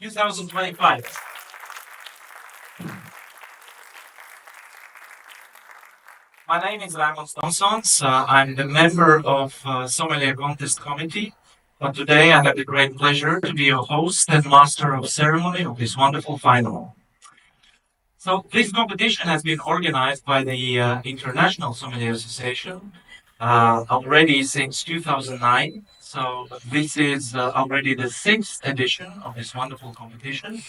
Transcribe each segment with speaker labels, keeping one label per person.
Speaker 1: 2025. My name is Ramos Thompsons. I'm the member of Sommelier Contest Committee. But today I have the great pleasure to be your host and master of ceremony of this wonderful final. So this competition has been organized by the International Sommelier Association already since 2009. So this is already the sixth edition of this wonderful competition.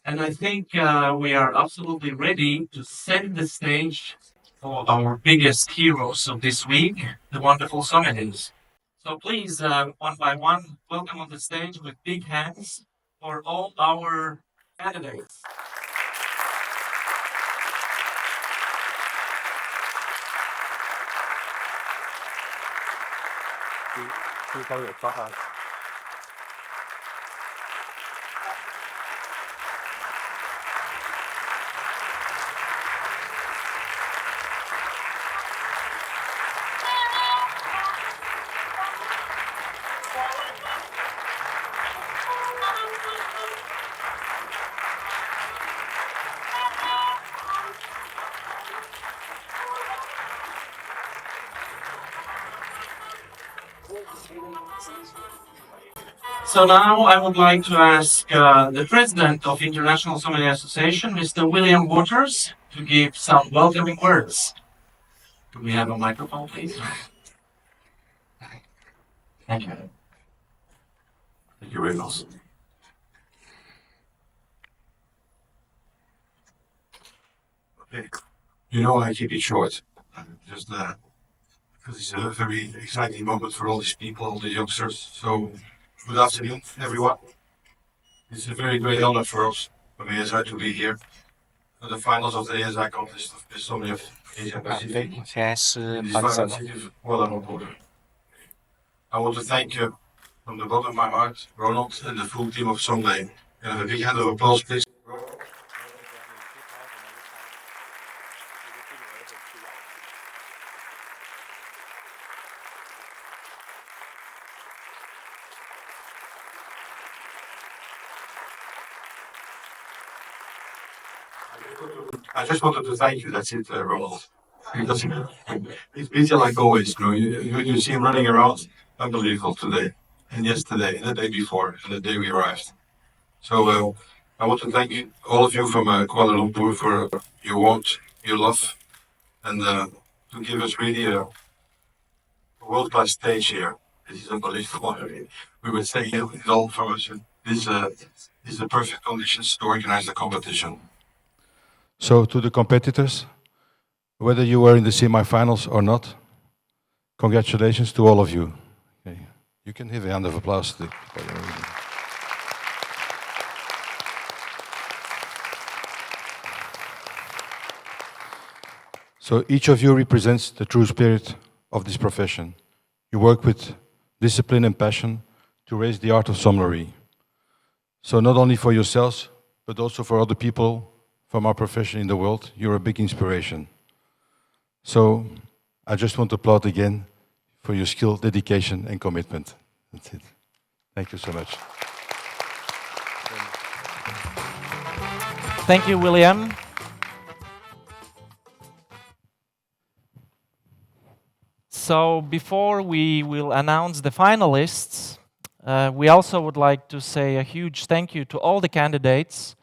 Speaker 1: And I think we are absolutely ready to set the stage for our biggest heroes of this week, the wonderful sommeliers. So please, one by one, welcome on the stage with big hands for all our candidates. So now I would like to ask the president of International Sommelier Association, Mr. William Waters, to give some welcoming words. Do we have a microphone, please? Thank you. Thank you very much.
Speaker 2: Okay. You know, I keep it short. Just because it's a very exciting moment for all these people, all the youngsters. So, good afternoon, everyone. It's a very great honor for us, for the ASI, to be here for the finals of the ASI contest of the Sommelier of Asia Pacific. In this final city of Kuala Lumpur. I want to thank you from the bottom of my heart, Ronald, and the full team of Sommelier. Can I have a big hand of applause, please? I just wanted to thank you. That's it, Ronald. Because it's busy like always. You see him running around, unbelievable today, and yesterday, and the day before, and the day we arrived. So I want to thank you, all of you from Kuala Lumpur for your warmth, your love, and to give us really a world-class stage here. This is unbelievable. We were saying it all for us. This is the perfect conditions to organize the competition. So to the competitors, whether you were in the semi-finals or not, congratulations to all of you. Okay. You can give a hand of applause to the So each of you represents the true spirit of this profession. You work with discipline and passion to raise the art of sommelier. So not only for yourselves, but also for other people from our profession in the world, you're a big inspiration. So I just want to applaud again for your skill, dedication, and commitment. That's it. Thank you so much.
Speaker 3: Thank you, William. So before we will announce the finalists, we also would like to say a huge thank you to all the candidates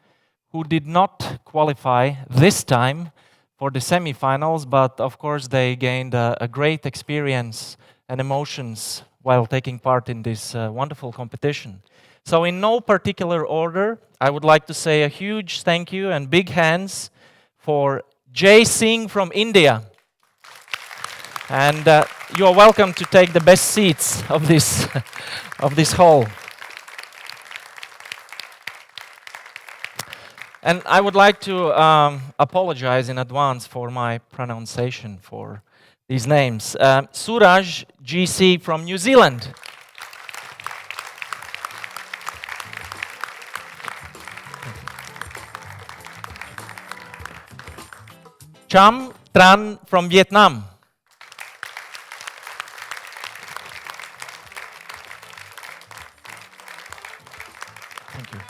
Speaker 3: who did not qualify this time for the semi-finals, but of course they gained a great experience and emotions while taking part in this wonderful competition. So in no particular order, I would like to say a huge thank you and big hands for Jay Singh from India. And you are welcome to take the best seats of this, of this hall. And I would like to apologize in advance for my pronunciation for these names. Suraj GC from New Zealand. Cham Tran from Vietnam. Thank you.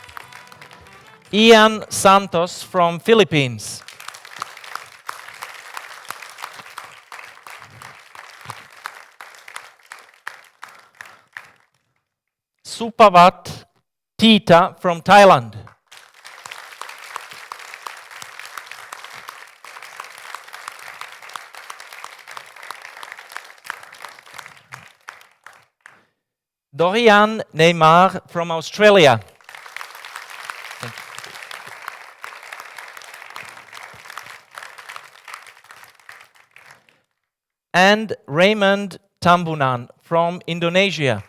Speaker 3: Ian Santos from Philippines. Supavat Tita from Thailand. Dorian Neymar from Australia. And Raymond Tambunan from Indonesia.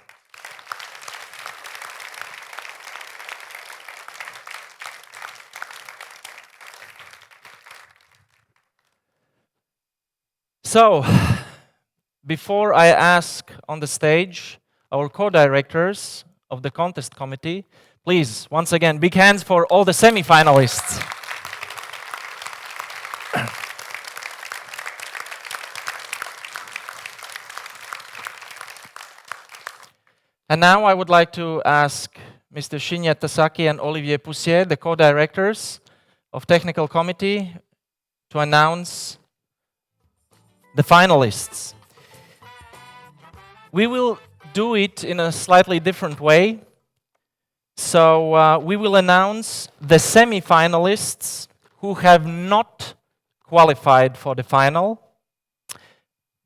Speaker 3: So, before I ask on the stage our co-directors of the contest committee, please, once again, big hands for all the semi-finalists. And now I would like to ask Mr. Shinya Tasaki and Olivier Poussier, the co-directors of technical committee, to announce the finalists. We will do it in a slightly different way. So we will announce the semi-finalists who have not qualified for the final.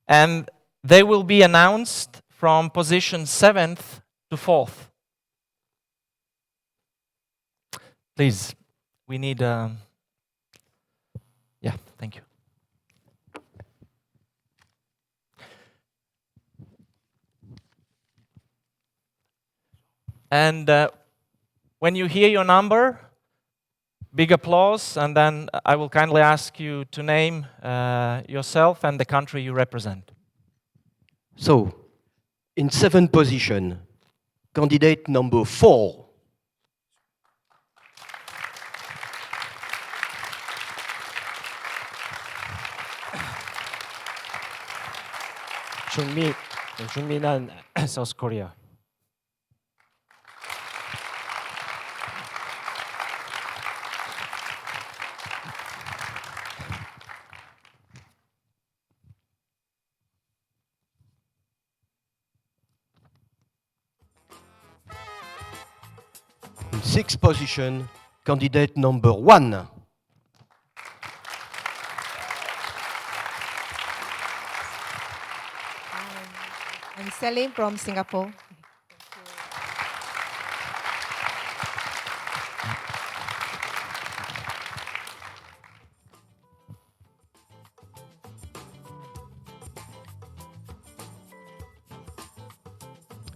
Speaker 3: And they will be announced from position 7th to 4th. Please, we need... yeah, thank you. And when you hear your number, big applause, and then I will kindly ask you to name yourself and the country you represent.
Speaker 4: So, in 7th position, candidate number 4.
Speaker 5: Junminan, South Korea.
Speaker 4: In 6th position, candidate number 1.
Speaker 6: I'm Celine from Singapore.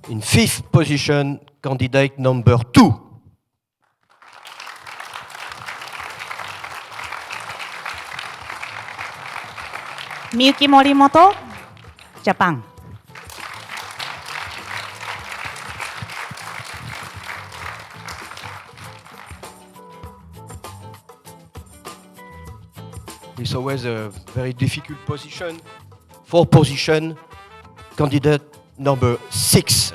Speaker 4: In 5th position, candidate number 2.
Speaker 7: Miyuki Morimoto, Japan.
Speaker 4: It's always a very difficult position. 4th position, candidate number 6.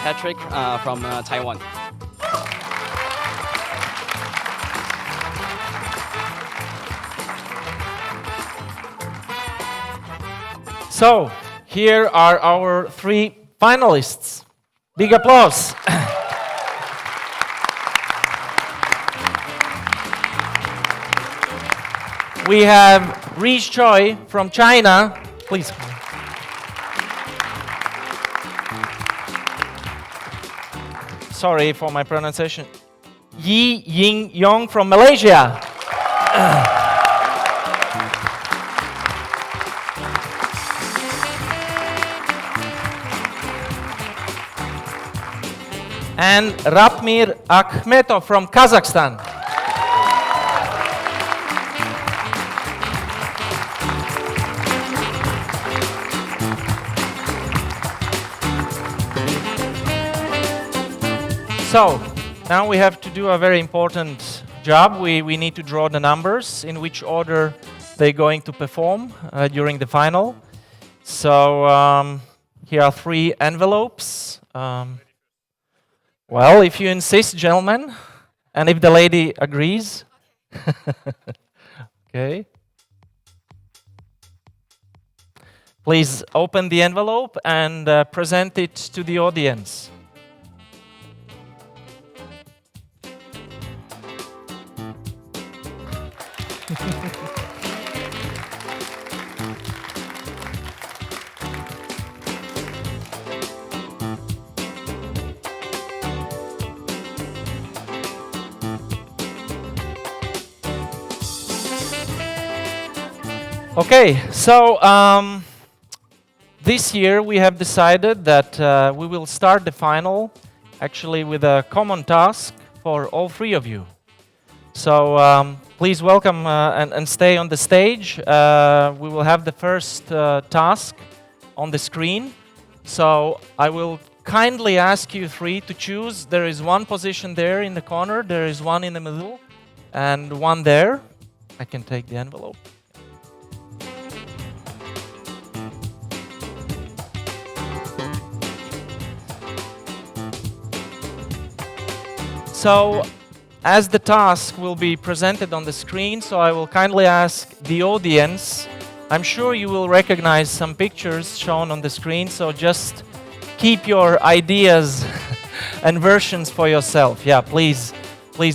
Speaker 8: Patrick from Taiwan.
Speaker 3: So, here are our 3 finalists. Big applause. We have Ree Choy from China. Please. Sorry for my pronunciation. Ying Yong from Malaysia. And Ratmir Akmetto from Kazakhstan. So, now we have to do a very important job. We need to draw the numbers, in which order they're going to perform during the final. So, here are 3 envelopes. Well, if you insist, gentlemen, and if the lady agrees. Okay. Please open the envelope and present it to the audience. Okay, so this year we have decided that we will start the final actually with a common task for all 3 of you. So please welcome and stay on the stage. We will have the first task on the screen. So I will kindly ask you 3 to choose. There is 1 position there in the corner, there is 1 in the middle, and 1 there. I can take the envelope. So, as the task will be presented on the screen, so I will kindly ask the audience. I'm sure you will recognize some pictures shown on the screen, so just keep your ideas and versions for yourself. Yeah, please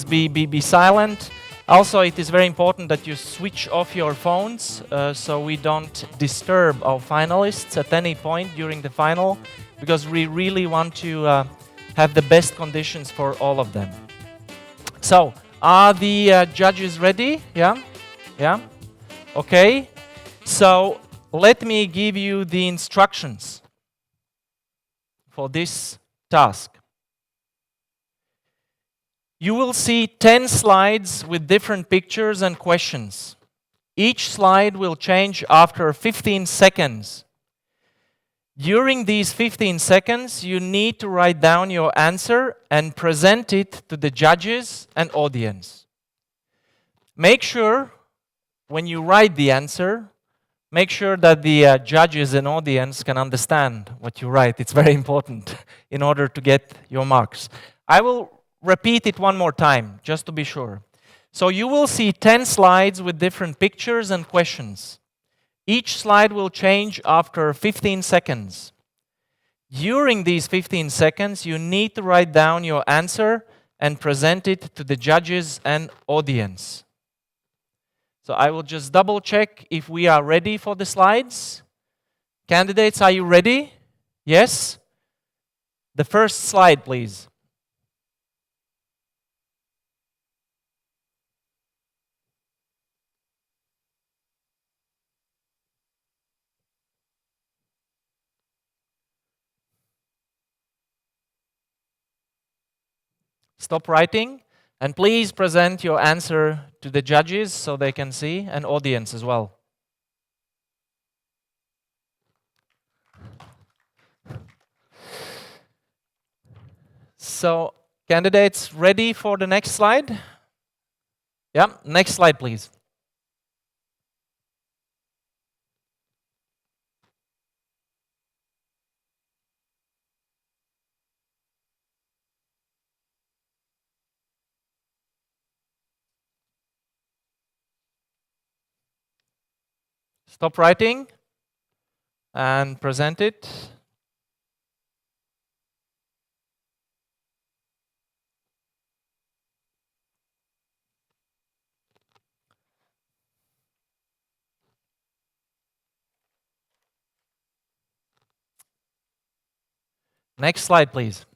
Speaker 3: be silent. Also, it is very important that you switch off your phones so we don't disturb our finalists at any point during the final, because we really want to have the best conditions for all of them. So, are the judges ready? Yeah? Yeah? Okay. So, let me give you the instructions for this task. You will see 10 slides with different pictures and questions. Each slide will change after 15 seconds. During these 15 seconds, you need to write down your answer and present it to the judges and audience. Make sure, when you write the answer, make sure that the judges and audience can understand what you write. It's very important in order to get your marks. I will repeat it 1 more time, just to be sure. So you will see 10 slides with different pictures and questions. Each slide will change after 15 seconds. During these 15 seconds, you need to write down your answer and present it to the judges and audience. So I will just double check if we are ready for the slides. Candidates, are you ready? Yes? The first slide, please. Stop writing, and please present your answer to the judges so they can see, and audience as well. So, candidates ready for the next slide? Yeah, next slide, please. Stop writing and present it. Next slide, please.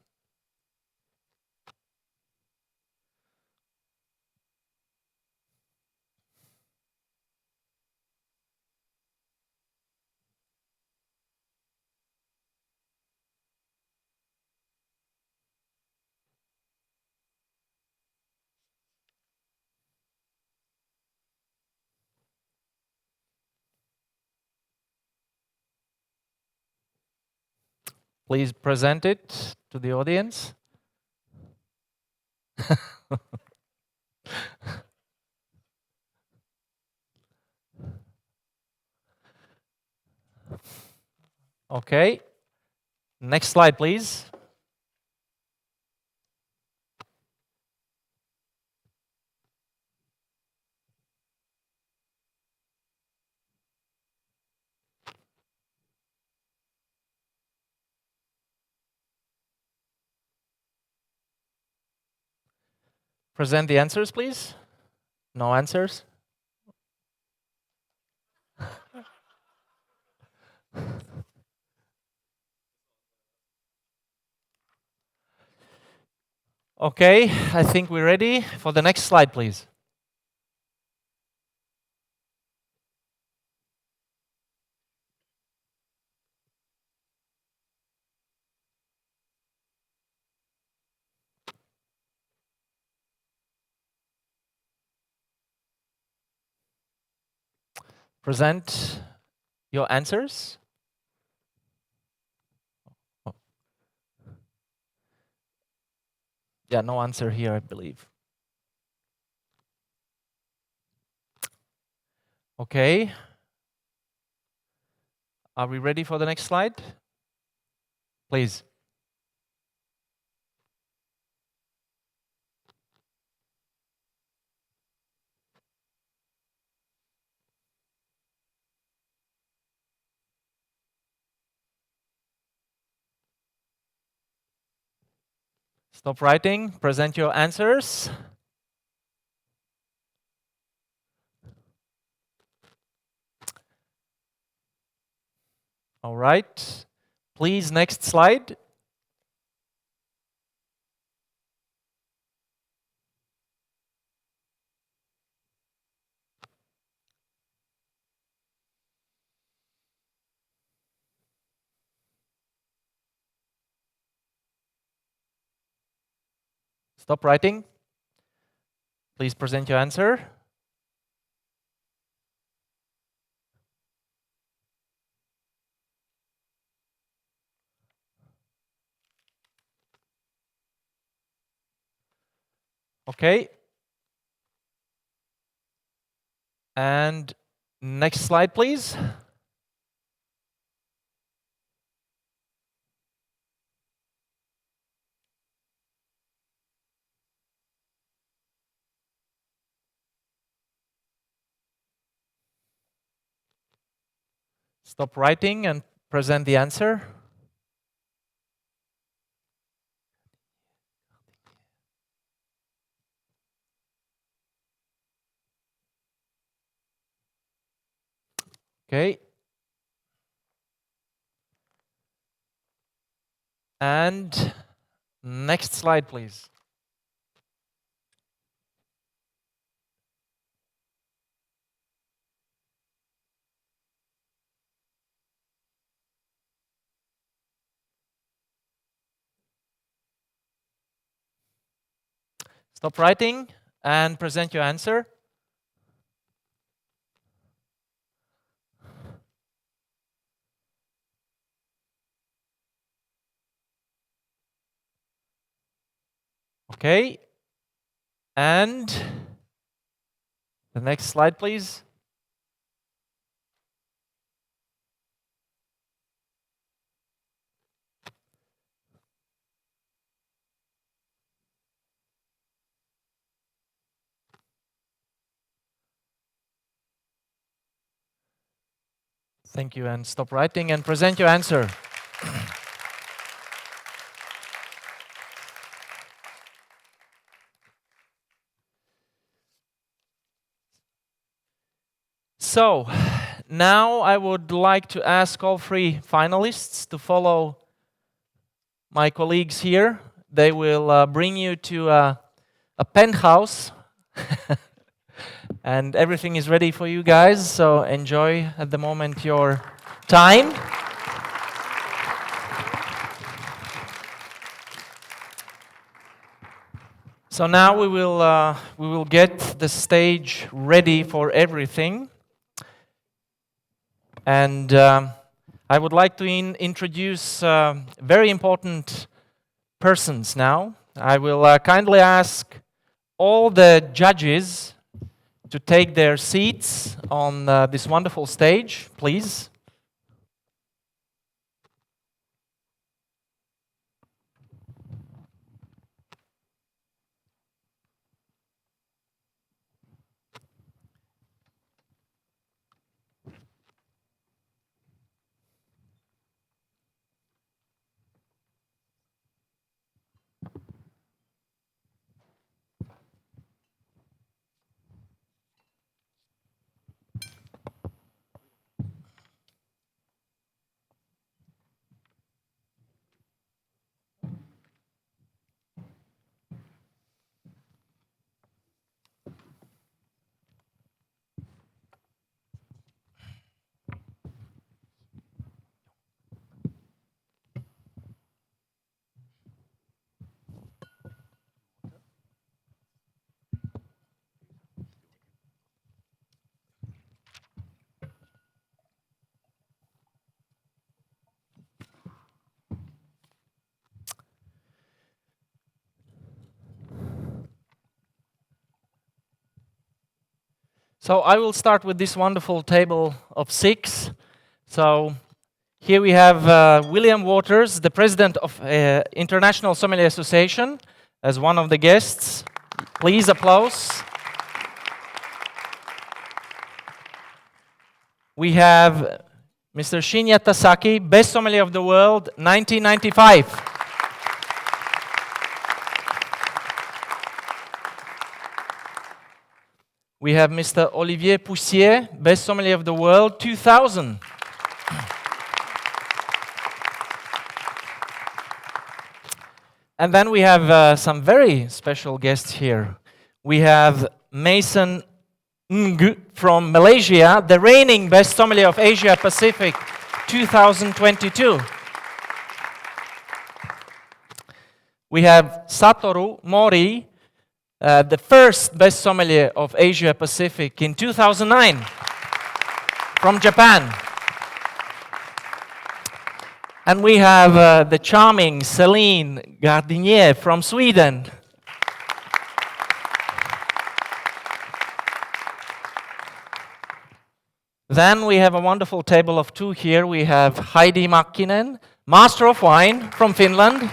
Speaker 3: Please present it to the audience. Okay. Next slide, please. Present the answers, please. No answers? Okay, I think we're ready for the next slide, please. Present your answers. Oh. Yeah, no answer here, I believe. Okay. Are we ready for the next slide? Please. Stop writing. Present your answers. All right. Please, next slide. Stop writing. Please present your answer. Okay. And next slide, please. Stop writing and present the answer. Okay. And next slide, please. Stop writing and present your answer. Okay. And the next slide, please. Thank you. And stop writing and present your answer. So, now I would like to ask all three finalists to follow my colleagues here. They will bring you to a penthouse. And everything is ready for you guys, so enjoy at the moment your time. So now we will get the stage ready for everything. And I would like to introduce very important persons now. I will kindly ask all the judges to take their seats on this wonderful stage, please. So I will start with this wonderful table of 6. So here we have William Waters, the president of International Sommelier Association, as one of the guests. Please applause. We have Mr. Shinya Tasaki, Best Sommelier of the World, 1995. We have Mr. Olivier Poussier, Best Sommelier of the World, 2000. And then we have some very special guests here. We have Mason Ng from Malaysia, the reigning Best Sommelier of Asia Pacific, 2022. We have Satoru Mori, the first Best Sommelier of Asia Pacific in 2009 from Japan. And we have the charming Céline Gardinier from Sweden. Then we have a wonderful table of 2 here. We have Heidi Makkinen, Master of Wine from Finland.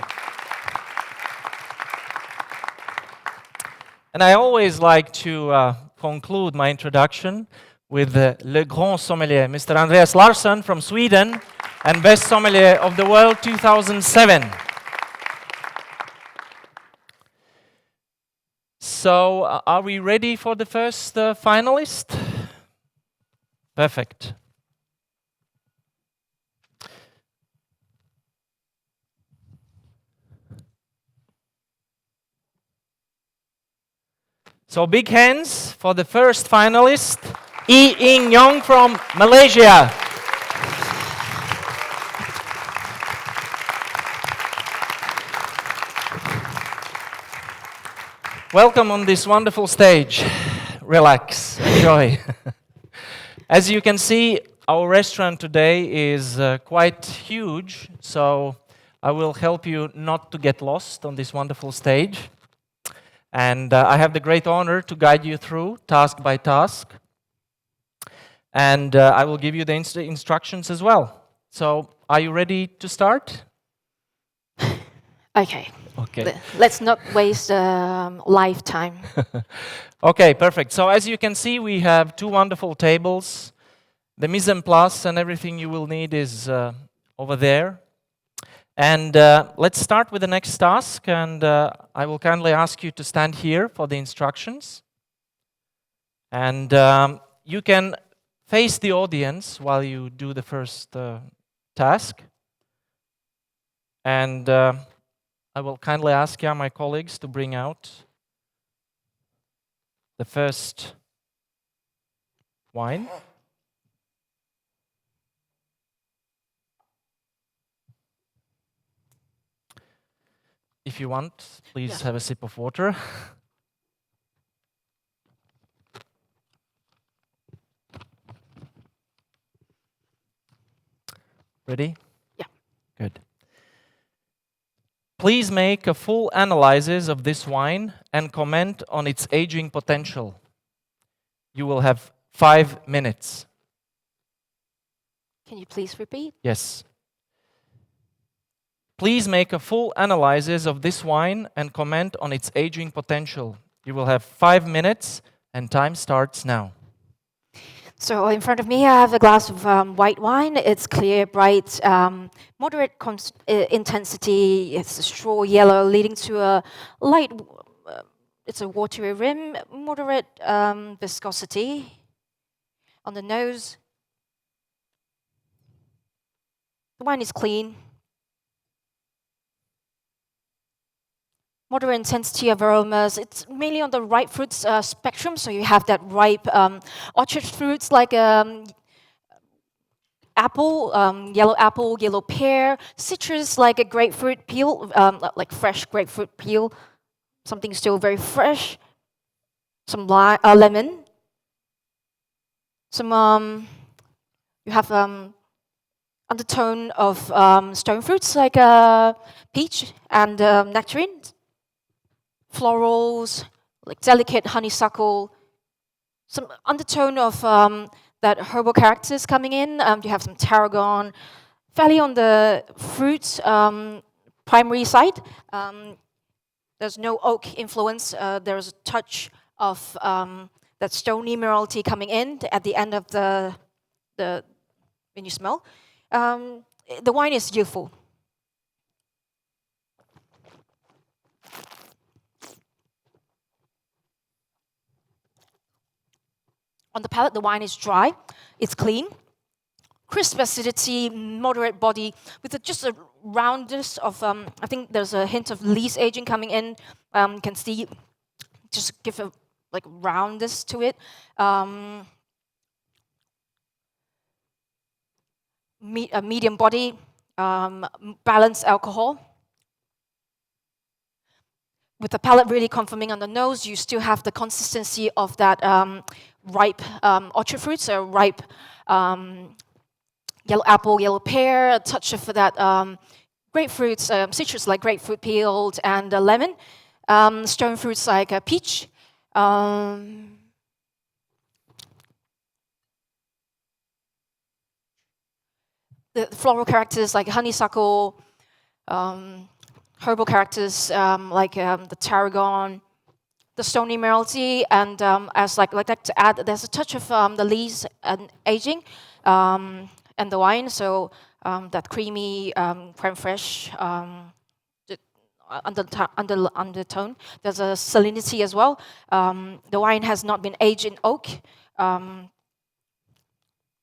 Speaker 3: And I always like to conclude my introduction with Le Grand Sommelier, Mr. Andreas Larsson from Sweden, and Best Sommelier of the World 2007. So, are we ready for the first finalist? Perfect. So big hands for the first finalist, Ying Yong from Malaysia. Welcome on this wonderful stage. Relax, enjoy. As you can see, our restaurant today is quite huge, so I will help you not to get lost on this wonderful stage. And I have the great honor to guide you through task by task. And I will give you the instructions as well. So, are you ready to start?
Speaker 9: Okay.
Speaker 3: Okay.
Speaker 9: Let's not waste lifetime.
Speaker 3: Okay, perfect. So, as you can see, we have 2 wonderful tables. The mise en place and everything you will need is over there. And let's start with the next task, and I will kindly ask you to stand here for the instructions. And you can face the audience while you do the first task. And I will kindly ask my colleagues to bring out the first wine. If you want, please have a sip of water. Ready?
Speaker 9: Yeah.
Speaker 3: Good. Please make a full analysis of this wine and comment on its aging potential. You will have 5 minutes.
Speaker 9: Can you please repeat?
Speaker 3: Yes. Please make a full analysis of this wine and comment on its aging potential. You will have 5 minutes and time starts now.
Speaker 9: So in front of me, I have a glass of white wine. It's clear, bright, moderate intensity. It's a straw yellow, leading to a light. It's a watery rim, moderate viscosity. On the nose, the wine is clean. Moderate intensity of aromas. It's mainly on the ripe fruits spectrum, so you have that ripe orchard fruits like apple, yellow pear, citrus like a grapefruit peel, like fresh grapefruit peel, something still very fresh, some lemon, some, you have undertone of stone fruits like peach and nectarines. Florals, like delicate honeysuckle, some undertone of that herbal characters coming in. You have some tarragon, fairly on the fruits primary side. There's no oak influence. There's a touch of that stony minerality coming in at the end of the when you smell. The wine is youthful. On the palate, the wine is dry, it's clean, crisp acidity, moderate body, with just a roundness of, I think there's a hint of lees aging coming in. You can see, just give a like roundness to it. A medium body, balanced alcohol. With the palate really confirming on the nose, you still have the consistency of that ripe orchard fruits, so ripe yellow apple, yellow pear, a touch of that grapefruits, citrus like grapefruit peeled, and lemon, stone fruits like peach. The floral characters like honeysuckle, herbal characters like the tarragon, the stony minerality, and as like that to add, there's a touch of the lees and aging and the wine, so that creamy creme fraiche undertone. There's a salinity as well. The wine has not been aged in oak,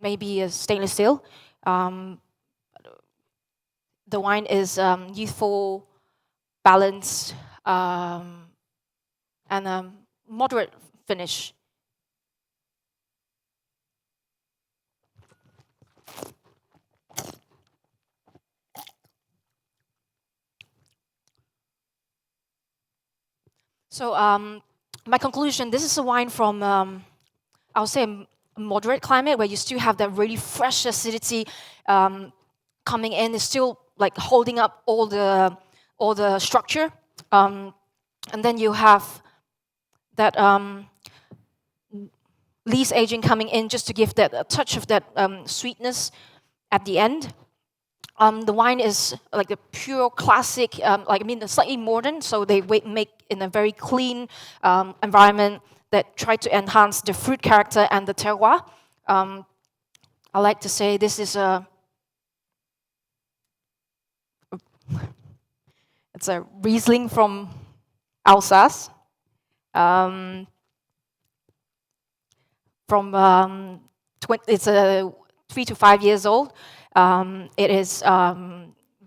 Speaker 9: maybe a stainless steel. The wine is youthful, balanced, and a moderate finish. So my conclusion, this is a wine from, I would say, a moderate climate where you still have that really fresh acidity coming in. It's still like holding up all the structure. And then you have that lees aging coming in just to give that a touch of that sweetness at the end. The wine is like the pure classic, slightly modern, so they make in a very clean environment that try to enhance the fruit character and the terroir. I like to say this is it's a Riesling from Alsace. It's 3 to 5 years old. It is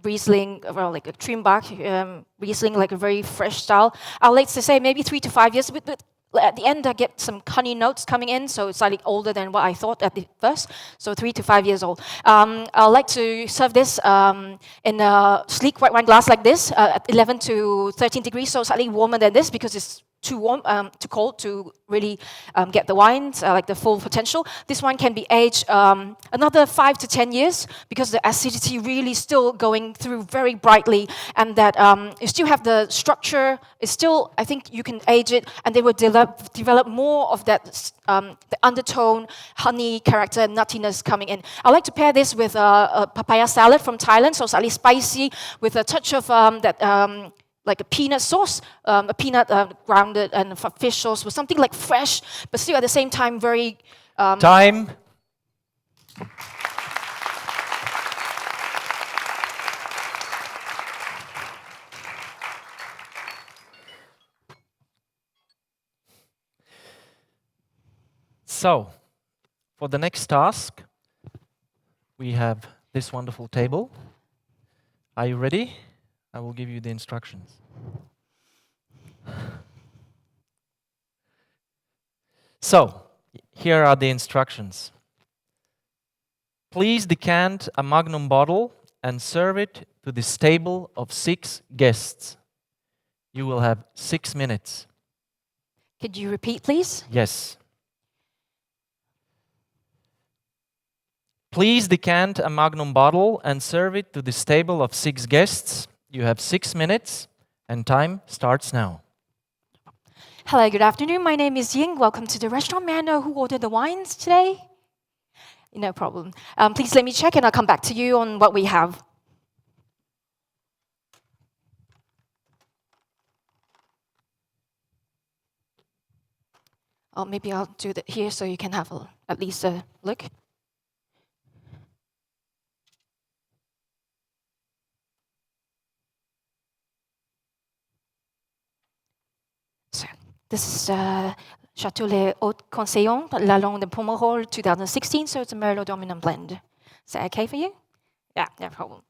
Speaker 9: Riesling, well, like a Trimbach Riesling, like a very fresh style. I like to say maybe 3 to 5 years, but at the end I get some honey notes coming in, so it's slightly older than what I thought at the first. So 3 to 5 years old. I like to serve this in a sleek white wine glass like this, at 11 to 13 degrees, so slightly warmer than this because it's too warm, too cold to really get the wines like the full potential. This wine can be aged another 5 to 10 years because the acidity really still going through very brightly, and that you still have the structure. It's still, I think you can age it, and they will develop more of that the undertone, honey character, and nuttiness coming in. I like to pair this with a papaya salad from Thailand, so slightly spicy with a touch of that. Like a peanut sauce, a peanut grounded and fish sauce with something like fresh, but still at the same time very...
Speaker 3: Time. So, for the next task, we have this wonderful table. Are you ready? I will give you the instructions. So, here are the instructions. Please decant a magnum bottle and serve it to this table of 6 guests. You will have 6 minutes.
Speaker 9: Could you repeat, please?
Speaker 3: Yes. Please decant a magnum bottle and serve it to this table of 6 guests. You have 6 minutes, and time starts now.
Speaker 9: Hello, good afternoon. My name is Ying. Welcome to the restaurant. May I know who ordered the wines today? No problem. Please let me check, and I'll come back to you on what we have. Oh, maybe I'll do that here so you can have at least a look. So, this is Chateau Les Hautes Conseillons, La Longue de Pomerol 2016, so it's a Merlot dominant blend. Is that okay for you? Yeah, no problem.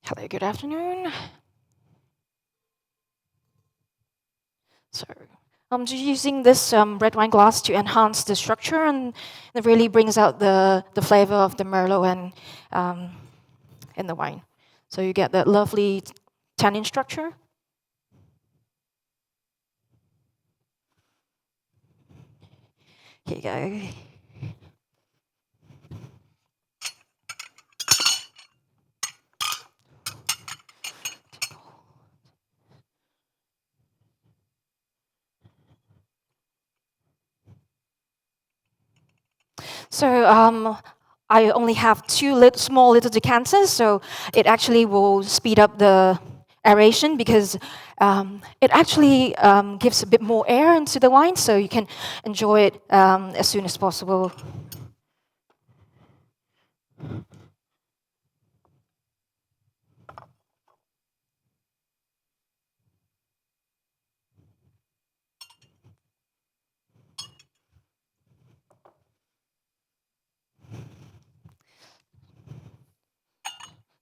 Speaker 9: Hello, good afternoon. So I'm just using this red wine glass to enhance the structure, and it really brings out the flavor of the Merlot and in the wine. So you get that lovely tannin structure. Here you go. So I only have 2 small little decanters, so it actually will speed up the aeration because it actually gives a bit more air into the wine, so you can enjoy it as soon as possible.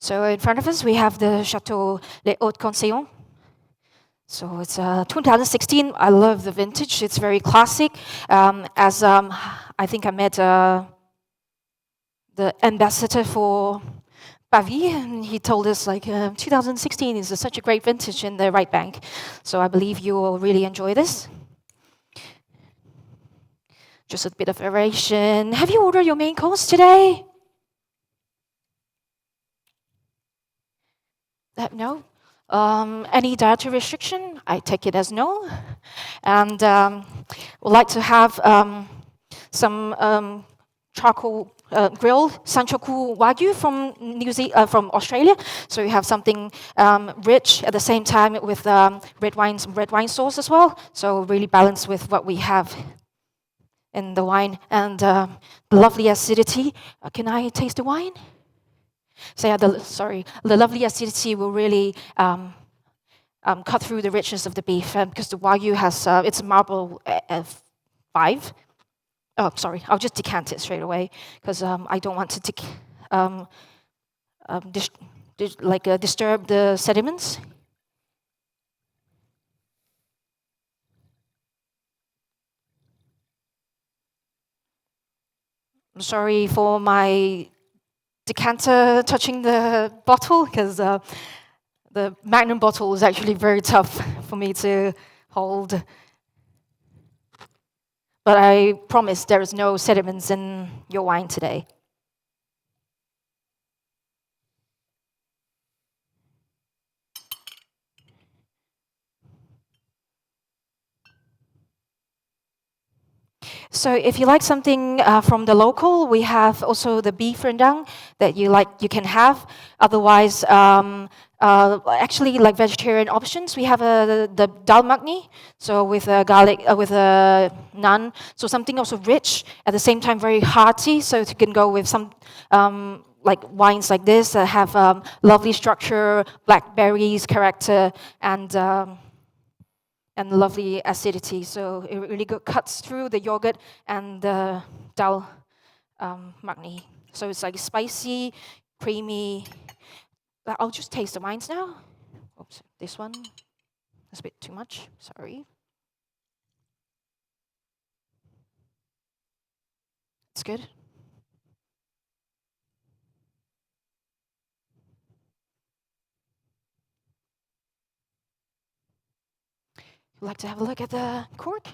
Speaker 9: So in front of us, we have the Chateau Les Hautes Conseillons. So it's 2016. I love the vintage. It's very classic. I think I met the ambassador for Paris, and he told us like 2016 is such a great vintage in the right bank. So I believe you will really enjoy this. Just a bit of aeration. Have you ordered your main course today? No. Any dietary restriction? I take it as no. And would like to have some charcoal grilled Sanchoku Wagyu from Australia. So you have something rich at the same time with red wine sauce as well. So really balanced with what we have in the wine, and the lovely acidity. Can I taste the wine? So yeah, the lovely acidity will really cut through the richness of the beef, because the Wagyu has it's marble 5. Oh, sorry. I'll just decant it straight away because I don't want to disturb the sediments. I'm sorry for my decanter touching the bottle because the Magnum bottle is actually very tough for me to hold. But I promise there is no sediments in your wine today. So if you like something from the local, we have also the beef rendang that you like. You can have. Otherwise, actually, like vegetarian options, we have the dal makhni, so with garlic, with a naan. So something also rich at the same time very hearty. So you can go with some like wines like this that have lovely structure, blackberries character, and lovely acidity. So it really cuts through the yogurt and the dal makhni. So it's like spicy, creamy. I'll just taste the wines now. Oops, this one is a bit too much. Sorry. It's good. You'd like to have a look at the cork?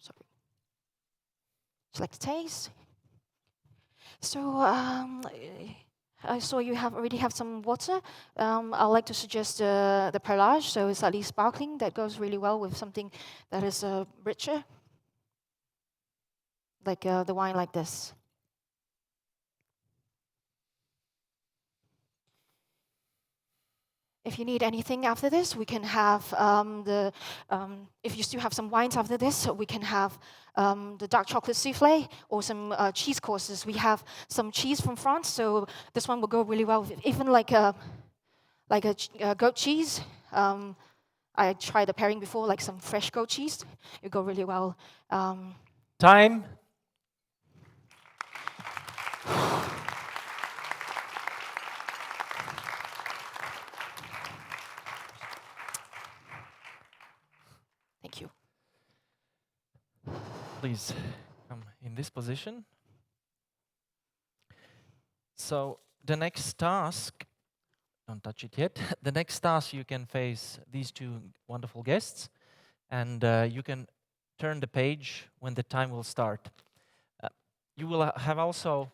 Speaker 9: Sorry. Would you like to taste? So I saw you already have some water. I'd like to suggest the perlage, so it's slightly sparkling. That goes really well with something that is richer, like the wine like this. If you need anything after this, we can have if you still have some wines after this, we can have the dark chocolate souffle or some cheese courses. We have some cheese from France, so this one will go really well with even like a goat cheese. I tried the pairing before, like some fresh goat cheese. It go really well.
Speaker 3: Time.
Speaker 9: Thank you.
Speaker 3: Please come in this position. So the next task, don't touch it yet. The next task, you can face these two wonderful guests, and you can turn the page when the time will start. You will have also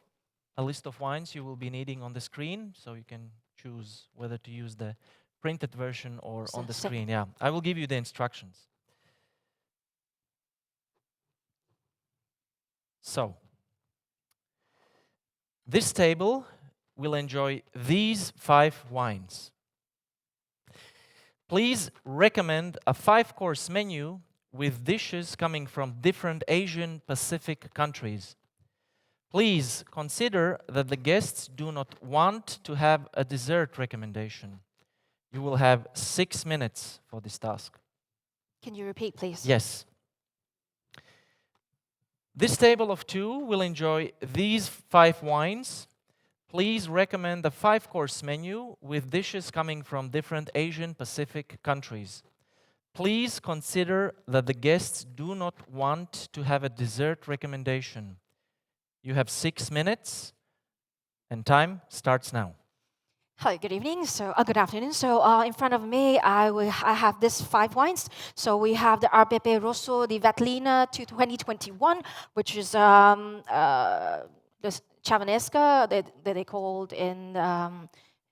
Speaker 3: a list of wines you will be needing on the screen, so you can choose whether to use the printed version or on the screen. Yeah, I will give you the instructions. So, this table will enjoy these 5 wines. Please recommend a 5-course menu with dishes coming from different Asian Pacific countries. Please consider that the guests do not want to have a dessert recommendation. You will have 6 minutes for this task.
Speaker 9: Can you repeat, please?
Speaker 3: Yes. This table of 2 will enjoy these 5 wines. Please recommend a 5-course menu with dishes coming from different Asian Pacific countries. Please consider that the guests do not want to have a dessert recommendation. You have 6 minutes, and time starts now.
Speaker 9: Hello, good evening. Good afternoon. So, in front of me, I have these 5 wines. So we have the RPP Rosso di Vatlina 2021, which is the Chavanesca that they called in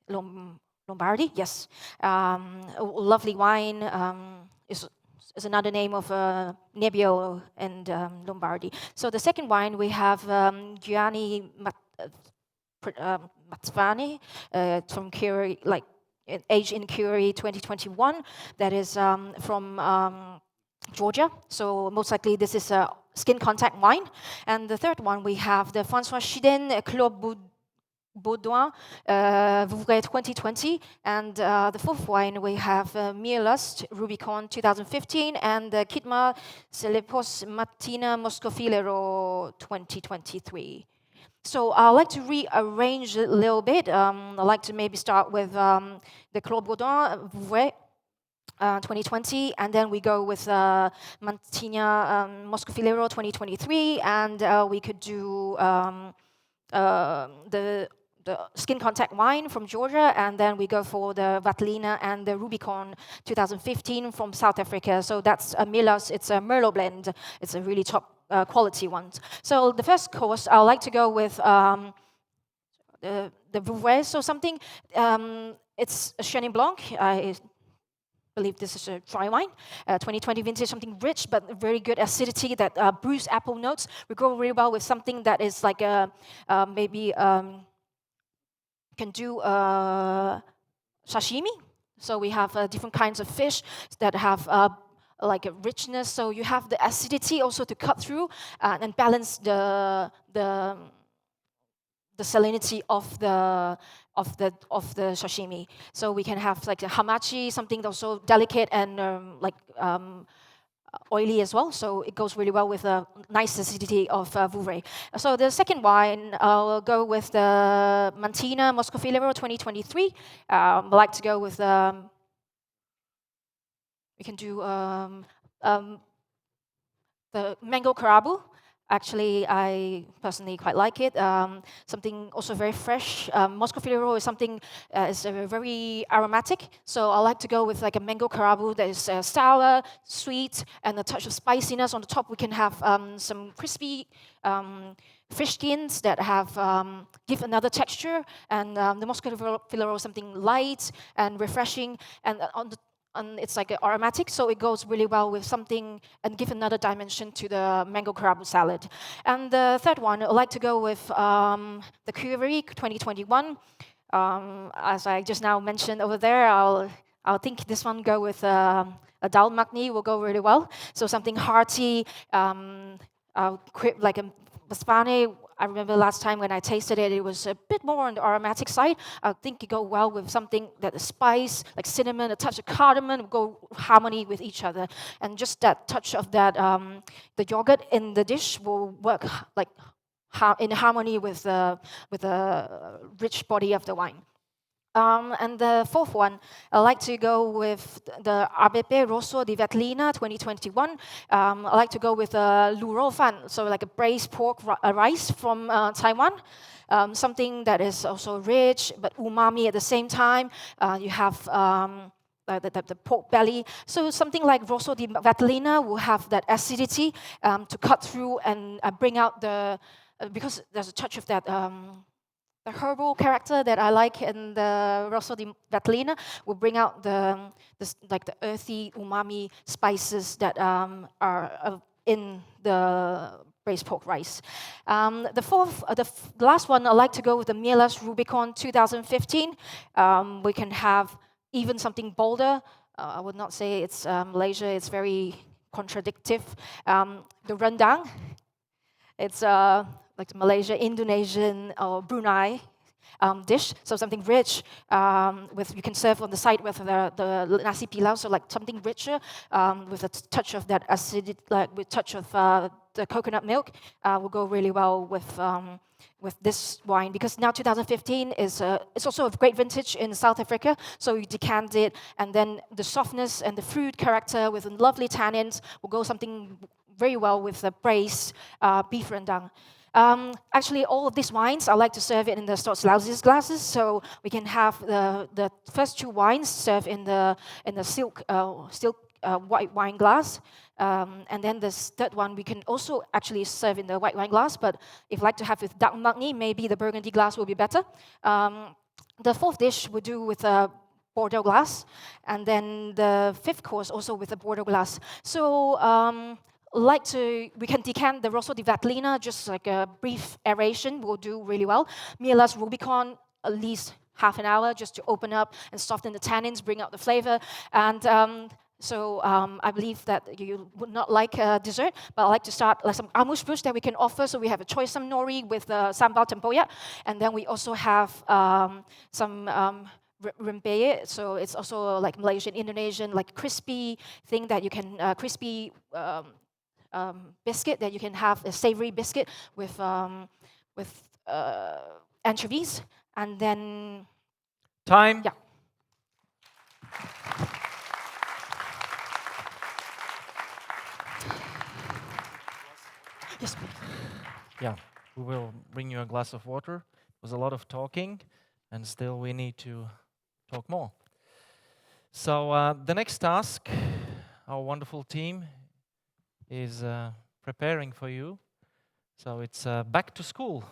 Speaker 9: Lombardy. Yes, a lovely wine. Is another name of Nebbiolo and Lombardy. So the second wine we have Gianni Mazzvani from Curie, like aged in Curie 2021. That is from Georgia. So most likely this is a skin contact wine. And the third one we have the François Chiden Clos Baudouin, Vouvray 2020, and the fourth wine we have Mirlust Rubicon 2015 and Kitma Celepos Martina Moscofilero 2023. So I'd like to rearrange a little bit. I'd like to maybe start with the Clos Baudouin Vouvray 2020, and then we go with Mantina Moscofilero 2023, and we could do the skin contact wine from Georgia, and then we go for the Vatlina and the Rubicon 2015 from South Africa. So that's a Milas, it's a Merlot blend. It's a really top quality one. So the first course, I would like to go with the Vouvray. So something, it's a Chenin Blanc. I believe this is a dry wine, 2020 vintage, something rich but very good acidity that bruised apple notes. We go really well with something that is like a maybe can do sashimi. So we have different kinds of fish that have like a richness. So you have the acidity also to cut through and balance the salinity of the sashimi. So we can have like a hamachi, something also delicate and oily as well, so it goes really well with the nice acidity of Vouvray. So the second wine, I'll go with the Mantina Moscofilero 2023. I like to go with, we can do the Mango Karabu. Actually, I personally quite like it. Something also very fresh. Moscofilero is something is very aromatic, so I like to go with like a mango karabu that is sour, sweet, and a touch of spiciness. On the top, we can have some crispy fish skins that have give another texture, and the Moscofilero is something light and refreshing, and and it's like aromatic, so it goes really well with something and give another dimension to the mango karabu salad. And the third one, I'd like to go with the Curie 2021. As I just now mentioned over there, I'll think this one go with a dal magni will go really well. So something hearty, like a Basfane. I remember last time when I tasted it, it was a bit more on the aromatic side. I think it go well with something that is spice, like cinnamon, a touch of cardamom, will go harmony with each other. And just that touch of that, the yogurt in the dish will work like in harmony with the rich body of the wine. And the fourth one, I like to go with the ABP Rosso di Vatlina 2021. I like to go with Lu Rou Fan, so like a braised pork rice from Taiwan. Something that is also rich but umami at the same time. You have the pork belly. So something like Rosso di Vatlina will have that acidity to cut through and bring out the, because there's a touch of that the herbal character that I like in the Rosso di Vatlina will bring out the earthy umami spices that are in the braised pork rice. The last one, I like to go with the Mielas Rubicon 2015. We can have even something bolder. I would not say it's Malaysia. It's very contradictive. The rendang. It's like Malaysia, Indonesian, or Brunei dish. So something rich with, you can serve on the side with the nasi pilau, so like something richer with a touch of that acidity, like with touch of the coconut milk will go really well with this wine, because now 2015 is it's also a great vintage in South Africa. So you decant it, and then the softness and the fruit character with lovely tannins will go something very well with the braised beef rendang. Actually, all of these wines, I like to serve it in the Storz glasses, so we can have the first two wines served in the silk white wine glass, and then the third one we can also actually serve in the white wine glass. But if you like to have with dark magni, maybe the burgundy glass will be better. The fourth dish we do with a Bordeaux glass, and then the fifth course also with a Bordeaux glass. So. We can decant the Rosso di Vatlina, just like a brief aeration will do really well. Mielas Rubicon, at least half an hour just to open up and soften the tannins, bring out the flavor. And So I believe that you would not like dessert, but I like to start like some amuse-bouche that we can offer. So we have a choy sam nori with sambal tempoyak, and then we also have some rempeyek. So it's also like Malaysian, Indonesian, like crispy thing that you can crispy biscuit that you can have, a savory biscuit with anchovies, and then
Speaker 3: Time.
Speaker 9: yeah. Yes, please.
Speaker 3: Yeah, we will bring you a glass of water. It was a lot of talking, and still we need to talk more. So the next task, our wonderful team is preparing for you. So it's back to school.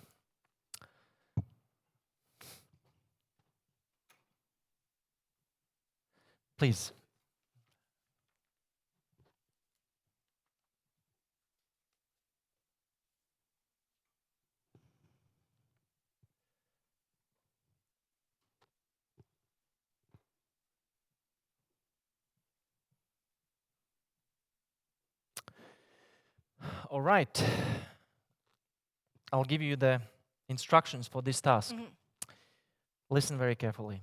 Speaker 3: Please. All right. I'll give you the instructions for this task. Listen very carefully.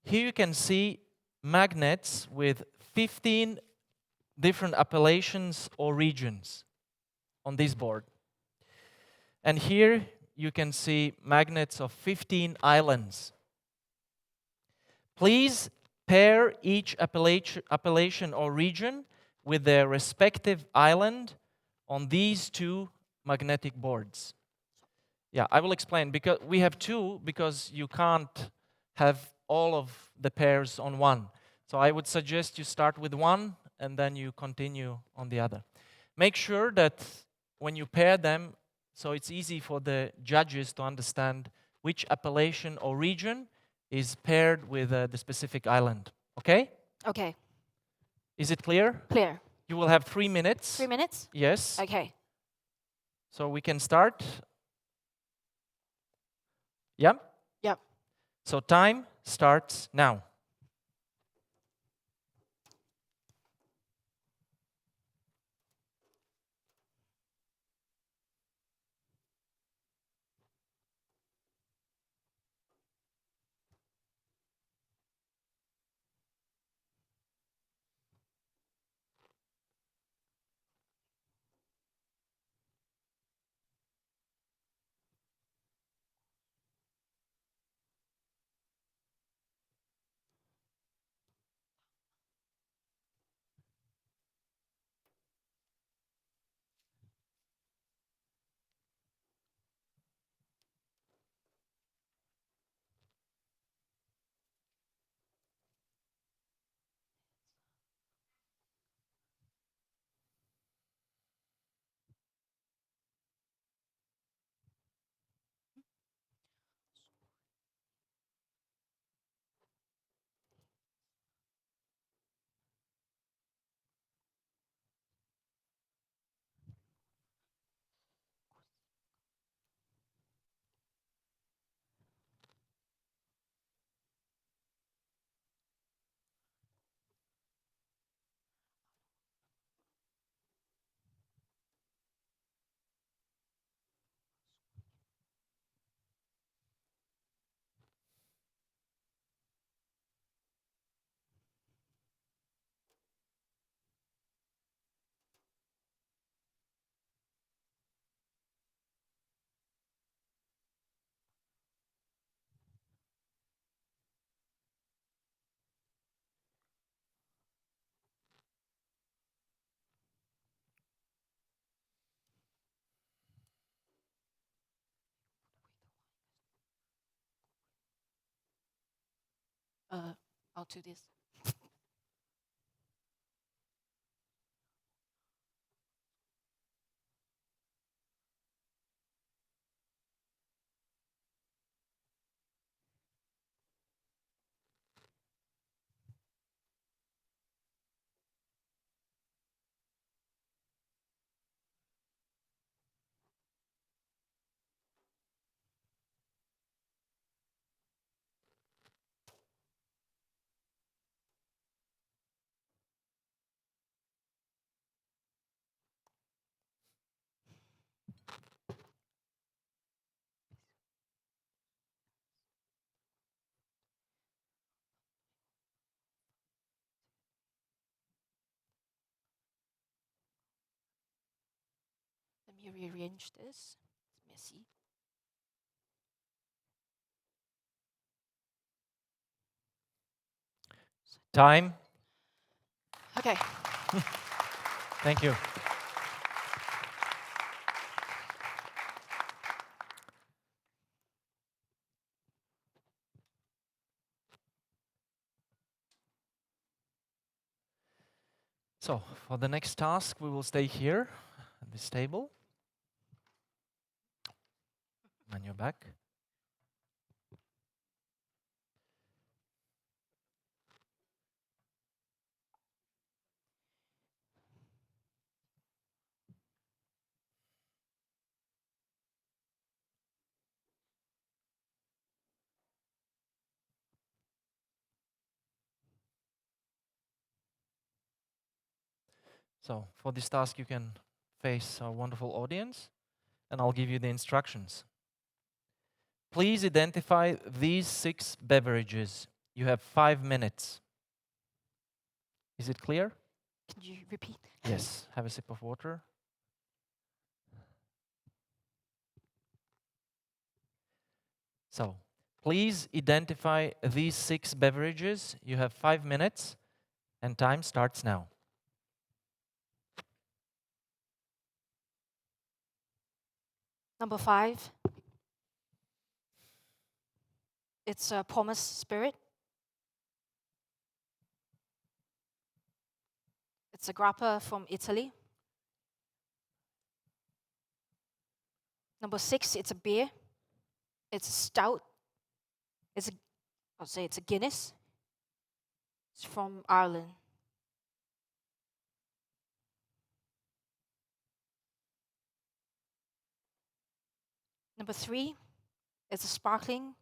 Speaker 3: Here you can see magnets with 15 different appellations or regions on this board. And here you can see magnets of 15 islands. Please pair each appellation or region with their respective island on these two magnetic boards. Yeah, I will explain, because we have two, because you can't have all of the pairs on one. So I would suggest you start with one and then you continue on the other. Make sure that when you pair them, so it's easy for the judges to understand which appellation or region is paired with the specific island. Okay?
Speaker 9: Okay.
Speaker 3: Is it clear?
Speaker 9: Clear.
Speaker 3: You will have 3 minutes.
Speaker 9: 3 minutes?
Speaker 3: Yes.
Speaker 9: Okay.
Speaker 3: So we can start. Yeah?
Speaker 9: Yep.
Speaker 3: So time starts now.
Speaker 9: I'll do this. me rearrange this. It's messy.
Speaker 3: Time.
Speaker 9: Okay.
Speaker 3: Thank you. So, for the next task, we will stay here at this table. And you're back. So, for this task, you can face our wonderful audience, and I'll give you the instructions. Please identify these 6 beverages. You have 5 minutes. Is it clear?
Speaker 9: Can you repeat?
Speaker 3: Yes. Have a sip of water. So, please identify these 6 beverages. You have 5 minutes, and time starts now.
Speaker 9: Number 5. It's a Pomace Spirit. It's a grappa from Italy. Number 6, it's a beer. It's a stout. I'll say it's a Guinness. It's from Ireland. Number 3, it's a sparkling.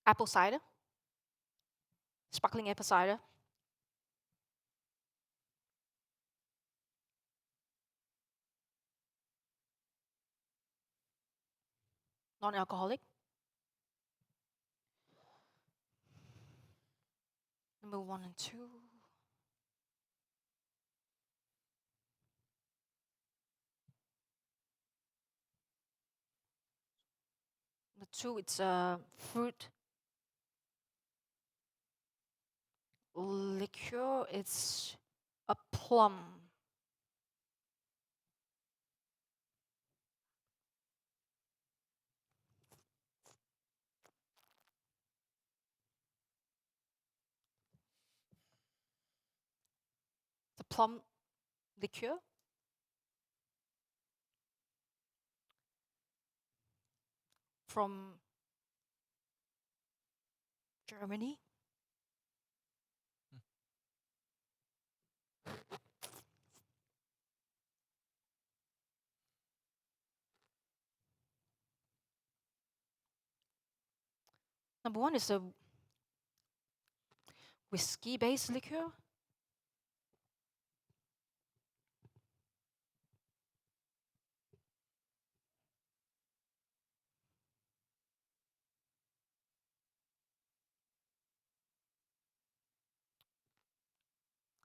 Speaker 9: Apple cider. Sparkling apple cider. Non-alcoholic. Number 1 and 2. Number 2, it's a fruit liqueur. It's a plum. The plum liqueur. From Germany. Number 1 is a whiskey-based liqueur.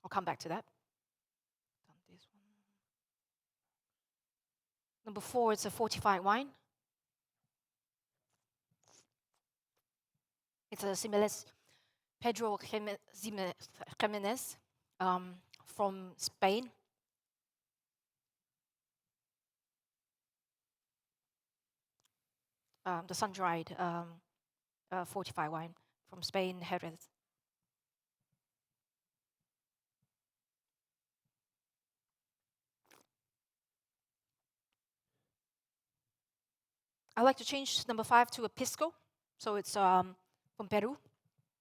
Speaker 9: I'll come back to that. Done this one. Number 4 is a fortified wine. It's a Jimenez, Pedro Jimenez from Spain. The sun-dried fortified wine from Spain, Jerez. I like to change number 5 to a pisco. So it's from Peru.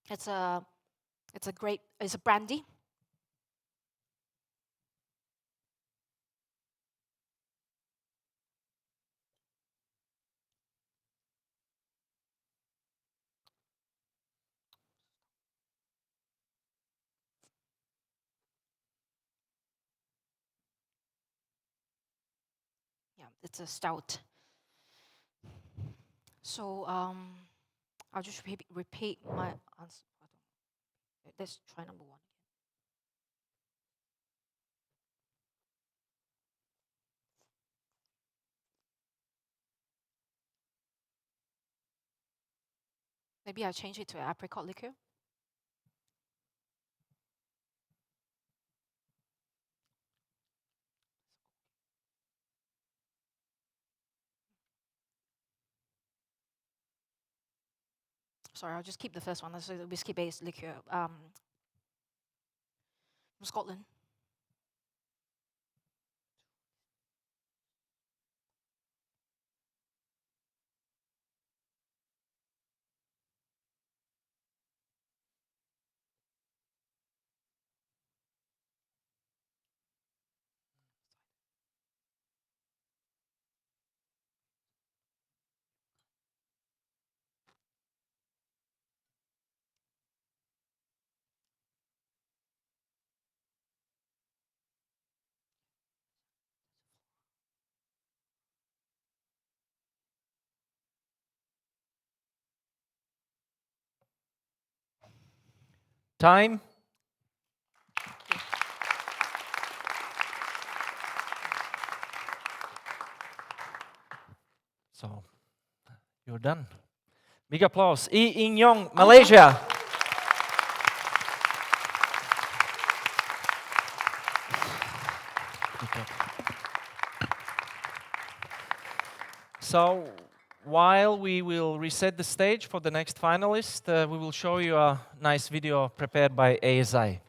Speaker 9: It's a brandy. it's a stout. So I'll just repeat my answer. Let's try number 1 again. Maybe I'll change it to apricot liqueur. Sorry, I'll just keep the first one. That's a whiskey-based liqueur from Scotland.
Speaker 3: Time. So, you're done. Big applause. Ying Yong, Malaysia. So, while we will reset the stage for the next finalist, we will show you a nice video prepared by ASI.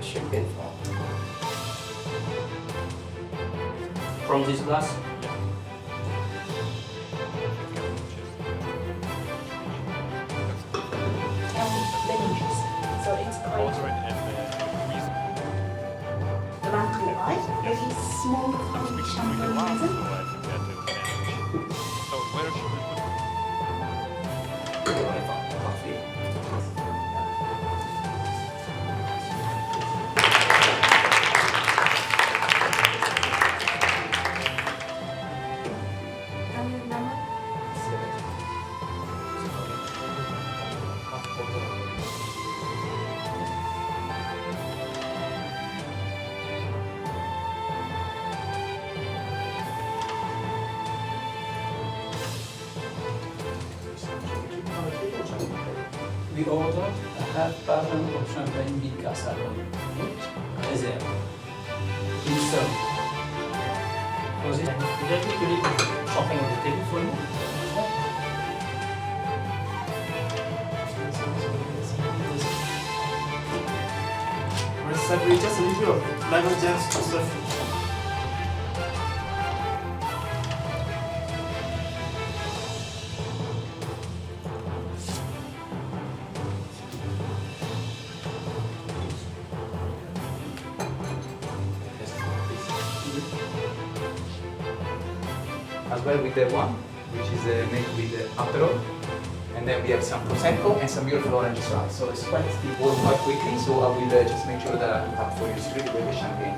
Speaker 4: Champagne
Speaker 5: From this glass?
Speaker 7: Lemon juice. So it's quite black light, very small champagne resin.
Speaker 10: So where should we
Speaker 5: We ordered a half bottle of champagne with cassava, with reserve. In some. Was it? Vous avez que les champagne on the table for you?
Speaker 11: Just a little bit of lemon jams to serve.
Speaker 5: As well with the one, which is made with the Aperol And then we have some Prosecco and some beautiful orange as well. So it's quite evolved quite quickly, so I will just make sure that I do have for you straight away the champagne.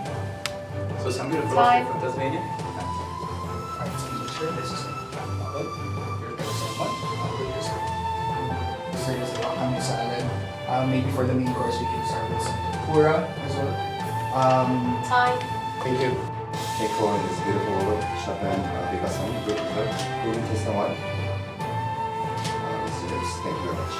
Speaker 5: So some beautiful orange from Tasmania. Alright, excuse me, sir. This is good. You're the same one. This is the wakame salad. Maybe for the main course we can start with some tempura as well. Thank you.
Speaker 10: Take for this beautiful champagne Picasso, good dessert. Will you taste the wine? Thank you very much.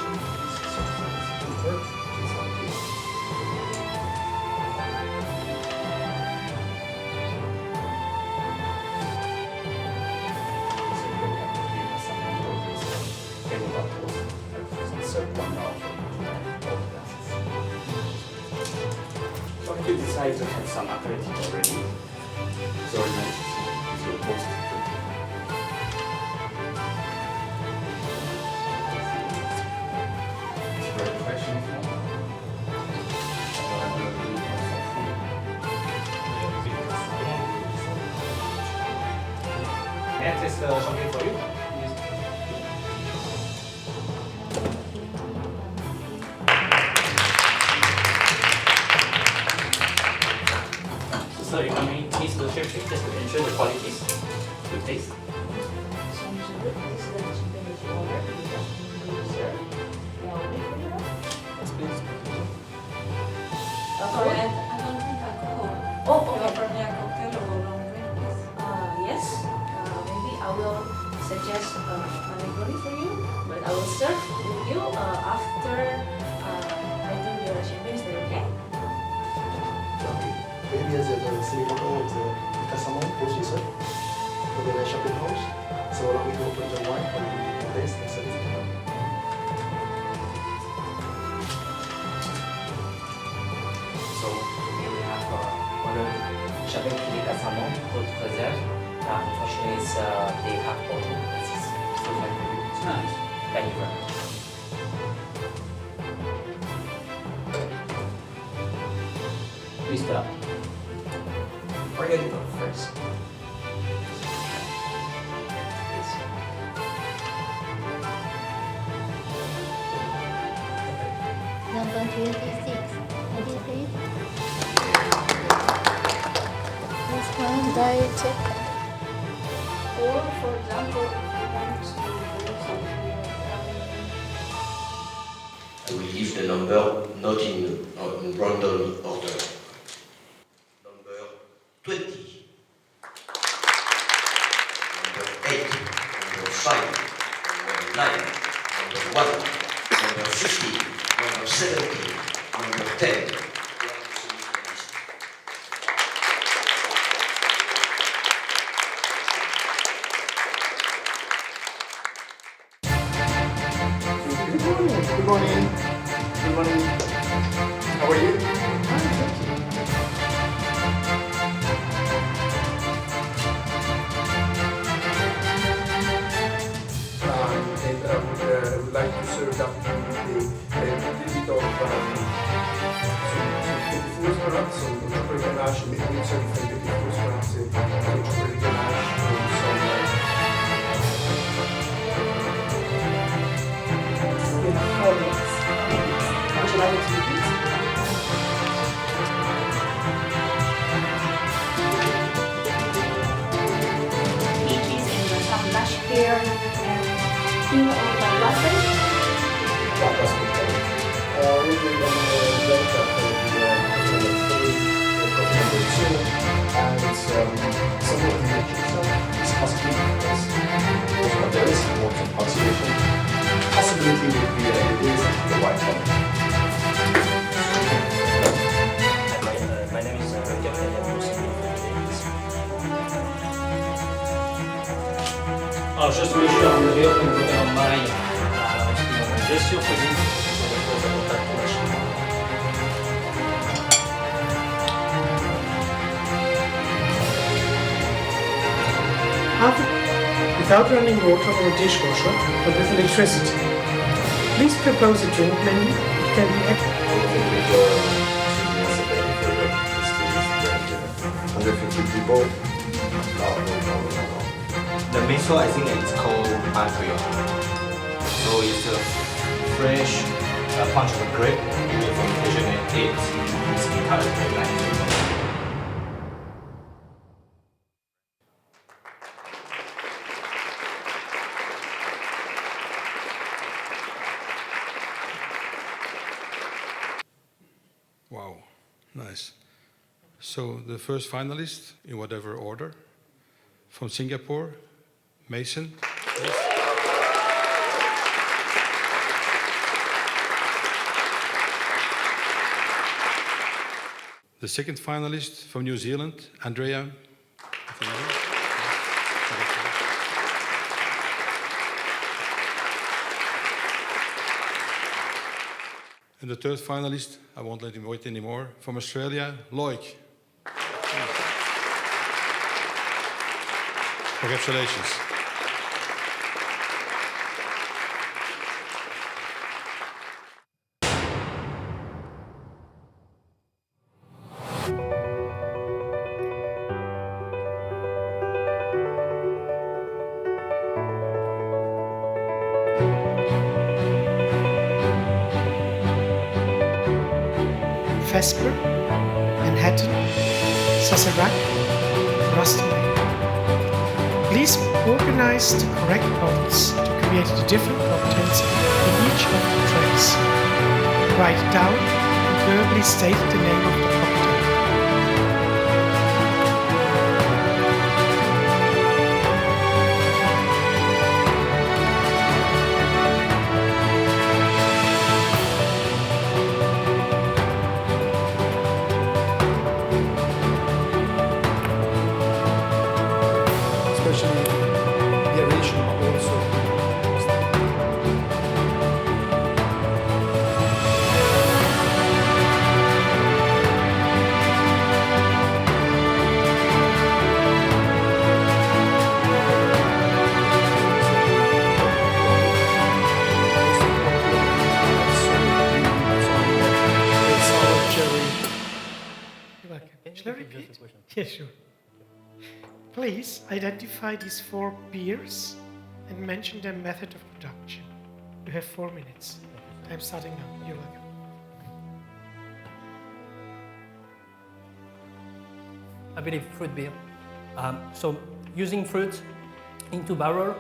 Speaker 5: So if you decide to have some aperitif already, it's very nice. It's your post. Can I taste something for you? So you want me to taste the chip just to ensure the quality is good taste? Yes, please.
Speaker 12: Sorry, I don't drink alcohol.
Speaker 7: Oh, okay.
Speaker 12: For me, a cocktail or long drink, please.
Speaker 7: Yes, maybe I will suggest a Negroni for you, but I will serve with you after I do your champagne. Is that okay?
Speaker 11: Maybe as a semi-bottle with Picasso aussi, sir. For the champagne house. So allow me to open the wine for you to taste and serve it.
Speaker 5: So here we have ordered champagne Kilica salmon, cold preserve. Unfortunately, it's they have bottle. It's still fine for you. It's nice. Thank you very much. Please stop. Where are you going to go first?
Speaker 12: Number 26. Ready, please? This one, diet check.
Speaker 7: Or, for example, if you want to do something
Speaker 4: I will give the number not in random order. Number 20. Number 8. Number 5. Number 9. Number 1. Number 15. Number 17. Number 10.
Speaker 11: Good morning. Good morning. How are you? And I would like to serve up a little bit of some chocolate ganache, maybe some different perhaps chocolate ganache and
Speaker 7: Would you like it to repeat? Peaches and some lush pear and cream of latte.
Speaker 11: We're going to break up the coffee number 2 and some of the is possibly there is more oxidation. Possibility would be it is the white color.
Speaker 5: My name is Ratmir Akmetto. Alors, juste me suis arrivé au niveau de la maille. Bien sûr que oui, pour le contact de la Chine.
Speaker 13: Without running water or a dishwasher, but with electricity. Please propose a drink menu. It can be
Speaker 10: 150 people.
Speaker 14: The miso, I think it's called Patrio. So So it's a fresh punch of a grape with a fermentation at 8. It's entirely black.
Speaker 15: Wow, nice. So the first finalist, in whatever order, from Singapore, Mason. Yes. The second finalist from New Zealand, Andrea. And the third finalist, I won't let him wait anymore, from Australia, Loic. Congratulations.
Speaker 13: Vesper, Manhattan, Saserac, Rusty. Please organize the correct bottles to create the different cocktails in each of the trays. Write it down and verbally state the name of the cocktail.
Speaker 11: Especially the aeration, but also
Speaker 13: You're welcome. Shall I repeat? Yeah, sure. Please identify these 4 beers and mention their method of production. You have 4 minutes. I'm starting now. You're welcome.
Speaker 5: I believe fruit beer. So using fruit into barrel,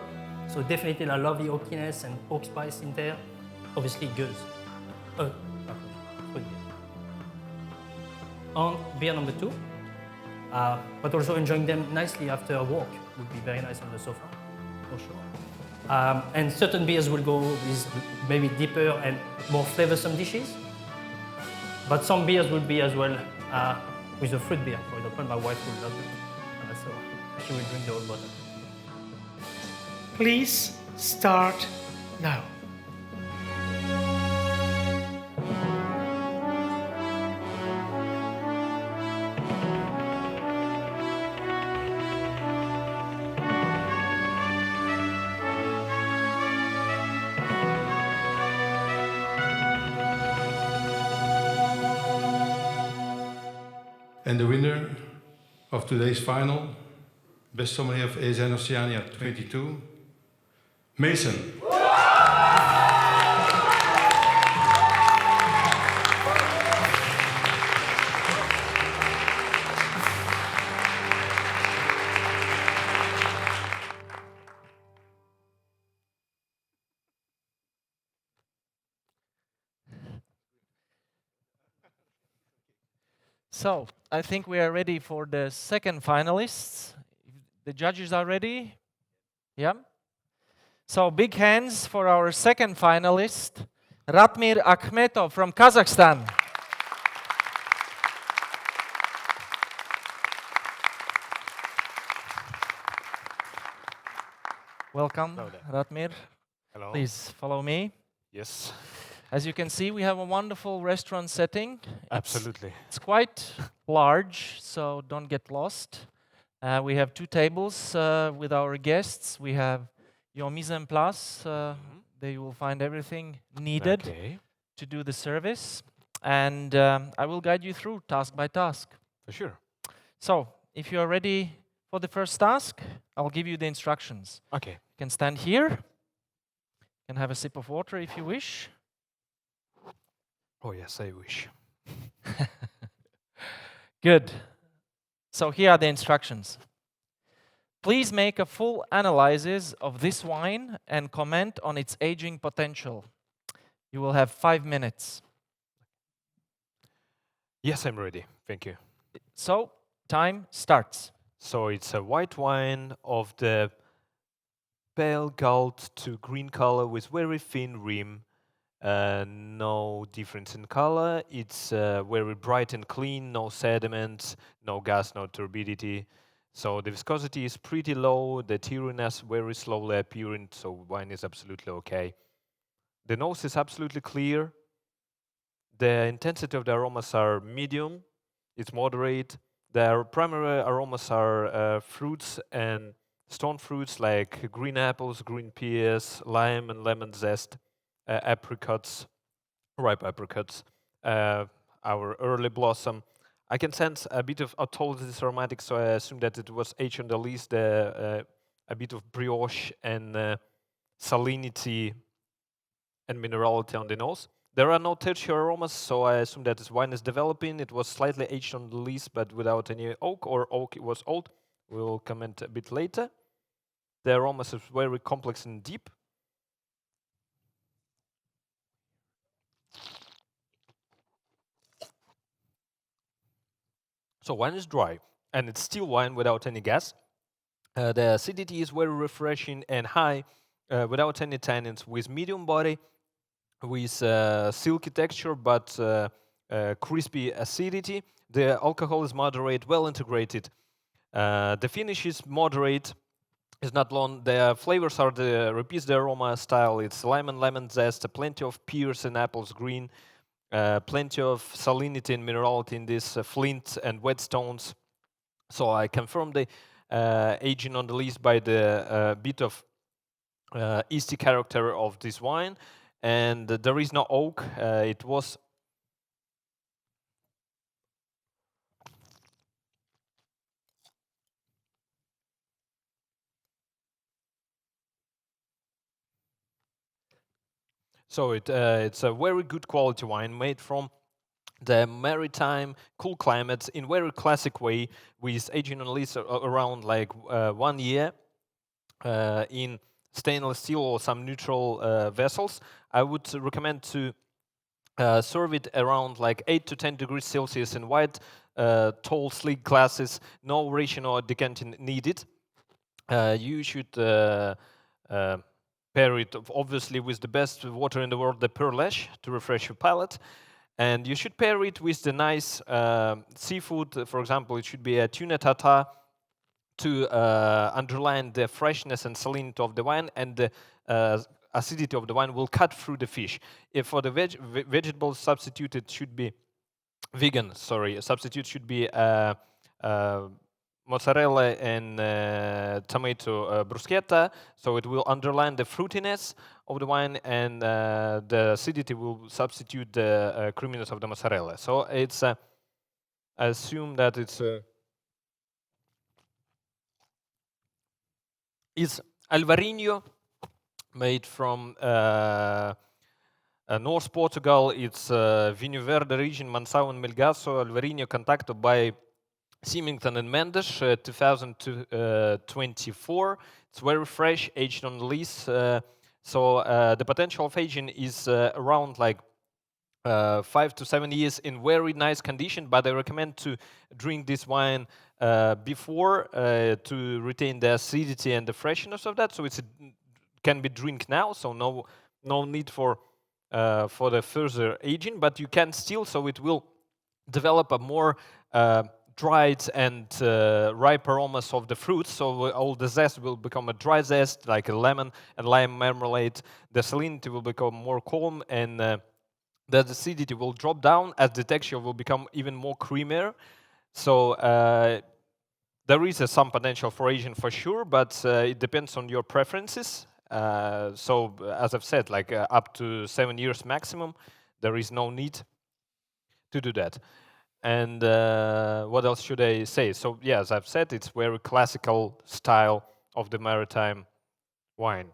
Speaker 5: so definitely a lovely oakiness and oak spice in there. Obviously goes. Fruit beer. On beer number 2, but also enjoying them nicely after a walk would be very nice on the sofa, for sure. And certain beers will go with maybe deeper and more flavorsome dishes. But some beers will be as well with a fruit beer. For example, my wife will love it, so she will drink the whole bottle.
Speaker 13: Please start now.
Speaker 15: And the winner of today's final, Best Sommelier of ASI and Oceania 22, Mason.
Speaker 3: So, I think we are ready for the second finalists. The judges are ready? Yeah? So, big hands for our second finalist, Ratmir Akmetto from Kazakhstan. Welcome, Ratmir.
Speaker 16: Hello.
Speaker 3: Please follow me.
Speaker 16: Yes.
Speaker 3: As you can see, we have a wonderful restaurant setting.
Speaker 16: Absolutely.
Speaker 3: It's quite large, so don't get lost. We have 2 tables with our guests. We have your mise en place. They will find everything needed to do the service. And I will guide you through task by task.
Speaker 16: For sure.
Speaker 3: So, if you are ready for the first task, I'll give you the instructions.
Speaker 16: Okay.
Speaker 3: You can stand here. You can have a sip of water if you wish.
Speaker 16: Oh yes, I wish.
Speaker 3: Good. So here are the instructions. Please make a full analysis of this wine and comment on its aging potential. You will have 5 minutes.
Speaker 16: Yes, I'm ready. Thank you.
Speaker 3: So, time starts.
Speaker 16: So it's a white wine of the pale gold to green color with very thin rim. No difference in color. It's very bright and clean, no sediments, no gas, no turbidity. So the viscosity is pretty low, the tyrriness very slowly appearing, so wine is absolutely okay. The nose is absolutely clear. The intensity of the aromas are medium, it's moderate. The primary aromas are fruits and stone fruits like green apples, green pears, lime and lemon zest, apricots, ripe apricots, our early blossom. I can sense a bit of autolysis aromatic, so I assume that it was aged on the least, a bit of brioche and salinity and minerality on the nose. There are no tertiary aromas, so I assume that this wine is developing. It was slightly aged on the least, but without any oak, or oak it was old. We'll comment a bit later. The aromas is very complex and deep. So wine is dry, and it's still wine without any gas. The acidity is very refreshing and high, without any tannins, with medium body, with silky texture, but crispy acidity. The alcohol is moderate, well integrated. The finish is moderate, it's not long. The flavors are repeats the aroma style. It's lemon zest, plenty of pears and apples green, plenty of salinity and minerality in this flint and whetstones. So I confirm the aging on the least by the bit of yeasty character of this wine, and there is no oak. It was so it's a very good quality wine made from the maritime cool climates in very classic way, with aging on least around like 1 year in stainless steel or some neutral vessels. I would recommend to serve it around like 8 to 10 degrees Celsius in white, tall, sleek glasses, no ration or decanting needed. You should pair it obviously with the best water in the world, the Perlesh, to refresh your palate. And you should pair it with the nice seafood. For example, it should be a tuna tartare to underline the freshness and salinity of the wine, and the acidity of the wine will cut through the fish. If for the vegetable substitute, it should be vegan. Sorry, substitute should be mozzarella and tomato bruschetta, so it will underline the fruitiness of the wine, and the acidity will substitute the creaminess of the mozzarella. So it's I assume that it's Alvarinho, made from North Portugal. It's Vinho Verde region, Mansão and Melgaço, Alvarinho Contacto by Symington and Mendes, 2024. It's very fresh, aged on lease. So the potential of aging is around like 5 to 7 years in very nice condition, but I recommend to drink this wine before to retain the acidity and the freshness of that. So it can be drink now, so no need for the further aging, but you can still, so it will develop a more dried and ripe aromas of the fruits, so all the zest will become a dry zest, like a lemon and lime marmalade. The salinity will become more calm, and the acidity will drop down as the texture will become even more creamier. So there is some potential for aging for sure, but it depends on your preferences. So as I've said, like up to 7 years maximum, there is no need to do that. And what else should I say? So yeah, as I've said, it's very classical style of the maritime wine.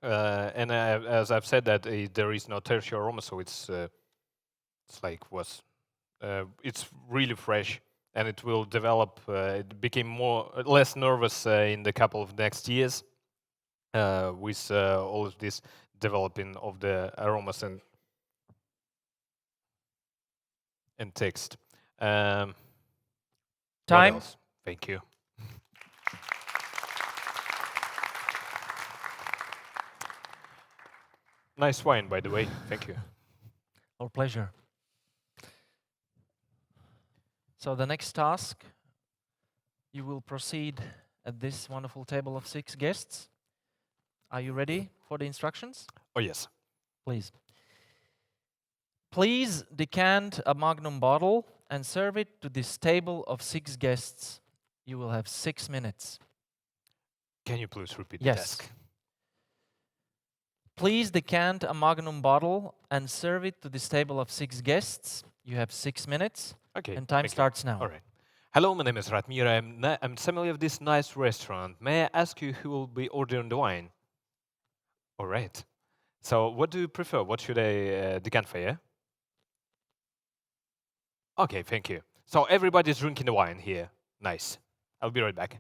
Speaker 16: And as I've said, that there is no tertiary aroma, so it's like it's really fresh, and it will develop. It became less nervous in the couple of next years with all of this developing of the aromas and text. What
Speaker 3: Time.
Speaker 16: else? Thank you. Nice wine, by the way. Thank you.
Speaker 3: Our pleasure. So the next task, you will proceed at this wonderful table of 6 guests. Are you ready for the instructions?
Speaker 16: Oh, yes.
Speaker 3: Please. Please decant a Magnum bottle and serve it to this table of 6 guests. You will have 6 minutes.
Speaker 16: Can you please repeat the
Speaker 3: Yes.
Speaker 16: task?
Speaker 3: Please decant a Magnum bottle and serve it to this table of 6 guests. You have 6 minutes.
Speaker 16: Okay.
Speaker 3: And time starts now.
Speaker 16: All right. Hello, my name is Ratmir. I'm sommelier of this nice restaurant. May I ask you who will be ordering the wine? All right. So what do you prefer? What should I decant for you? Okay, thank you. So everybody's drinking the wine here. Nice. I'll be right back.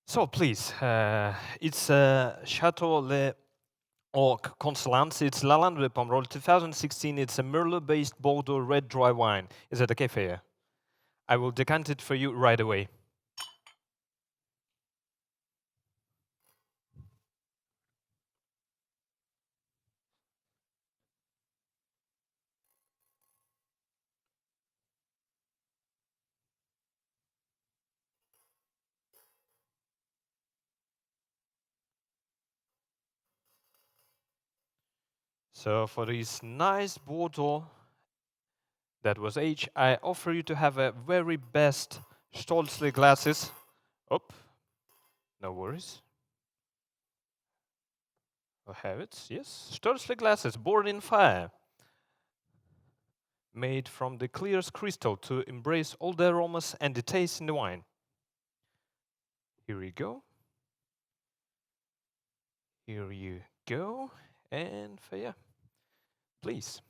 Speaker 16: So please, it's Chateau Le Constance. It's Lalande de Pomerol 2016. It's a Merlot-based Bordeaux red dry wine. Is that okay for you? I will decant it for you right away. So for this nice Bordeaux that was aged, I offer you to have a very best Stolzle glasses. Up. No worries. I have it, yes. Stolzle glasses, born in fire. Made from the clearest crystal to embrace all the aromas and the taste in the wine. Here we go. Here you go. And Faya, please.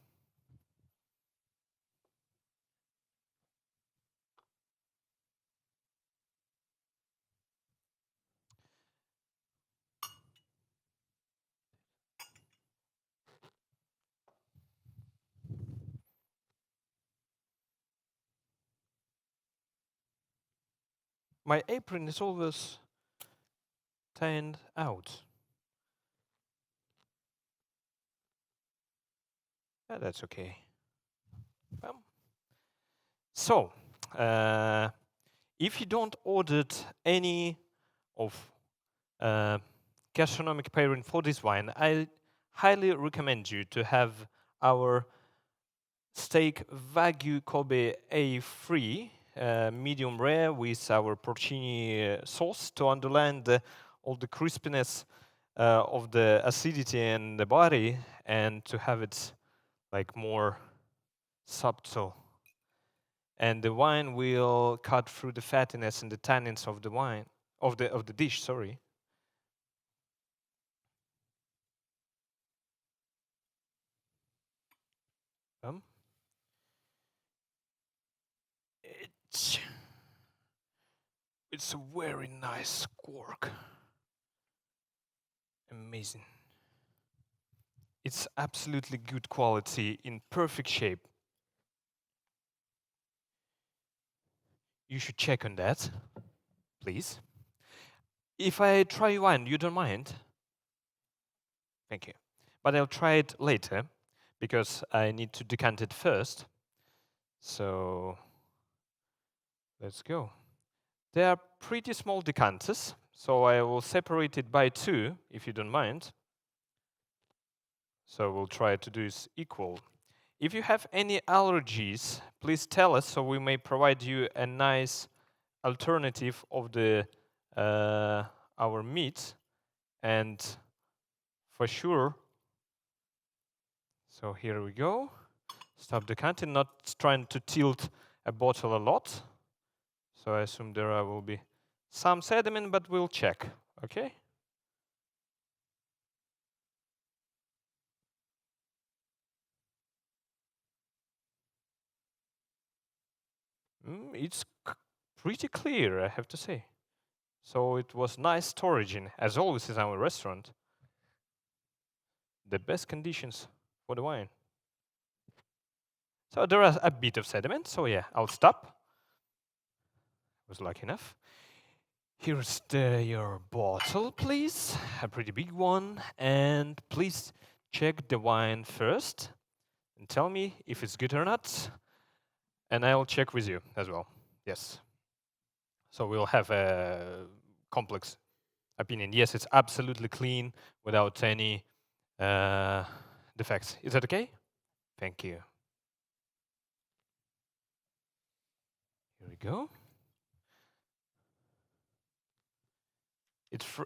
Speaker 16: My apron is always turned out. Yeah, that's okay. So, if you don't ordered any of gastronomic pairing for this wine, I highly recommend you to have our steak Wagyu Kobe A3 medium rare with our porcini sauce to underline all the crispiness of the acidity in the body, and to have it like more subtle. And the wine will cut through the fattiness and the tannins of the wine of the dish. Sorry. It's a very nice cork. Amazing. It's absolutely good quality, in perfect shape. You should check on that, please. If I try wine, you don't mind? Thank you. But I'll try it later because I need to decant it first. So let's go. They are pretty small decanters, so I will separate it by 2, if you don't mind. So we'll try to do this equal. If you have any allergies, please tell us so we may provide you a nice alternative of the our meat. And for sure, so here we go. Stop decanting, not trying to tilt a bottle a lot. So I assume there will be some sediment, but we'll check, okay? It's pretty clear, I have to say. So it was nice storage in, as always in our restaurant. The best conditions for the wine. So there is a bit of sediment, so yeah, I'll stop. Was lucky enough. Here's your bottle, please. A pretty big one. And please check the wine first and tell me if it's good or not. And I'll check with you as well. Yes. So we'll have a complex opinion. Yes, it's absolutely clean without any defects. Is that okay? Thank you. Here we go.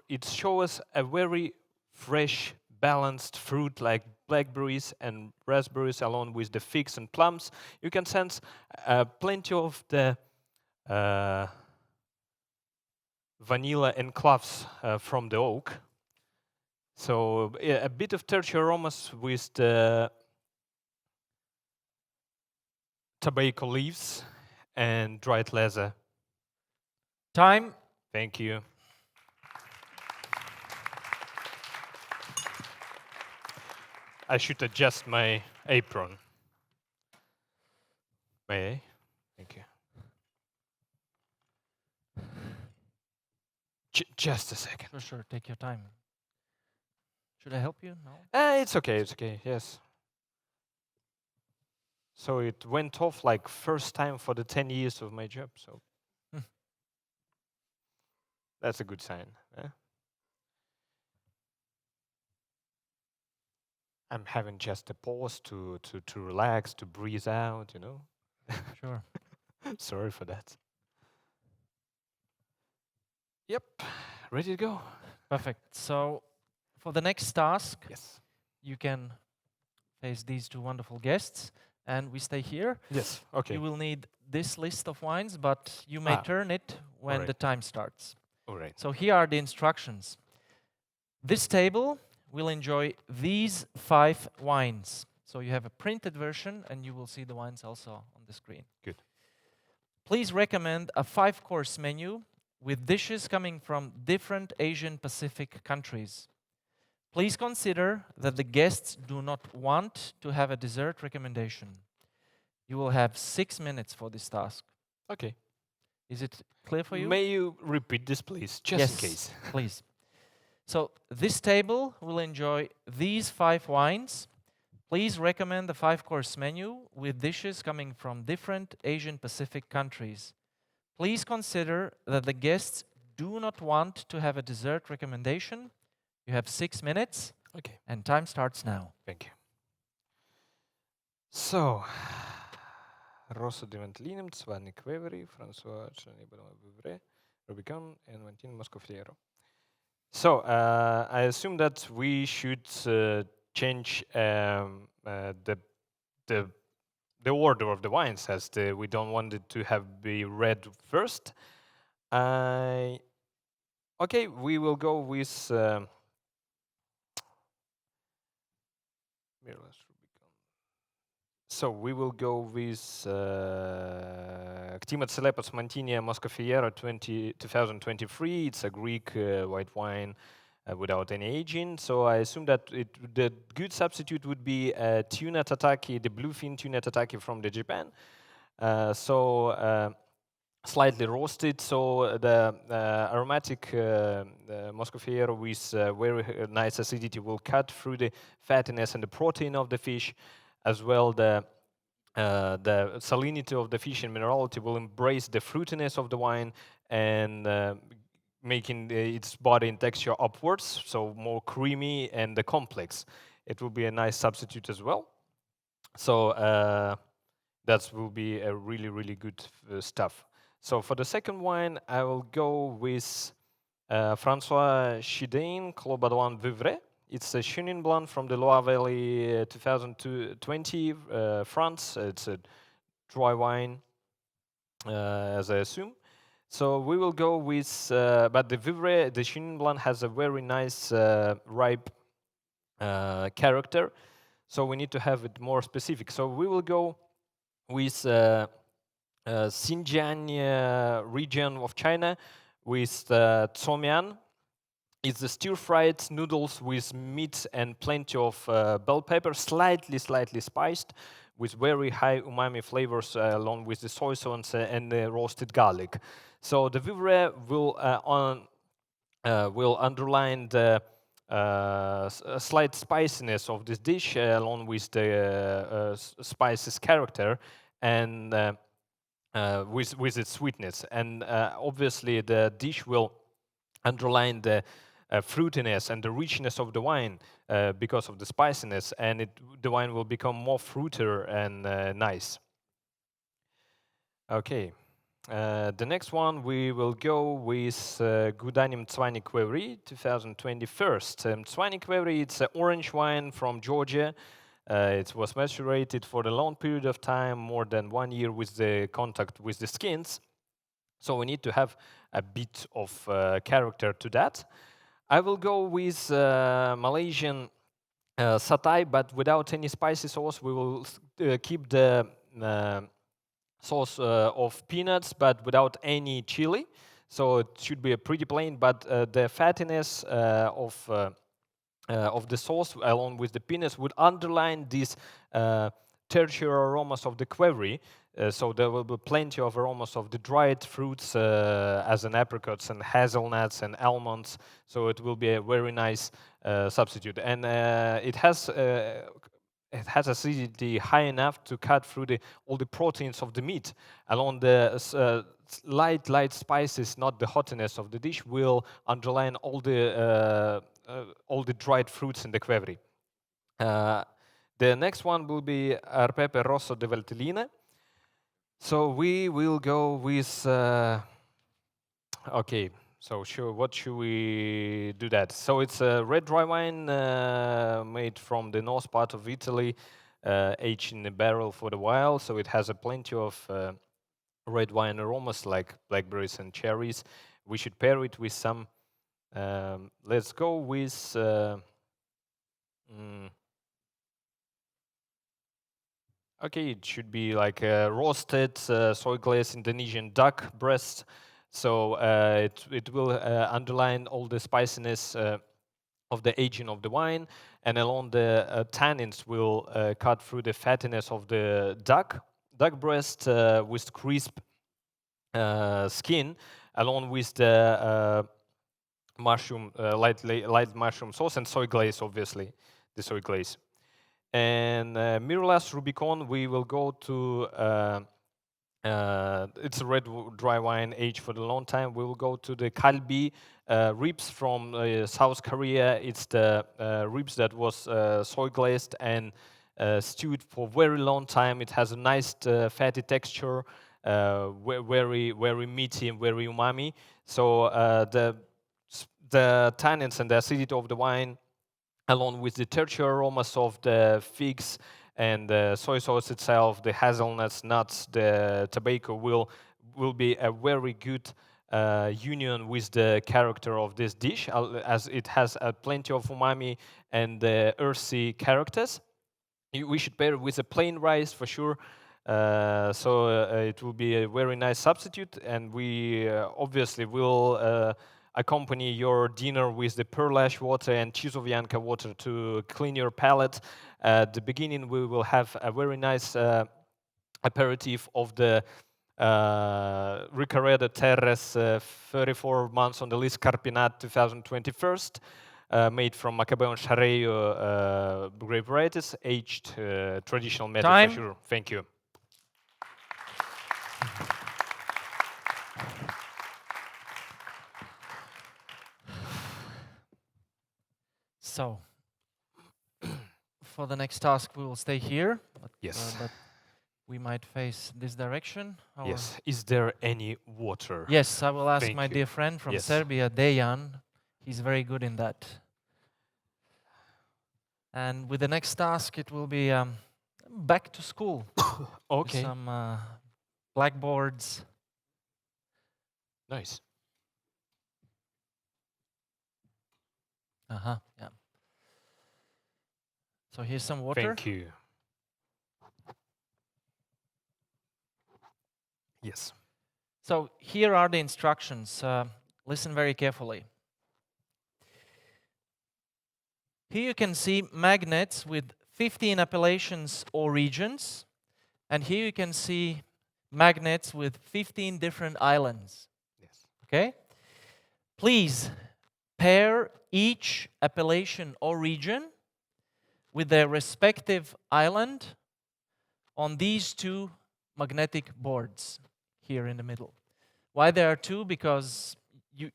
Speaker 16: It shows a very fresh, balanced fruit like blackberries and raspberries along with the figs and plums. You can sense plenty of the vanilla and cloves from the oak. So a bit of tertiary aromas with the tobacco leaves and dried leather.
Speaker 3: Time.
Speaker 16: Thank you. I should adjust my apron. May I? Thank you. Just a second.
Speaker 3: For sure, take your time. Should I help you? No?
Speaker 16: It's okay, yes. So it went off like first time for the 10 years of my job, so that's a good sign. I'm having just a pause to relax, to breathe out, you know.
Speaker 3: Sure.
Speaker 16: Sorry for that. Yep, ready to go.
Speaker 3: Perfect. So for the next task,
Speaker 16: yes,
Speaker 3: you can face these 2 wonderful guests, and we stay here.
Speaker 16: Yes, okay.
Speaker 3: You will need this list of wines, but you may turn it when the time starts.
Speaker 16: All right.
Speaker 3: So here are the instructions. This table will enjoy these 5 wines. So you have a printed version, and you will see the wines also on the screen.
Speaker 16: Good.
Speaker 3: Please recommend a 5-course menu with dishes coming from different Asian Pacific countries. Please consider that the guests do not want to have a dessert recommendation. You will have 6 minutes for this task.
Speaker 16: Okay.
Speaker 3: Is it clear for you?
Speaker 16: May you repeat this, please, just in case.
Speaker 3: Please. So this table will enjoy these 5 wines. Please recommend the 5-course menu with dishes coming from different Asian Pacific countries. Please consider that the guests do not want to have a dessert recommendation. You have 6 minutes.
Speaker 16: Okay.
Speaker 3: And time starts now.
Speaker 16: Thank you. So, Rosso di Ventlinem, Svani Queveri, François Chanibano Rubicon, and Valentin Moscofiero. So, I assume that we should change the order of the wines, as we don't want it to be read first. Okay, we will go with so we will go with Ktima Tselepos Mantinia Moscofiero 2023. It's a Greek white wine without any aging. So I assume that the good substitute would be tuna tataki, the bluefin tuna tataki from Japan. slightly roasted, so the aromatic Muscovero with very nice acidity will cut through the fattiness and the protein of the fish, as well the salinity of the fish and minerality will embrace the fruitiness of the wine and making its body and texture upwards, so more creamy and complex. It will be a nice substitute as well. So that will be a really, really good stuff. So for the second wine, I will go with François Chidin Clos Baudouin Vouvray. It's a Chenin Blanc from the Loire Valley 2020, France. It's a dry wine, as I assume. So we will go with, but the Vouvray, the Chenin Blanc has a very nice ripe character. So we need to have it more specific. So we will go with Xinjiang region of China with Tsomian. It's the stir-fried noodles with meat and plenty of bell pepper, slightly spiced, with very high umami flavors along with the soy sauce and the roasted garlic. So the Vouvray will underline the slight spiciness of this dish along with the spices character and with its sweetness. And obviously the dish will underline the fruitiness and the richness of the wine because of the spiciness, and the wine will become more fruitier and nice. Okay. The next one we will go with Gudanim Mtswani Kwevri 2021. Mtswani Kwevri, it's an orange wine from Georgia. It was macerated for a long period of time, more than 1 year with the contact with the skins. So we need to have a bit of character to that. I will go with Malaysian satay, but without any spicy sauce. We will keep the sauce of peanuts, but without any chili. So it should be a pretty plain, but the fattiness of the sauce along with the peanuts would underline these tertiary aromas of the query. So there will be plenty of aromas of the dried fruits as an apricots and hazelnuts and almonds. So it will be a very nice substitute. And it has acidity high enough to cut through all the proteins of the meat. Along the light spices, not the hotness of the dish, will underline all the dried fruits in the quevri. The next one will be Arpepe Rosso de Valtelline. So we will go with, okay, so sure, what should we do that? So it's a red dry wine made from the north part of Italy, aged in a barrel for a while. So it has a plenty of red wine aromas like blackberries and cherries. We should pair it with some, let's go with, okay, it should be like a roasted soy glazed Indonesian duck breast. So it will underline all the spiciness of the aging of the wine, and along the tannins will cut through the fattiness of the duck breast with crisp skin, along with the mushroom, light mushroom sauce and soy glaze, obviously, the soy glaze. And Mirulas Rubicon, we will go to, it's a red dry wine aged for a long time. We will go to the Kalbi ribs from South Korea. It's the ribs that was soy glazed and stewed for a very long time. It has a nice fatty texture, very meaty and very umami. So the tannins and the acidity of the wine, along with the tertiary aromas of the figs and the soy sauce itself, the hazelnuts, nuts, the tobacco will be a very good union with the character of this dish, as it has plenty of umami and earthy characters. We should pair it with a plain rice for sure. It will be a very nice substitute, and we obviously will accompany your dinner with the pearl ash water and Chisovianka water to clean your palate. At the beginning, we will have a very nice aperitif of the Ricareda Terres, 34 months on the list, Carpinat 2021, made from Macabeo and Charello grape varieties, aged traditional method
Speaker 3: Time.
Speaker 16: for sure. Thank you.
Speaker 3: So, for the next task, we will stay here.
Speaker 16: Yes.
Speaker 3: But we might face this direction.
Speaker 16: Yes. Is there any water?
Speaker 3: Yes, I will ask
Speaker 16: Thank
Speaker 3: my
Speaker 16: you.
Speaker 3: dear friend from
Speaker 16: Yes.
Speaker 3: Serbia, Dejan. He's very good in that. And with the next task, it will be back to school.
Speaker 16: Okay.
Speaker 3: With some blackboards.
Speaker 16: Nice.
Speaker 3: Yeah. So here's some water.
Speaker 16: Thank you. Yes.
Speaker 3: So here are the instructions. Listen very carefully. Here you can see magnets with 15 appellations or regions. And here you can see magnets with 15 different islands.
Speaker 16: Yes.
Speaker 3: Okay? Please pair each appellation or region with their respective island on these two magnetic boards here in the middle. Why there are two? Because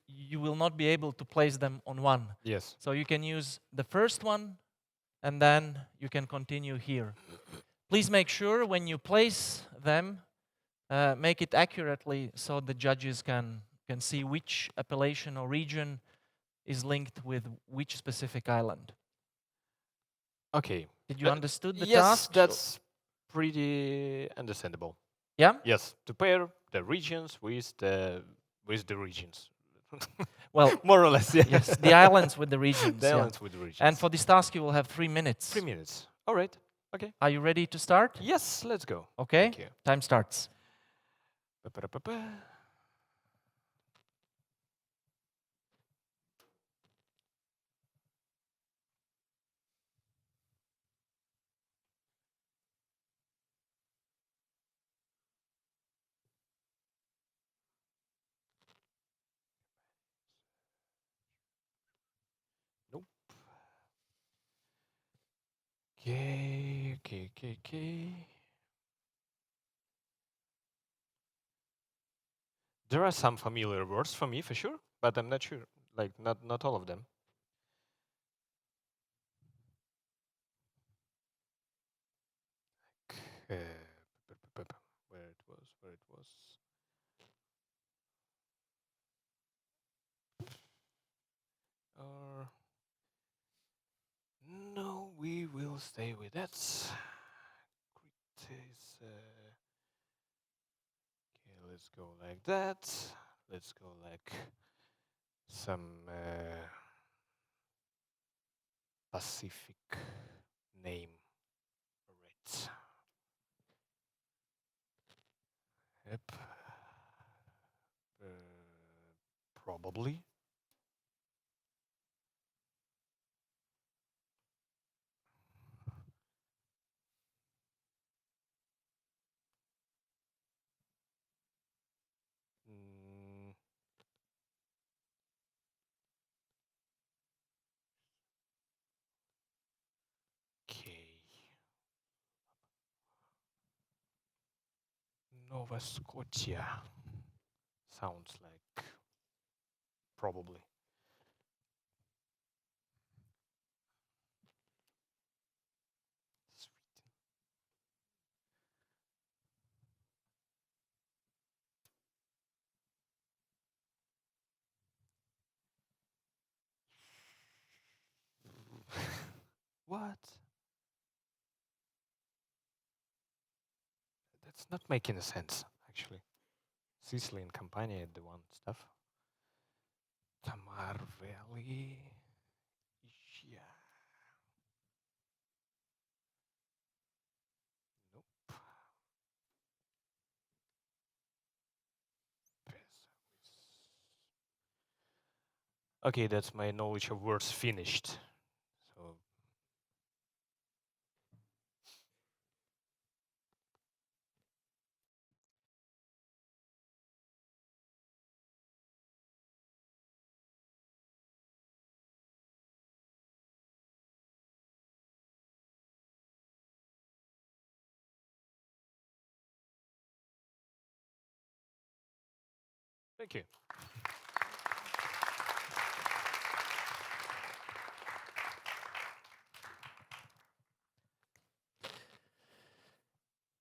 Speaker 3: you will not be able to place them on one.
Speaker 16: Yes.
Speaker 3: So you can use the first one and then you can continue here. Please make sure when you place them, make it accurately so the judges can see which appellation or region is linked with which specific island.
Speaker 16: Okay.
Speaker 3: Did you understood the
Speaker 16: yes,
Speaker 3: task?
Speaker 16: Yes, that's pretty understandable.
Speaker 3: Yeah?
Speaker 16: Yes, to pair the regions with the regions.
Speaker 3: Well,
Speaker 16: more or less, yeah.
Speaker 3: Yes, the islands with the regions.
Speaker 16: The
Speaker 3: yeah.
Speaker 16: islands with the regions.
Speaker 3: And for this task, you will have 3 minutes.
Speaker 16: 3 minutes. All right. Okay.
Speaker 3: Are you ready to start?
Speaker 16: Yes, let's go.
Speaker 3: Okay.
Speaker 16: Thank you.
Speaker 3: Time starts.
Speaker 16: Nope. Okay. There are some familiar words for me, for sure, but I'm not sure. Like, not all of them. Where it was. No, we will stay with that. Okay, let's go like that. Let's go like some Pacific name. Right. Yep. Probably. Okay. Nova Scotia. Sounds like probably. What? That's not making sense, actually. Sicily and Campania, the one stuff. Tamar Valley. Yeah. Nope. Okay, that's my knowledge of words finished. So Thank you.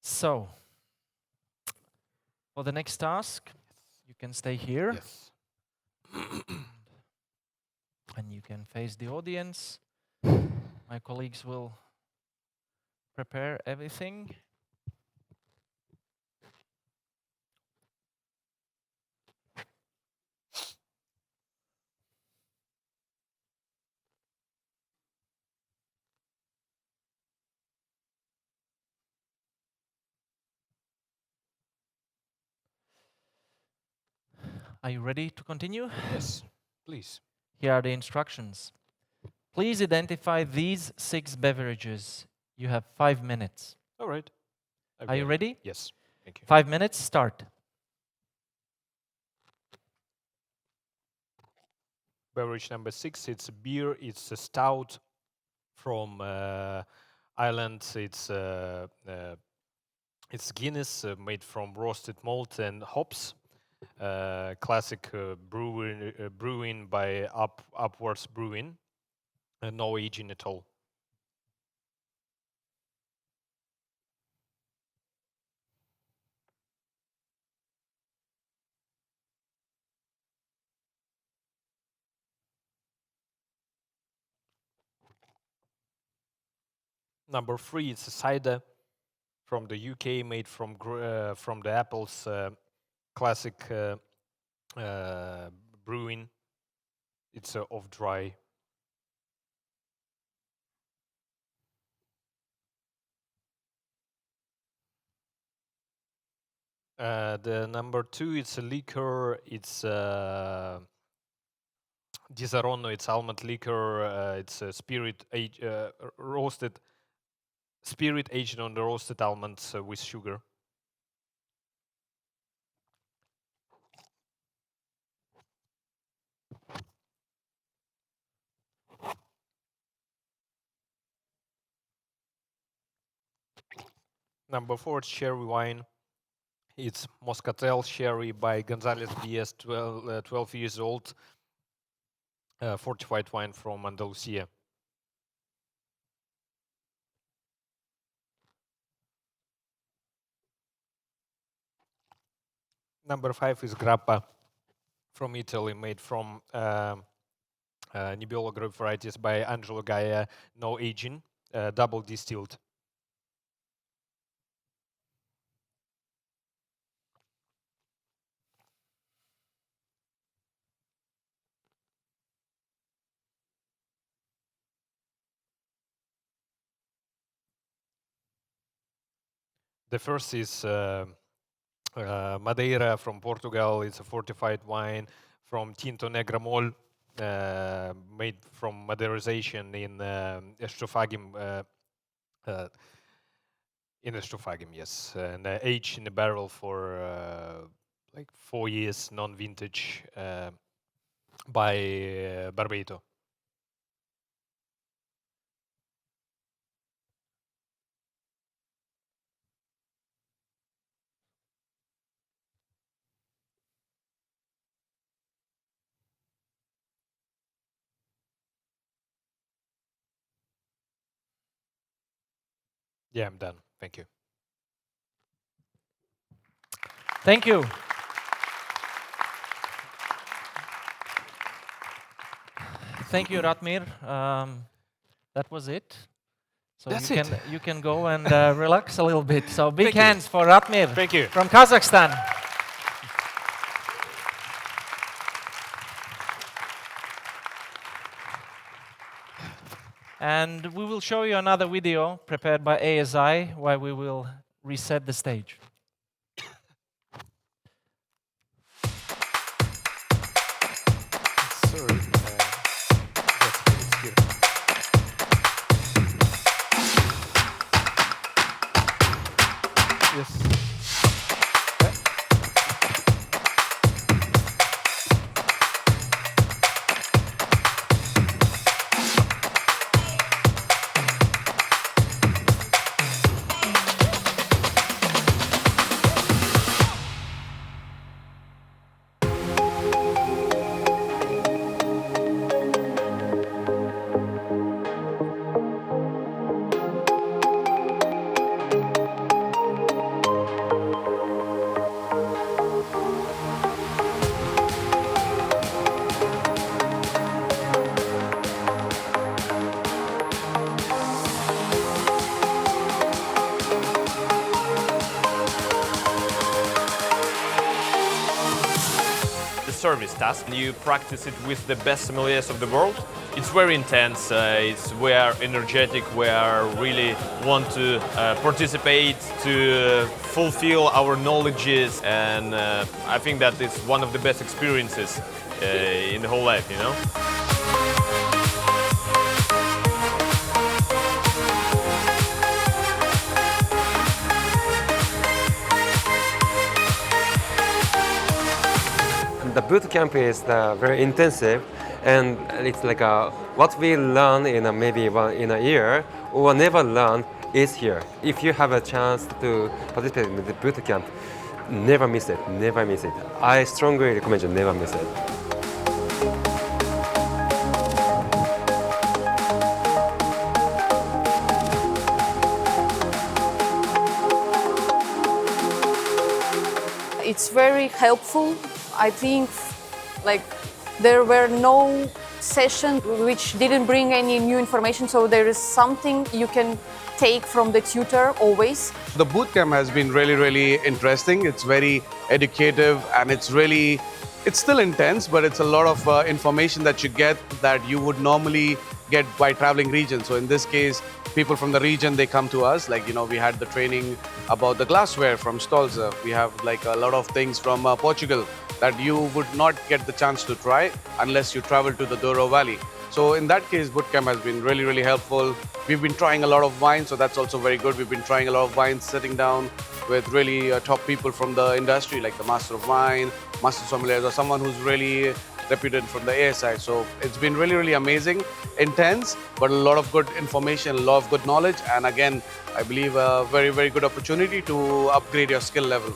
Speaker 3: So, for the next task, you can stay here.
Speaker 16: Yes.
Speaker 3: And you can face the audience. My colleagues will prepare everything. Are you ready to continue?
Speaker 16: Yes, please.
Speaker 3: Here are the instructions. Please identify these 6 beverages. You have 5 minutes.
Speaker 16: All right.
Speaker 3: Are you ready?
Speaker 16: Yes. Thank you.
Speaker 3: 5 minutes, start.
Speaker 16: Beverage number 6, it's a beer. It's a stout from Ireland. It's Guinness, made from roasted malt and hops. Classic brewing by Upwards Brewing. No aging at all. Number 3, it's a cider from the UK, made from the apples. Classic brewing. It's off dry. The number 2, it's a liquor. It's Disaronno. It's almond liquor. It's a spirit roasted. Spirit aged on the roasted almonds with sugar. Number 4, it's cherry wine. It's Moscatel Sherry by Gonzalez BS, 12 years old. Fortified wine from Andalusia. Number 5 is Grappa from Italy, made from Nebbiolo grape varieties by Angelo Gaia, no aging, double distilled. The first is Madeira from Portugal. It's a fortified wine from Tinto Negramol, made from Madeirization in Estrofagim. In Estrofagim, yes, and aged in a barrel for like 4 years, non-vintage, by Barbeito. Yeah, I'm done. Thank you.
Speaker 3: Thank you. Thank you, Ratmir. That was it. So you can go and relax a little bit. So big hands for Ratmir.
Speaker 16: Thank you.
Speaker 3: From Kazakhstan. And we will show you another video prepared by ASI where we will reset the stage.
Speaker 16: Sorry. It's here. Yes.
Speaker 17: service task. You practice it with the best sommeliers of the world. It's very intense. We are energetic. We are really want to participate, to fulfill our knowledges, and I think that it's one of the best experiences in the whole life, you know.
Speaker 18: The boot camp is very intensive, and it's like what we learn in maybe in a year or never learn is here. If you have a chance to participate in the boot camp, never miss it, never miss it. I strongly recommend you never miss it.
Speaker 19: It's very helpful. I think like there were no sessions which didn't bring any new information, so there is something you can take from the tutor always.
Speaker 20: The bootcamp has been really interesting. It's very educative and it's still intense, but it's a lot of information that you get that you would normally get by traveling regions. So in this case, people from the region, they come to us. Like, you know, we had the training about the glassware from Stolze. We have like a lot of things from Portugal that you would not get the chance to try unless you travel to the Douro Valley. So in that case, bootcamp has been really helpful. We've been trying a lot of wines, so that's also very good. We've been trying a lot of wines, sitting down with really top people from the industry, like the Master of Wine, Master Sommeliers, or someone who's really reputed from the ASI. So it's been really amazing, intense, but a lot of good information, a lot of good knowledge, and again, I believe a very good opportunity to upgrade your skill level.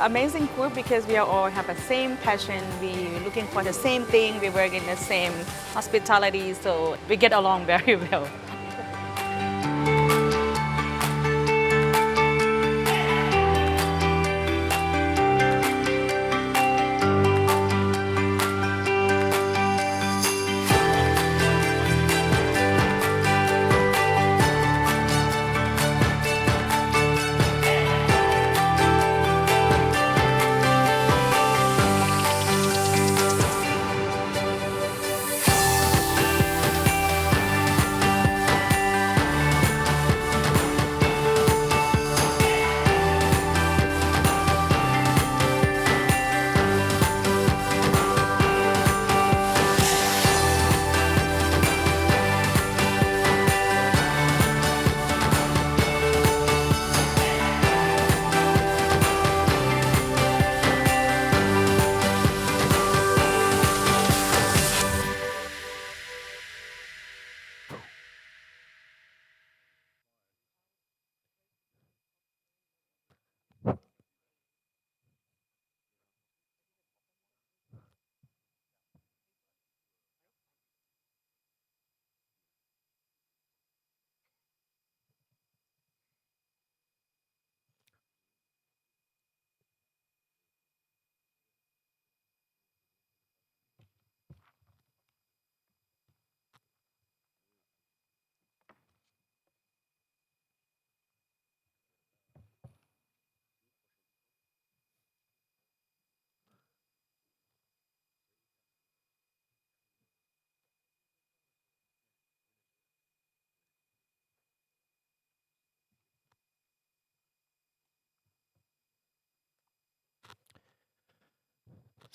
Speaker 21: Amazing group because we all have the same passion. We're looking for the same thing. We work in the same hospitality, so we get along very well.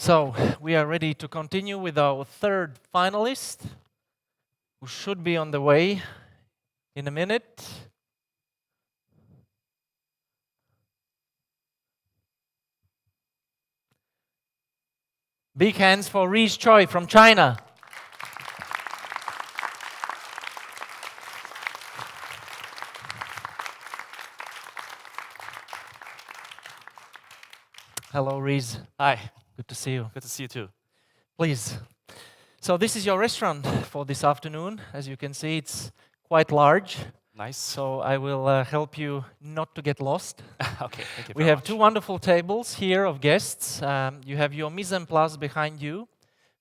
Speaker 3: So we are ready to continue with our third finalist, who should be on the way in a minute. Big hands for Ree Choy from China. Hello, Reese.
Speaker 1: Hi.
Speaker 3: Good to see you.
Speaker 1: Good to see you too.
Speaker 3: Please. So this is your restaurant for this afternoon. As you can see, it's quite large.
Speaker 1: Nice.
Speaker 3: So I will help you not to get lost.
Speaker 1: Okay, thank you
Speaker 3: We
Speaker 1: very
Speaker 3: have
Speaker 1: much.
Speaker 3: two wonderful tables here of guests. You have your mise en place behind you.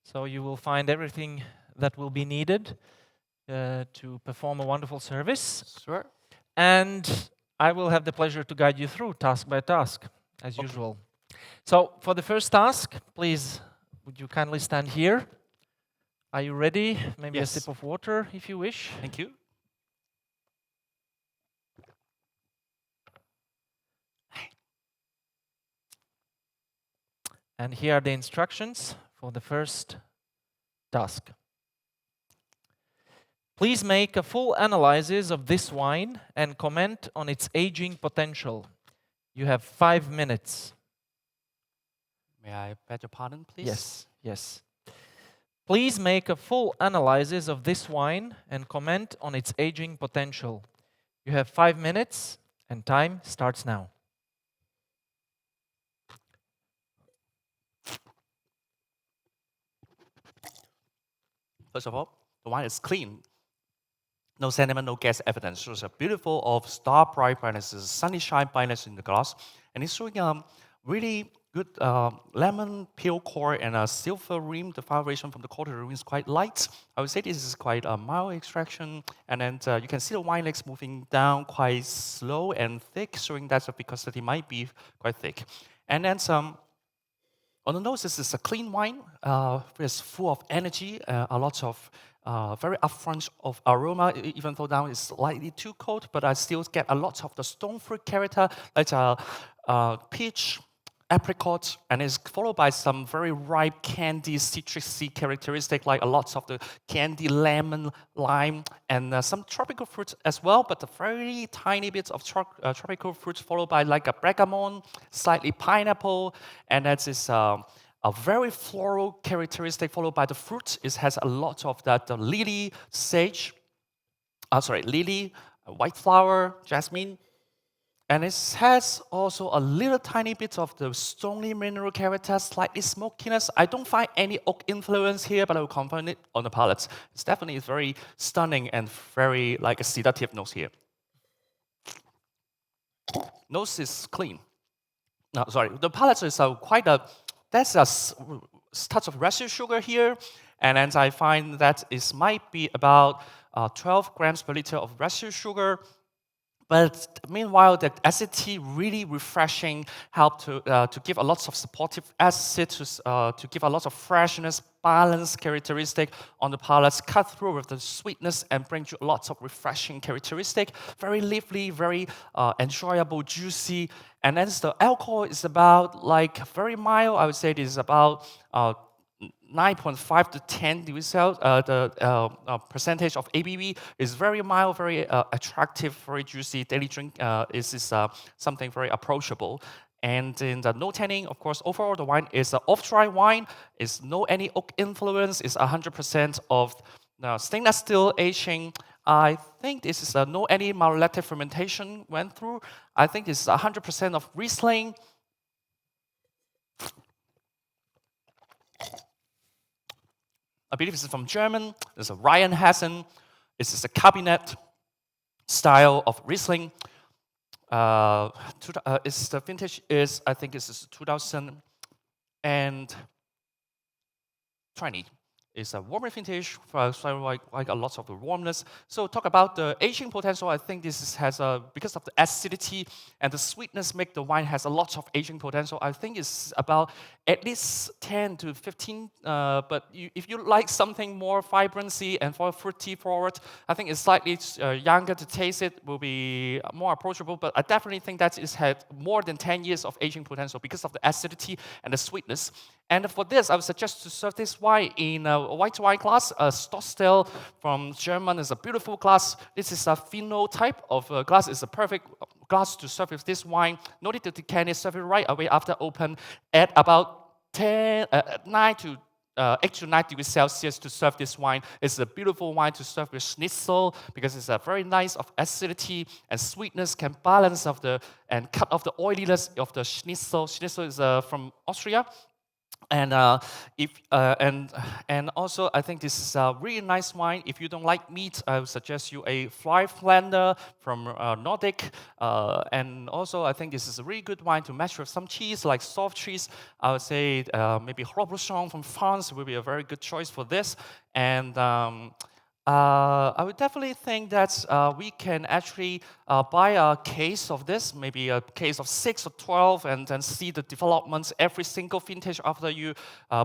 Speaker 3: So you will find everything that will be needed to perform a wonderful service.
Speaker 1: Sure.
Speaker 3: And I will have the pleasure to guide you through task by task, as usual. So for the first task, please, would you kindly stand here? Are you ready? Maybe
Speaker 1: Yes.
Speaker 3: a sip of water, if you wish.
Speaker 1: Thank you.
Speaker 3: And here are the instructions for the first task. Please make a full analysis of this wine and comment on its aging potential. You have 5 minutes.
Speaker 1: May I beg your pardon, please?
Speaker 3: Yes, yes. Please make a full analysis of this wine and comment on its aging potential. You have 5 minutes and time starts now.
Speaker 1: First of all, the wine is clean. No sediment, no gas evidence. So it's a beautiful of star bright brightness, sunny shine brightness in the glass. And it's showing really good lemon peel core and a silver rim. The vibration from the core to the rim is quite light. I would say this is quite a mild extraction. And then you can see the wine legs moving down quite slow and thick, showing that the viscosity might be quite thick. And then on the nose, this is a clean wine. It's full of energy, a lot of very upfront of aroma, even though now it's slightly too cold, but I still get a lot of the stone fruit character, like peach, apricot, and it's followed by some very ripe candy citrusy characteristic, like a lot of the candy lemon, lime, and some tropical fruits as well, but a very tiny bit of tropical fruits followed by like a bergamot, slightly pineapple, and that is a very floral characteristic followed by the fruit. It has a lot of that lily, sage, lily, white flower, jasmine. And it has also a little tiny bit of the stony mineral character, slightly smokiness. I don't find any oak influence here, but I will confirm it on the palate. It's definitely very stunning and very like a sedative nose here. Nose is clean. No, sorry, the palate is quite a, there's a touch of residue sugar here, and then I find that it might be about 12 grams per liter of residue sugar. But meanwhile, the acidity really refreshing, help to give a lot of supportive acid, to give a lot of freshness, balance characteristic on the palate, cut through with the sweetness and bring you lots of refreshing characteristic. Very lively, very enjoyable, juicy. And then the alcohol is about like very mild. I would say it is about 9.5 to 10 degrees Celsius, the percentage of ABV is very mild, very attractive, very juicy. Daily drink is something very approachable. And in the no tanning, of course, overall the wine is an off-dry wine. It's no any oak influence. It's 100% of stainless steel aging. I think this is no any malolactic fermentation went through. I think it's 100% of Riesling. I believe this is from German. There's a Rheinhessen. This is a cabinet style of Riesling. The vintage is, I think this is 2020. It's a warmer vintage, so like a lot of the warmness. So talk about the aging potential. I think this has because of the acidity and the sweetness make the wine has a lot of aging potential. I think it's about at least 10 to 15. But if you like something more vibrancy and for fruity forward, I think it's slightly younger to taste it will be more approachable. But I definitely think that it's had more than 10 years of aging potential because of the acidity and the sweetness. And for this, I would suggest to serve this wine in a white wine glass. A Stockstill from German is a beautiful glass. This is a Fino type of glass. It's a perfect glass to serve with this wine. No need to decant it, serve it right away after open at about 8 to 9 degrees Celsius to serve this wine. It's a beautiful wine to serve with schnitzel because it's a very nice of acidity and sweetness can balance of the and cut off the oiliness of the schnitzel. Schnitzel is from Austria. And and also, I think this is a really nice wine. If you don't like meat, I would suggest you a Flyflander from Nordic. And also, I think this is a really good wine to match with some cheese, like soft cheese. I would say maybe Robuchon from France will be a very good choice for this. And I would definitely think that we can actually buy a case of this, maybe a case of 6 or 12, and then see the developments every single vintage after you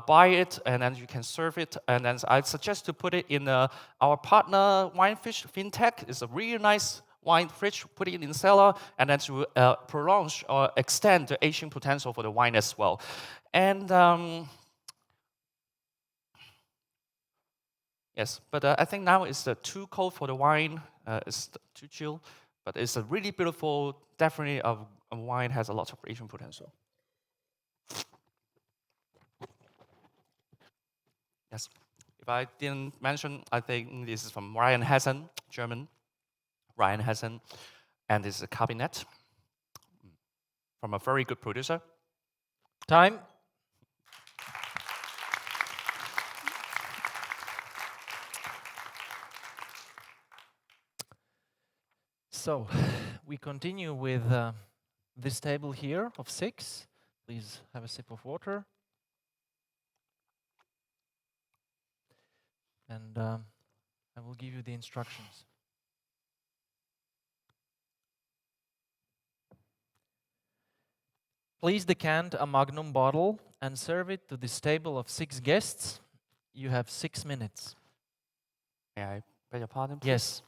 Speaker 1: buy it, and then you can serve it. And then I suggest to put it in our partner Winefish FinTech. It's a really nice wine fridge, put it in cellar, and then to prolong or extend the aging potential for the wine as well. And yes, but I think now it's too cold for the wine. It's too chill, but it's a really beautiful. Definitely, a wine has a lot of aging potential. Yes, if I didn't mention, I think this is from Ryan Hessen, German. Ryan Hessen, and this is a cabinet from a very good producer.
Speaker 3: Time. So we continue with this table here of 6. Please have a sip of water. And I will give you the instructions. Please decant a Magnum bottle and serve it to this table of 6 guests. You have 6 minutes.
Speaker 1: May I beg your pardon, please?
Speaker 3: Yes.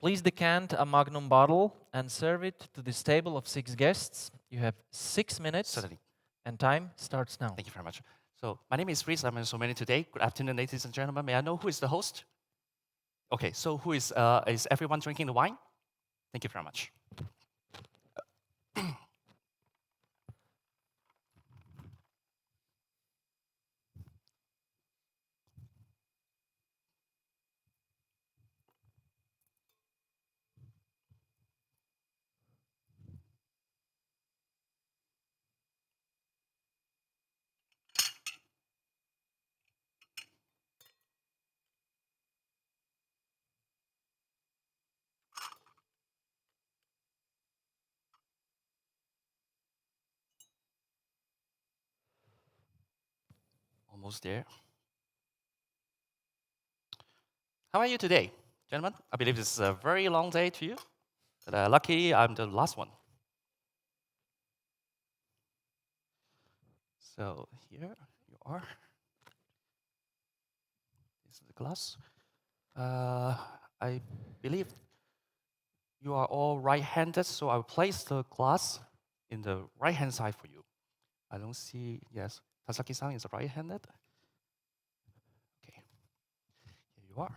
Speaker 3: Please decant a Magnum bottle and serve it to this table of 6 guests. You have 6 minutes.
Speaker 1: Certainly.
Speaker 3: And time starts now.
Speaker 1: Thank you very much. So my name is Ree. I'm in Sommelier today. Good afternoon, ladies and gentlemen. May I know who is the host? Okay, so who is everyone drinking the wine? Thank you very much. Almost there. How are you today, gentlemen? I believe this is a very long day to you, but lucky I'm the last one. So here you are. This is the glass. I believe you are all right-handed, so I'll place the glass in the right-hand side for you. I don't see, yes, Tasaki-san is right-handed. Okay, here you are.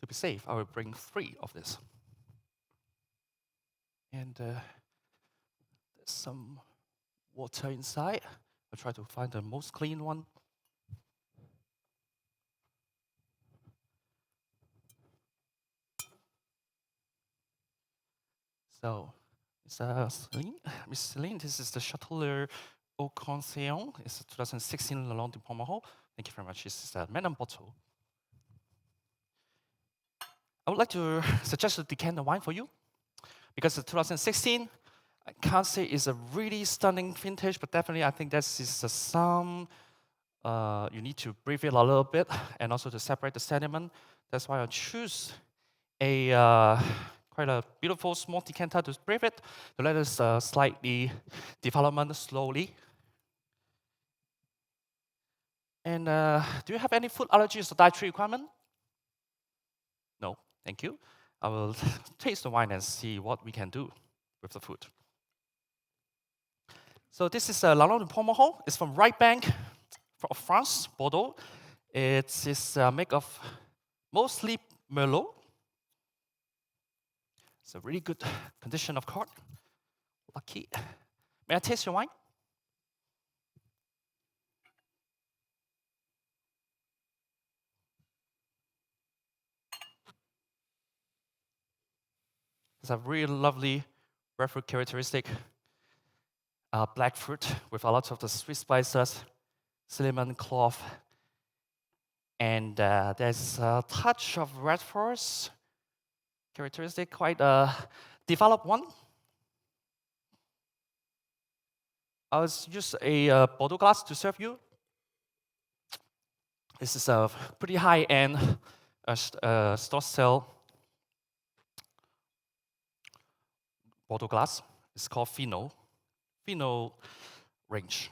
Speaker 1: To be safe, I will bring 3 of this. And there's some water inside. I'll try to find the most clean one. So, Miss Celine, this is the Châtelet Au Conseillon. It's a 2016 Le Long du Pomerol. Thank you very much. This is the Magnum bottle. I would like to suggest to decant the wine for you because the 2016, I can't say it's a really stunning vintage, but definitely I think this is some, you need to breathe it a little bit and also to separate the sediment. That's why I choose a quite a beautiful small decanter to breathe it, to let us slightly development slowly. And do you have any food allergies or dietary requirement? No, thank you. I will taste the wine and see what we can do with the food. So this is Lalande de Pomerol. It's from right bank of France, Bordeaux. It is made of mostly Merlot. It's a really good condition of cork. Lucky. May I taste your wine? It's a really lovely red fruit characteristic. Black fruit with a lot of the sweet spices, cinnamon, clove, and there's a touch of red forest characteristic, quite a developed one. I'll use a Bordeaux glass to serve you. This is a pretty high-end store sale Bordeaux glass. It's called Fino range.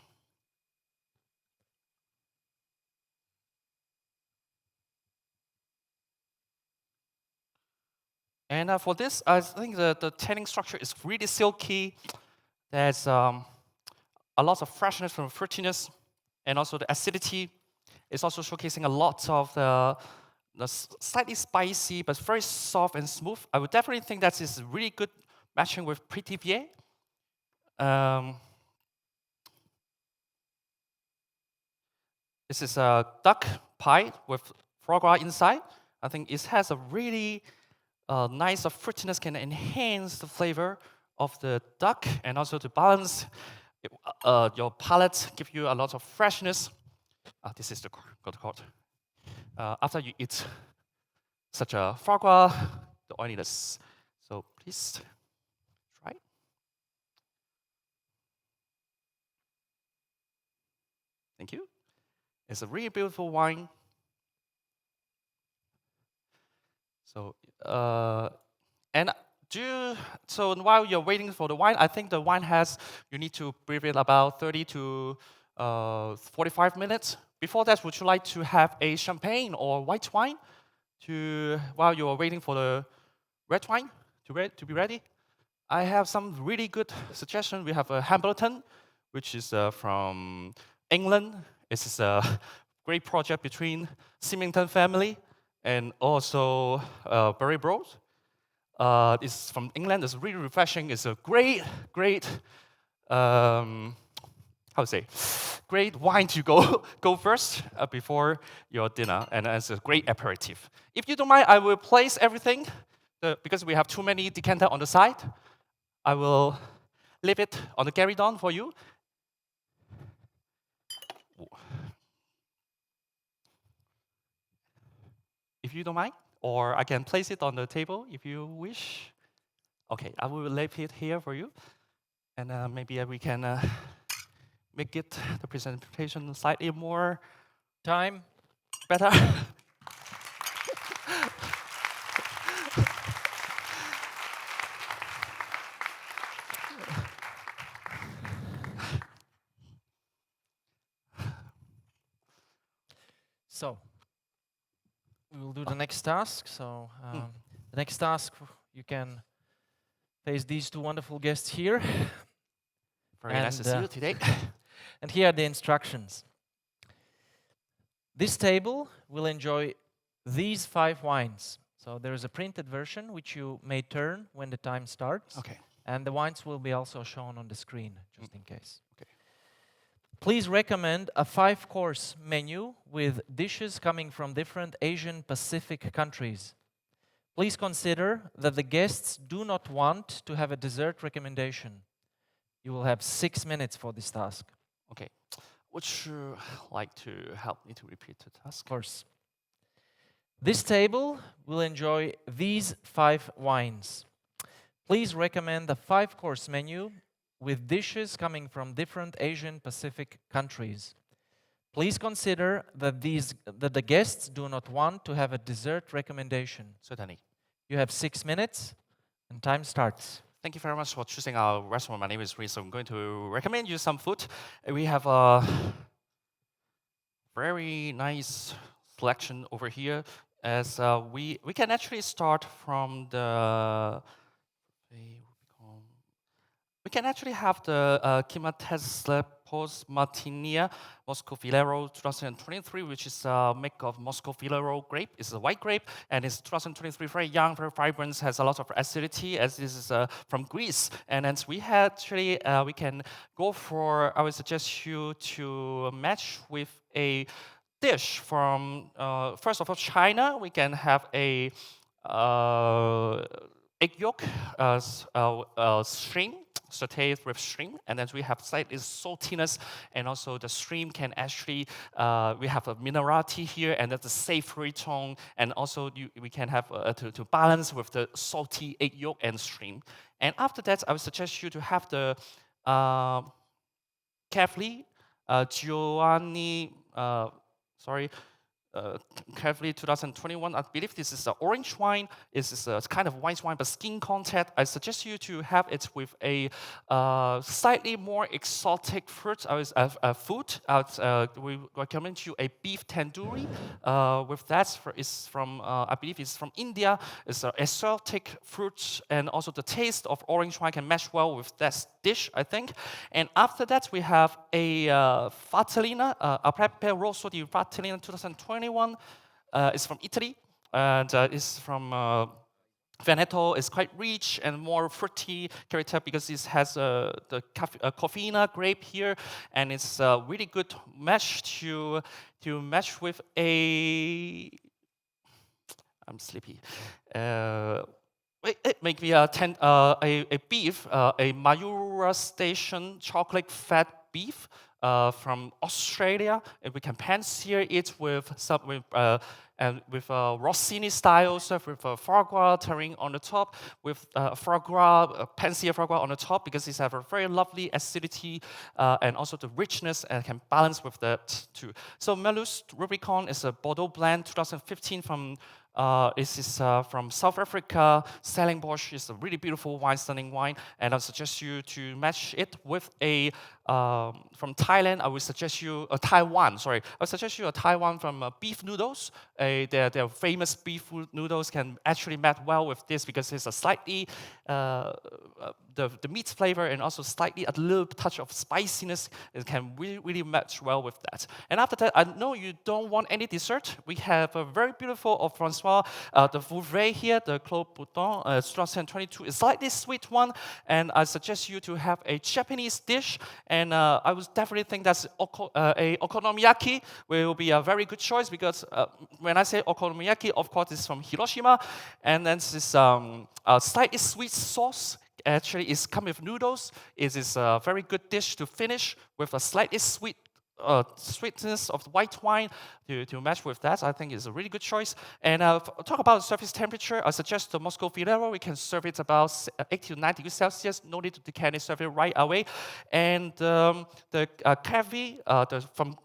Speaker 1: And for this, I think the tanning structure is really silky. There's a lot of freshness from fruitiness, and also the acidity is also showcasing a lot of the slightly spicy, but very soft and smooth. I would definitely think that is really good matching with Petit Vier. This is a duck pie with foie gras inside. I think it has a really nice fruitiness, can enhance the flavor of the duck and also to balance your palate, give you a lot of freshness. This is the good card. After you eat such a foie gras, the oiliness. So please try. Thank you. It's a really beautiful wine. So so while you're waiting for the wine, I think the wine you need to brew it about 30 to 45 minutes. Before that, would you like to have a champagne or white wine while you are waiting for the red wine to be ready? I have some really good suggestions. We have a Hambleton, which is from England. This is a great project between Symington family and also Berry Bros. It's from England. It's really refreshing. It's a great great wine to go first before your dinner, and it's a great aperitif. If you don't mind, I will place everything because we have too many decanter on the side. I will leave it on the carry-on for you. If you don't mind, or I can place it on the table if you wish. Okay, I will leave it here for you, and maybe we can make it the presentation slightly more better.
Speaker 3: So we will do the next task. So the next task, you can face these two wonderful guests here.
Speaker 1: Very nice to see you today.
Speaker 3: And here are the instructions. This table will enjoy these 5 wines. So there is a printed version which you may turn when the time starts.
Speaker 1: Okay.
Speaker 3: And the wines will be also shown on the screen, just in case. Okay. Please recommend a 5-course menu with dishes coming from different Asian Pacific countries. Please consider that the guests do not want to have a dessert recommendation. You will have 6 minutes for this task.
Speaker 1: Okay. Would you like to help me to repeat the task?
Speaker 3: Of course. This table will enjoy these 5 wines. Please recommend a 5-course menu with dishes coming from different Asian Pacific countries. Please consider that the guests do not want to have a dessert recommendation.
Speaker 1: Certainly.
Speaker 3: You have 6 minutes, and time starts.
Speaker 1: Thank you very much for choosing our restaurant. My name is Ree, so I'm going to recommend you some food. We have very nice selection over here, as we can actually start from the we can actually have the Kimateslepos Martinia Moscovillero 2023, which is a make of Moscovillero grape. It's a white grape, and it's 2023, very young, very vibrant, has a lot of acidity, as this is from Greece. And then we actually, we can go for, I would suggest you to match with a dish from, first of all, China. We can have a egg yolk shrimp, sauteed with shrimp, and then we have slightly saltiness, and also the shrimp can actually, we have a minerality here, and that's a savory tone, and also we can have to balance with the salty egg yolk and shrimp. And after that, I would suggest you to have the carefully Giovanni, sorry, carefully 2021. I believe this is an orange wine. This is a kind of white wine, but skin contact. I suggest you to have it with a slightly more exotic fruit. Food. We recommend you a beef tandoori. With that, is from I believe it's from India. It's an exotic fruit, and also the taste of orange wine can match well with that dish, I think. And after that, we have a Fatellina, a Pepe Rosso di Fatellina 2021. It's from Italy, and it's from Veneto. Is quite rich and more fruity character because it has the Coffina grape here, and it's a really good match to match with a. I'm sleepy. It make me a beef, a Mayura Station chocolate fat beef from Australia, and we can pan-sear it with Rossini style, served with foie gras terrine on the top, with foie gras, pan-sear foie gras on the top, because it has a very lovely acidity and also the richness, and can balance with that too. So Melus Rubicon is a Bordeaux blend 2015 from. This is from South Africa. Stellenbosch is a really beautiful wine, stunning wine, and I suggest you to match it with a from Thailand. I would suggest you Taiwan. Sorry, I would suggest you a Taiwan from beef noodles. Their famous beef noodles can actually match well with this because it's a slightly the meat flavor and also slightly a little touch of spiciness. It can really match well with that. And after that, I know you don't want any dessert. We have a very beautiful of Francois, the Vouvray here, the Clos Bouton, 2022, is slightly sweet one, and I suggest you to have a Japanese dish, and I would definitely think that's a okonomiyaki will be a very good choice, because when I say okonomiyaki, of course, it's from Hiroshima, and then this a slightly sweet sauce. Actually, it's come with noodles. It is a very good dish to finish with a slightly sweet sweetness of the white wine to match with that. I think is a really good choice. And talk about surface temperature. I suggest the Moscovillero. We can serve it about 80 to 90 degrees Celsius. No need to decant it, serve it right away. And the Cavi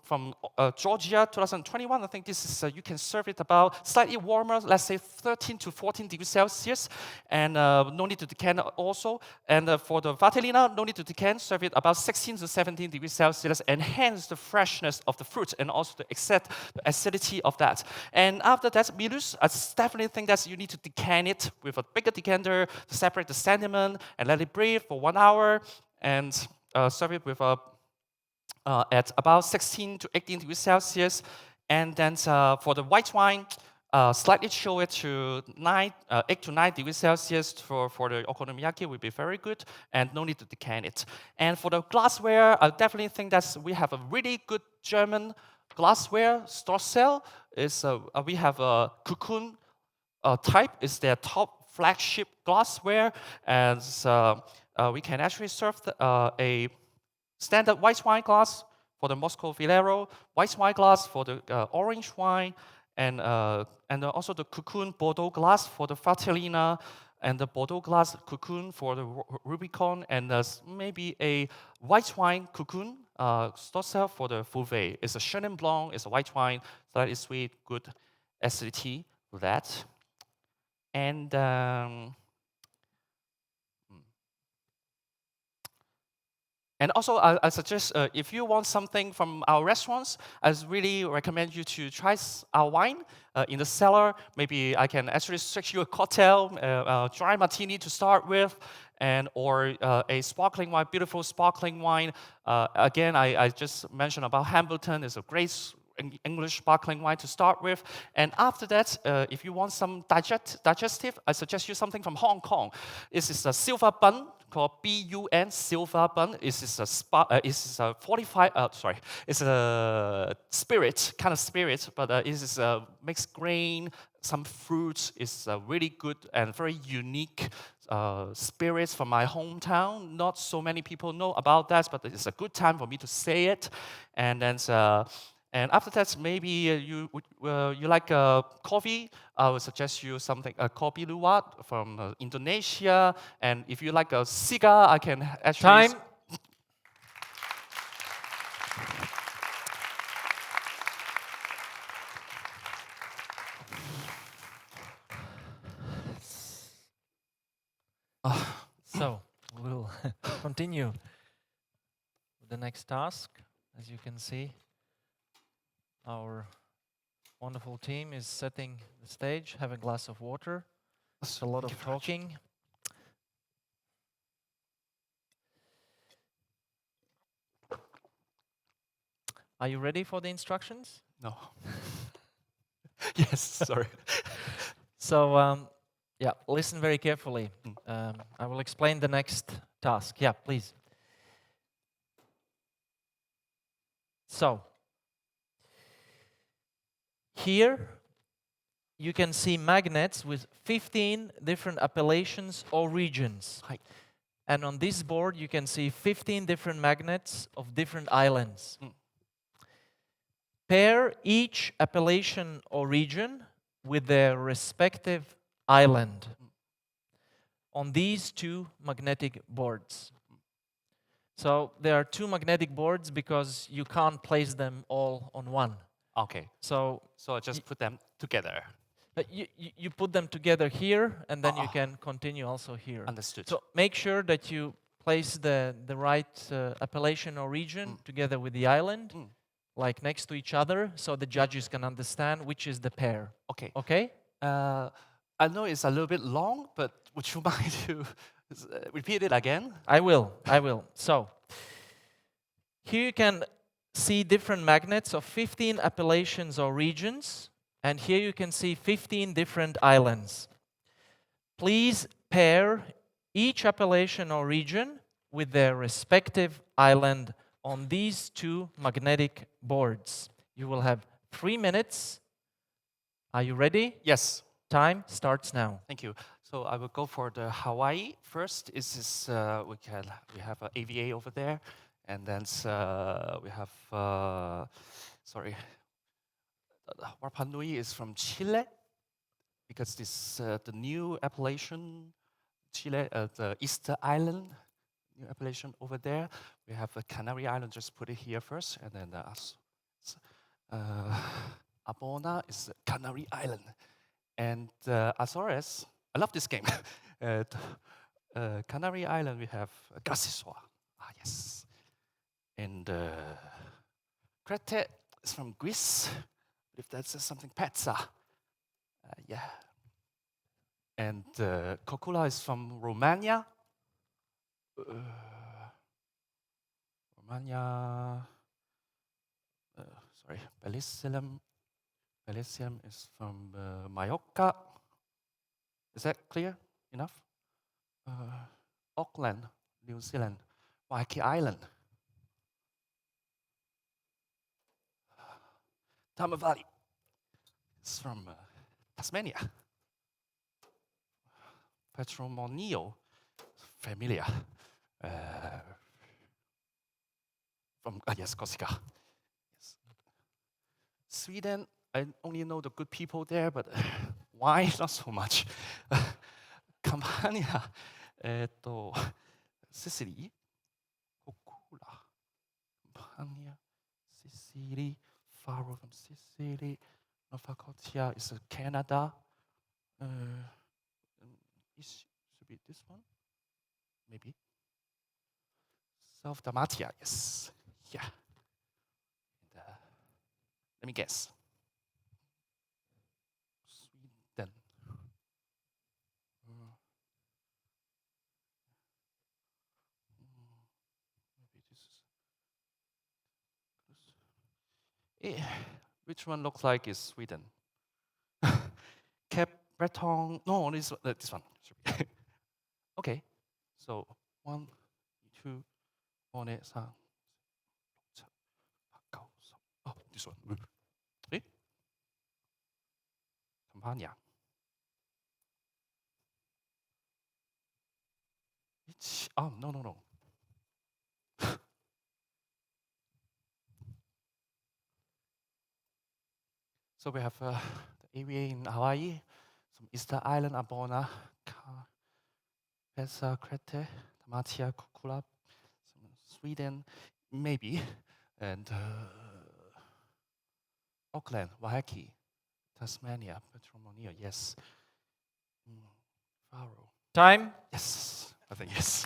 Speaker 1: from Georgia 2021. I think this is you can serve it about slightly warmer, let's say 13 to 14 degrees Celsius, and no need to decant also. And for the Vatellina, no need to decant. Serve it about 16 to 17 degrees Celsius. Enhance the freshness of the fruit and also to accept the acidity of that. And after that, Milus, I definitely think that you need to decant it with a bigger decanter to separate the sediment and let it breathe for 1 hour, and serve it with at about 16 to 18 degrees Celsius. And then for the white wine, slightly chill it to 8 to 9 degrees Celsius for the okonomiyaki would be very good, and no need to decant it. And for the glassware, I definitely think that we have a really good German glassware store sale. We have a Cocoon type, is their top flagship glassware, and we can actually serve a standard white wine glass for the Moscovillero, white wine glass for the orange wine, and also the Cocoon Bordeaux glass for the Fatellina, and the Bordeaux glass Cocoon for the Rubicon, and maybe a white wine Cocoon Stossel for the Fouvet. It's a Chenin Blanc, it's a white wine, slightly sweet, good acidity for that. And And also, I suggest if you want something from our restaurants, I really recommend you to try our wine in the cellar. Maybe I can actually search you a cocktail, dry martini to start with, and or a sparkling wine, beautiful sparkling wine. Again, I just mentioned about Hambleton. It's a great English sparkling wine to start with. And after that, if you want some digestive, I suggest you something from Hong Kong. This is a silver bun called BUN, silver bun. This is a 45, sorry, it's a spirit, kind of spirit, but it is a mixed grain, some fruits. It's a really good and very unique spirits from my hometown. Not so many people know about that, but it's a good time for me to say it. And then and after that, maybe you like coffee. I would suggest you something, a kopi luwak from Indonesia. And if you like a cigar, I can actually...
Speaker 3: Time. So, we'll continue with the next task. As you can see, our wonderful team is setting the stage. Have a glass of water. It's a lot of talking. Are you ready for the instructions?
Speaker 1: No. Yes, sorry.
Speaker 3: So, yeah, listen very carefully. I will explain the next task. Yeah, please. So, here you can see magnets with 15 different appellations or regions.
Speaker 1: Hi.
Speaker 3: And on this board, you can see 15 different magnets of different islands. Pair each appellation or region with their respective island on these two magnetic boards. So there are two magnetic boards because you can't place them all on one.
Speaker 1: Okay.
Speaker 3: So
Speaker 1: I just put them together.
Speaker 3: You put them together here, and then you can continue also here.
Speaker 1: Understood.
Speaker 3: So make sure that you place the right appellation or region together with the island, like next to each other, so the judges can understand which is the pair.
Speaker 1: Okay.
Speaker 3: Okay?
Speaker 1: I know it's a little bit long, but would you mind to repeat it again?
Speaker 3: I will. So, here you can see different magnets of 15 appellations or regions, and here you can see 15 different islands. Please pair each appellation or region with their respective island on these two magnetic boards. You will have 3 minutes. Are you ready?
Speaker 1: Yes.
Speaker 3: Time starts now.
Speaker 1: Thank you. So I will go for the Hawaii first. We have an AVA over there, and then we have Rapa Nui is from Chile, because this the new appellation Chile, the Easter Island, new appellation over there. We have a Canary Island. Just put it here first, and then Abona is Canary Island. And Azores, I love this game. Canary Island, we have Gasiswa. Yes. And Crete is from Greece. If that's something, Petsa. Yeah. And Kokula is from Romania. Belisium. Belisium is from Mallorca. Is that clear enough? Auckland, New Zealand. Waiheke Island. Tama Valley. It's from Tasmania. Petromonio, familiar. From yes, Corsica. Yes. Sweden, I only know the good people there, but why not so much? Campania, Sicily, Kokula, Campania, Sicily, Faro from Sicily, Nova Scotia is Canada. Should be this one, maybe. Self Dalmatia, yes. Yeah. And, let me guess. Sweden. Maybe this is. Which one looks like is Sweden? Cape Breton. No, this one. Okay. So 1, 2, 3, 4, 5, 6, 7, 8, 9, 10. Oh, this one. Eh? Campania. Oh, no. So we have the area in Hawaii, some Easter Island, Abona, Pesa, Crete, Dalmatia, Kukula, Sweden, maybe, and Auckland, Waiheke, Tasmania, Petromonia, yes. Faro.
Speaker 3: Time?
Speaker 1: Yes, I think yes.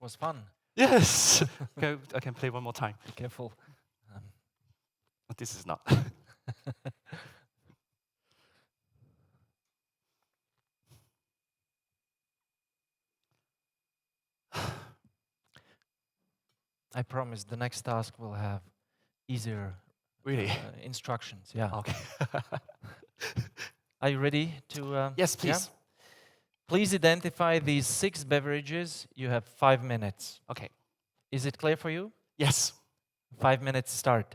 Speaker 3: Was fun.
Speaker 1: Yes. Okay, I can play one more time.
Speaker 3: Be careful.
Speaker 1: But this is not.
Speaker 3: I promise the next task will have easier
Speaker 1: Really?
Speaker 3: Instructions. Yeah.
Speaker 1: Okay.
Speaker 3: Are you ready to?
Speaker 1: Yes, please.
Speaker 3: Yeah? Please identify these 6 beverages. You have 5 minutes.
Speaker 1: Okay.
Speaker 3: Is it clear for you?
Speaker 1: Yes.
Speaker 3: 5 minutes start.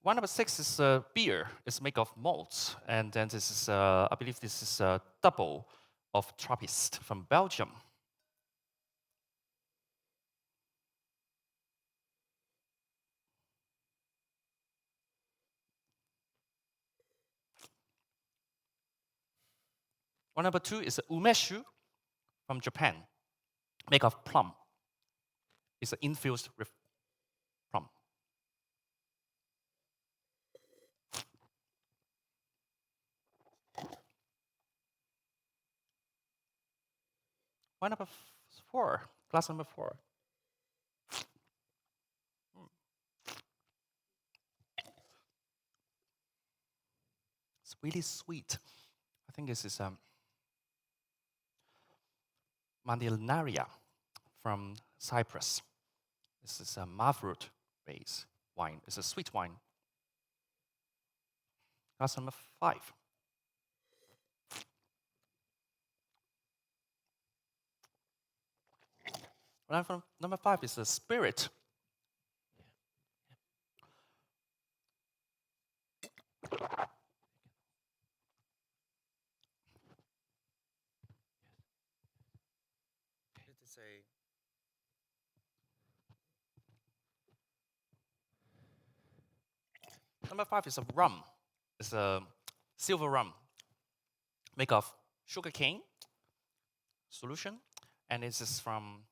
Speaker 1: One number 6 is beer. It's made of malts, and then this is, I believe, this is a double of Trappist from Belgium. One number 2 is umeshu from Japan, made of plum. It's infused with plum. One number 4, glass number 4. It's really sweet. I think this is Mandilnaria from Cyprus. This is a Mavrut-based wine. It's a sweet wine. Glass number 5. Number 5 is a spirit. It is a number 5 is a rum. It's a silver rum made of sugarcane solution, and this is from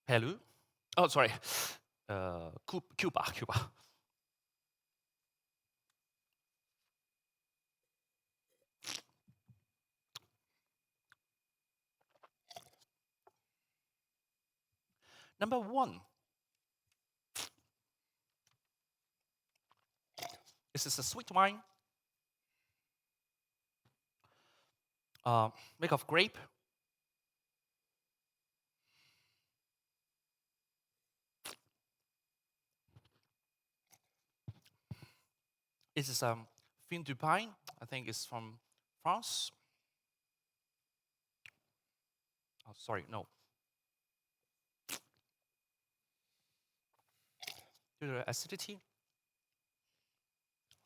Speaker 1: Peru. Oh, sorry, Cuba. Number 1. This is a sweet wine made of grape. This is Fin du Pine. I think it's from France. Oh, sorry, no. Due to the acidity,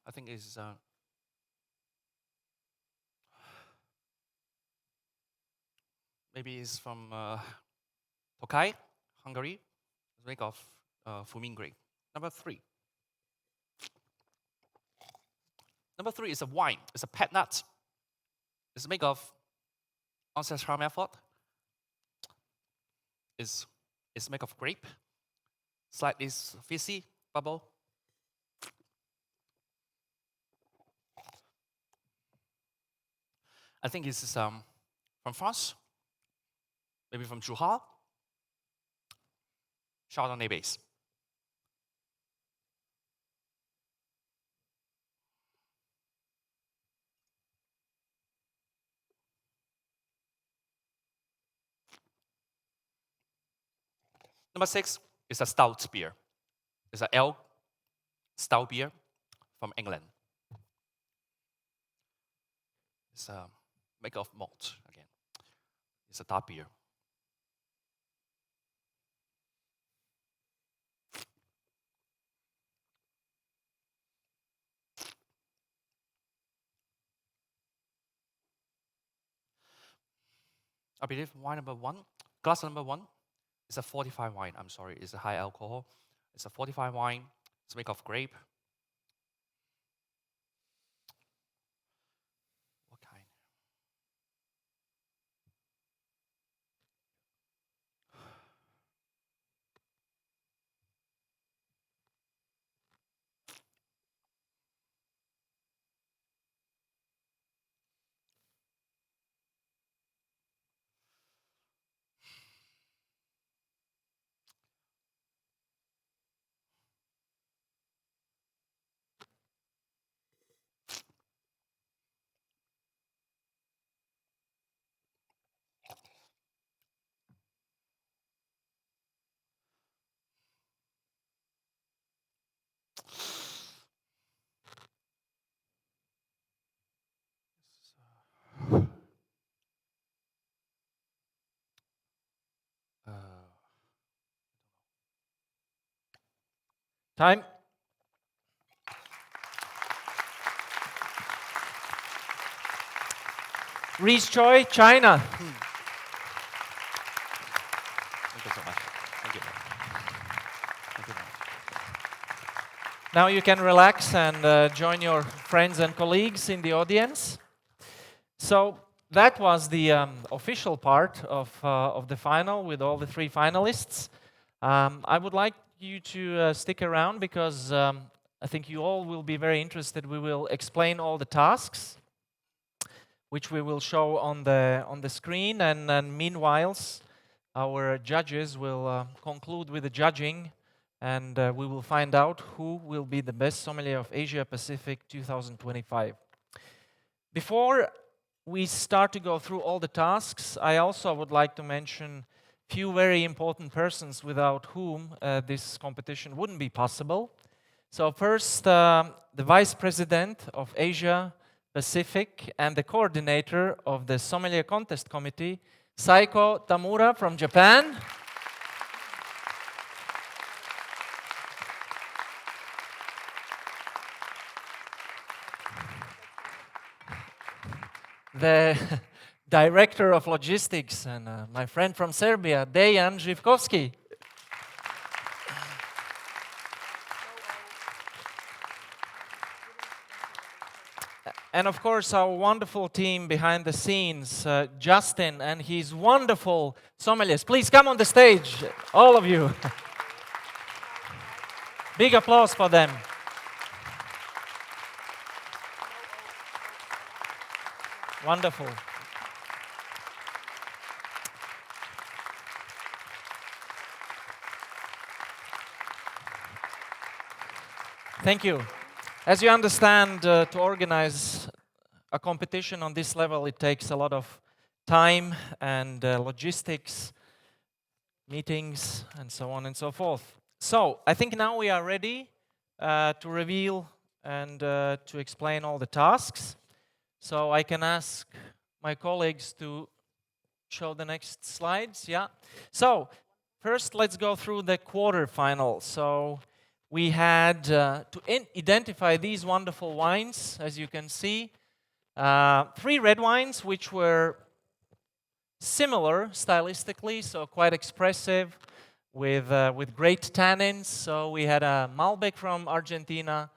Speaker 1: I think it's maybe it's from Tokai, Hungary. It's made of Fumin grape. Number 3. Number 3 is a wine. It's a pet nut. It's made of ancestral method. It's made of grape. slightly fizzy bubble. I think this is from France, maybe from Zhuhai. Chardonnay base. Number 6 is a stout beer. It's an ale stout beer from England. It's a make of malt again. It's a dark beer. I believe wine number 1, glass number 1 is a 45 wine. I'm sorry, it's a high alcohol. It's a 45 wine. It's made of grape. What kind?
Speaker 3: Time. Ree Choy, China.
Speaker 1: Thank you so much. Thank you. Thank you.
Speaker 3: Now you can relax and join your friends and colleagues in the audience. So that was the official part of the final with all the 3 finalists. I would like you to stick around because I think you all will be very interested. We will explain all the tasks, which we will show on the screen, and meanwhile, our judges will conclude with the judging, and we will find out who will be the best sommelier of Asia Pacific 2025. Before we start to go through all the tasks, I also would like to mention few very important persons without whom this competition wouldn't be possible. So first, the Vice President of Asia Pacific and the coordinator of the Sommelier Contest Committee, Saiko Tamura from Japan. The Director of Logistics and my friend from Serbia, Dejan Živkovski. And of course, our wonderful team behind the scenes, Justin and his wonderful sommeliers. Please come on the stage, all of you. Big applause for them. Wonderful. Thank you. As you understand, to organize a competition on this level, it takes a lot of time and logistics, meetings, and so on and so forth. So I think now we are ready to reveal and to explain all the tasks. So I can ask my colleagues to show the next slides. Yeah. So first, let's go through the quarterfinals. So we had to identify these wonderful wines, as you can see. 3 red wines, which were similar stylistically, so quite expressive, with great tannins. So we had a Malbec from Argentina,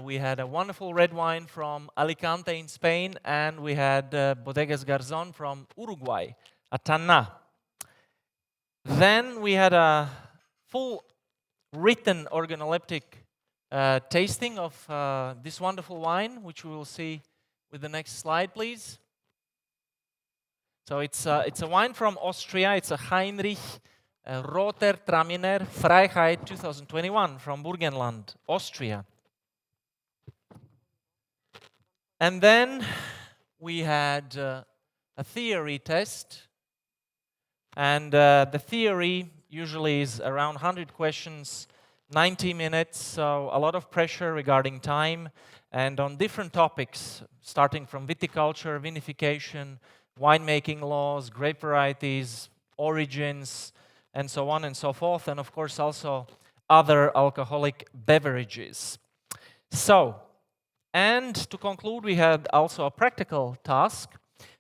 Speaker 3: we had a wonderful red wine from Alicante in Spain, and we had Bodegas Garzón from Uruguay, a Tanna. Then we had a full written organoleptic tasting of this wonderful wine, which we will see with the next slide, please. So it's a wine from Austria. It's a Heinrich Roter Traminer Freiheit 2021 from Burgenland, Austria. And then we had a theory test. And the theory usually is around 100 questions, 90 minutes, so a lot of pressure regarding time, and on different topics, starting from viticulture, vinification, winemaking laws, grape varieties, origins, and so on and so forth, and of course also other alcoholic beverages. So, and to conclude, we had also a practical task.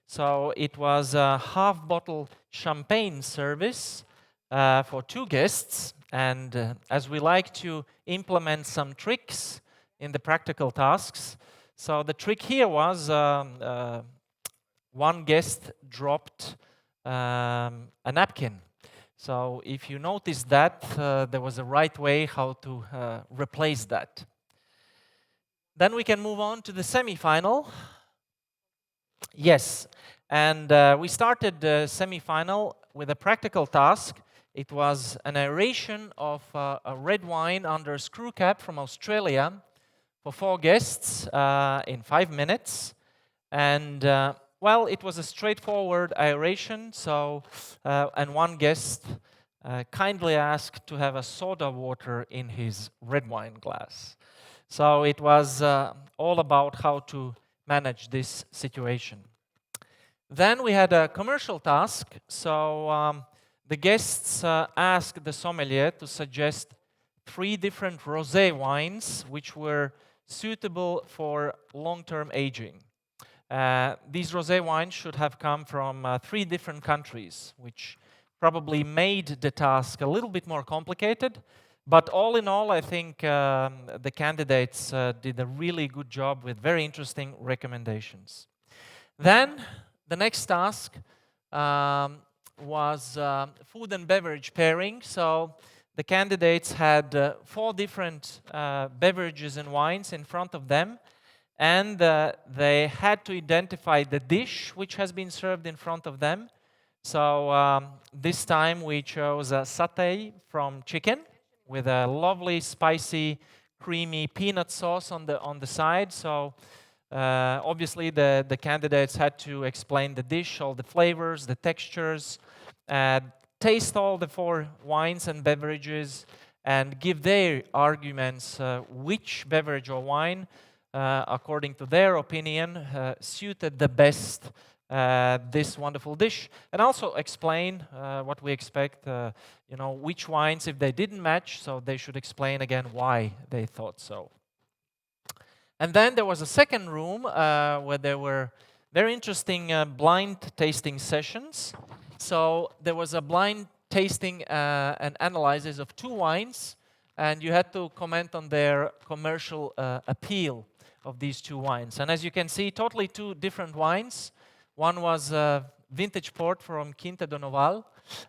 Speaker 3: So it was a half-bottle champagne service for 2 guests. And as we like to implement some tricks in the practical tasks, so the trick here was one guest dropped a napkin. So if you notice that, there was a right way how to replace that. Then we can move on to the semi-final. Yes, and we started the semi-final with a practical task. It was an aeration of a red wine under a screw cap from Australia for 4 guests in 5 minutes. And well, it was a straightforward aeration. So, and one guest kindly asked to have a soda water in his red wine glass. So it was all about how to manage this situation. Then we had a commercial task. So the guests asked the sommelier to suggest 3 different rosé wines which were suitable for long-term aging. These rosé wines should have come from 3 different countries, which probably made the task a little bit more complicated. But all in all, I think the candidates did a really good job with very interesting recommendations. Then the next task was food and beverage pairing. So the candidates had 4 different beverages and wines in front of them, and they had to identify the dish which has been served in front of them. So this time we chose a satay from chicken with a lovely, spicy, creamy peanut sauce on the side. So obviously the candidates had to explain the dish, all the flavors, the textures, taste all the 4 wines and beverages, and give their arguments which beverage or wine, according to their opinion, suited the best this wonderful dish, and also explain what we expect, you know, which wines, if they didn't match, so they should explain again why they thought so. And then there was a second room where there were very interesting blind tasting sessions. So there was a blind tasting and analysis of 2 wines, and you had to comment on their commercial appeal of these 2 wines. And as you can see, totally 2 different wines. One was vintage port from Quinta do Noval,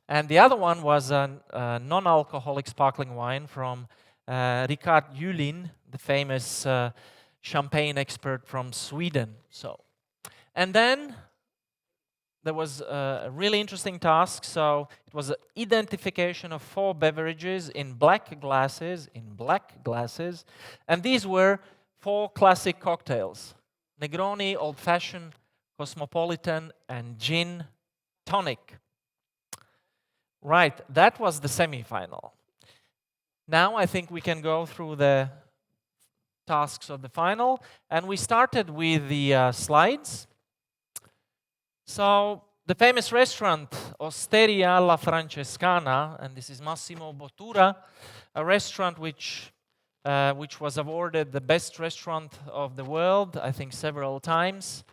Speaker 3: and the other one was a non-alcoholic sparkling wine from Ricard Julin, the famous champagne expert from Sweden. So, and then there was a really interesting task. So it was an identification of 4 beverages in black glasses, and these were 4 classic cocktails: Negroni, Old Fashioned, Cosmopolitan, and Gin Tonic. Right, that was the semi-final. Now I think we can go through the tasks of the final, and we started with the slides. So the famous restaurant Osteria La Francescana, and this is Massimo Bottura, a restaurant which was awarded the best restaurant of the world, I think several times,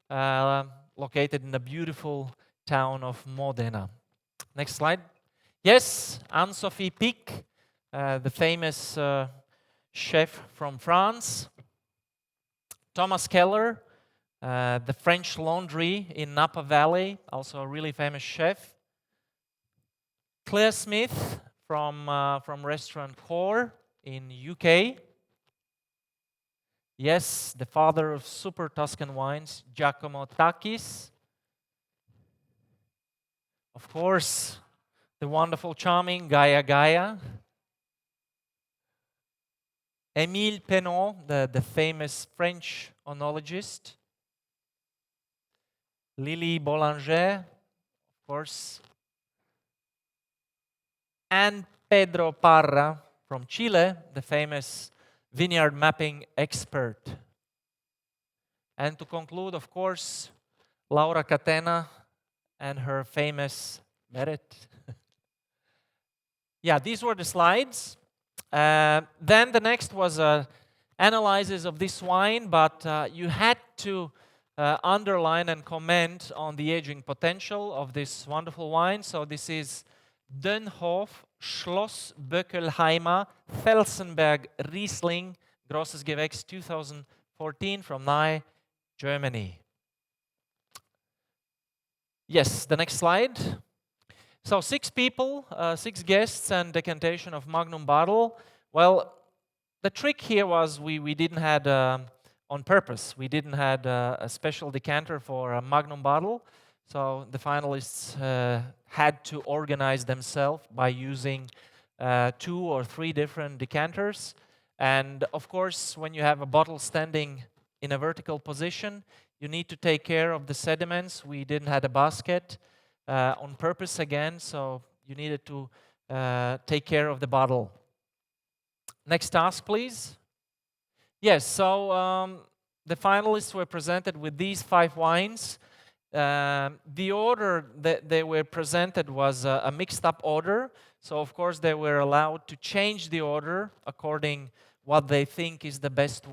Speaker 3: located in the beautiful town of Modena. Next slide. Yes, Anne-Sophie Pic, the famous chef from France. Thomas Keller, the French Laundry in Napa Valley, also a really famous chef. Claire Smith from restaurant Core in UK. Yes, the father of super Tuscan wines, Giacomo Takis. Of course, the wonderful, charming Gaia Gaia. Émile Penon, the famous French oenologist. Lily Boulanger, of course. And Pedro Parra from Chile, the famous vineyard mapping expert. And to conclude, of course, Laura Catena and her famous merit. Yeah, these were the slides. Then the next was analysis of this wine, but you had to underline and comment on the aging potential of this wonderful wine. So this is Dönhof Schloss Böckelheimer Felsenberg Riesling Grosses Gewächs 2014 from Nye, Germany. Yes, the next slide. So 6 people, 6 guests, and decantation of Magnum bottle. Well, the trick here was we didn't had, on purpose, we didn't had a special decanter for a Magnum bottle. So the finalists had to organize themselves by using 2 or 3 different decanters. And of course, when you have a bottle standing in a vertical position, you need to take care of the sediments. We didn't have a basket on purpose again, so you needed to take care of the bottle. Next task, please. Yes, so the finalists were presented with these 5 wines. The order that they were presented was a mixed-up order. So, of course, they were allowed to change the order according what they think is the best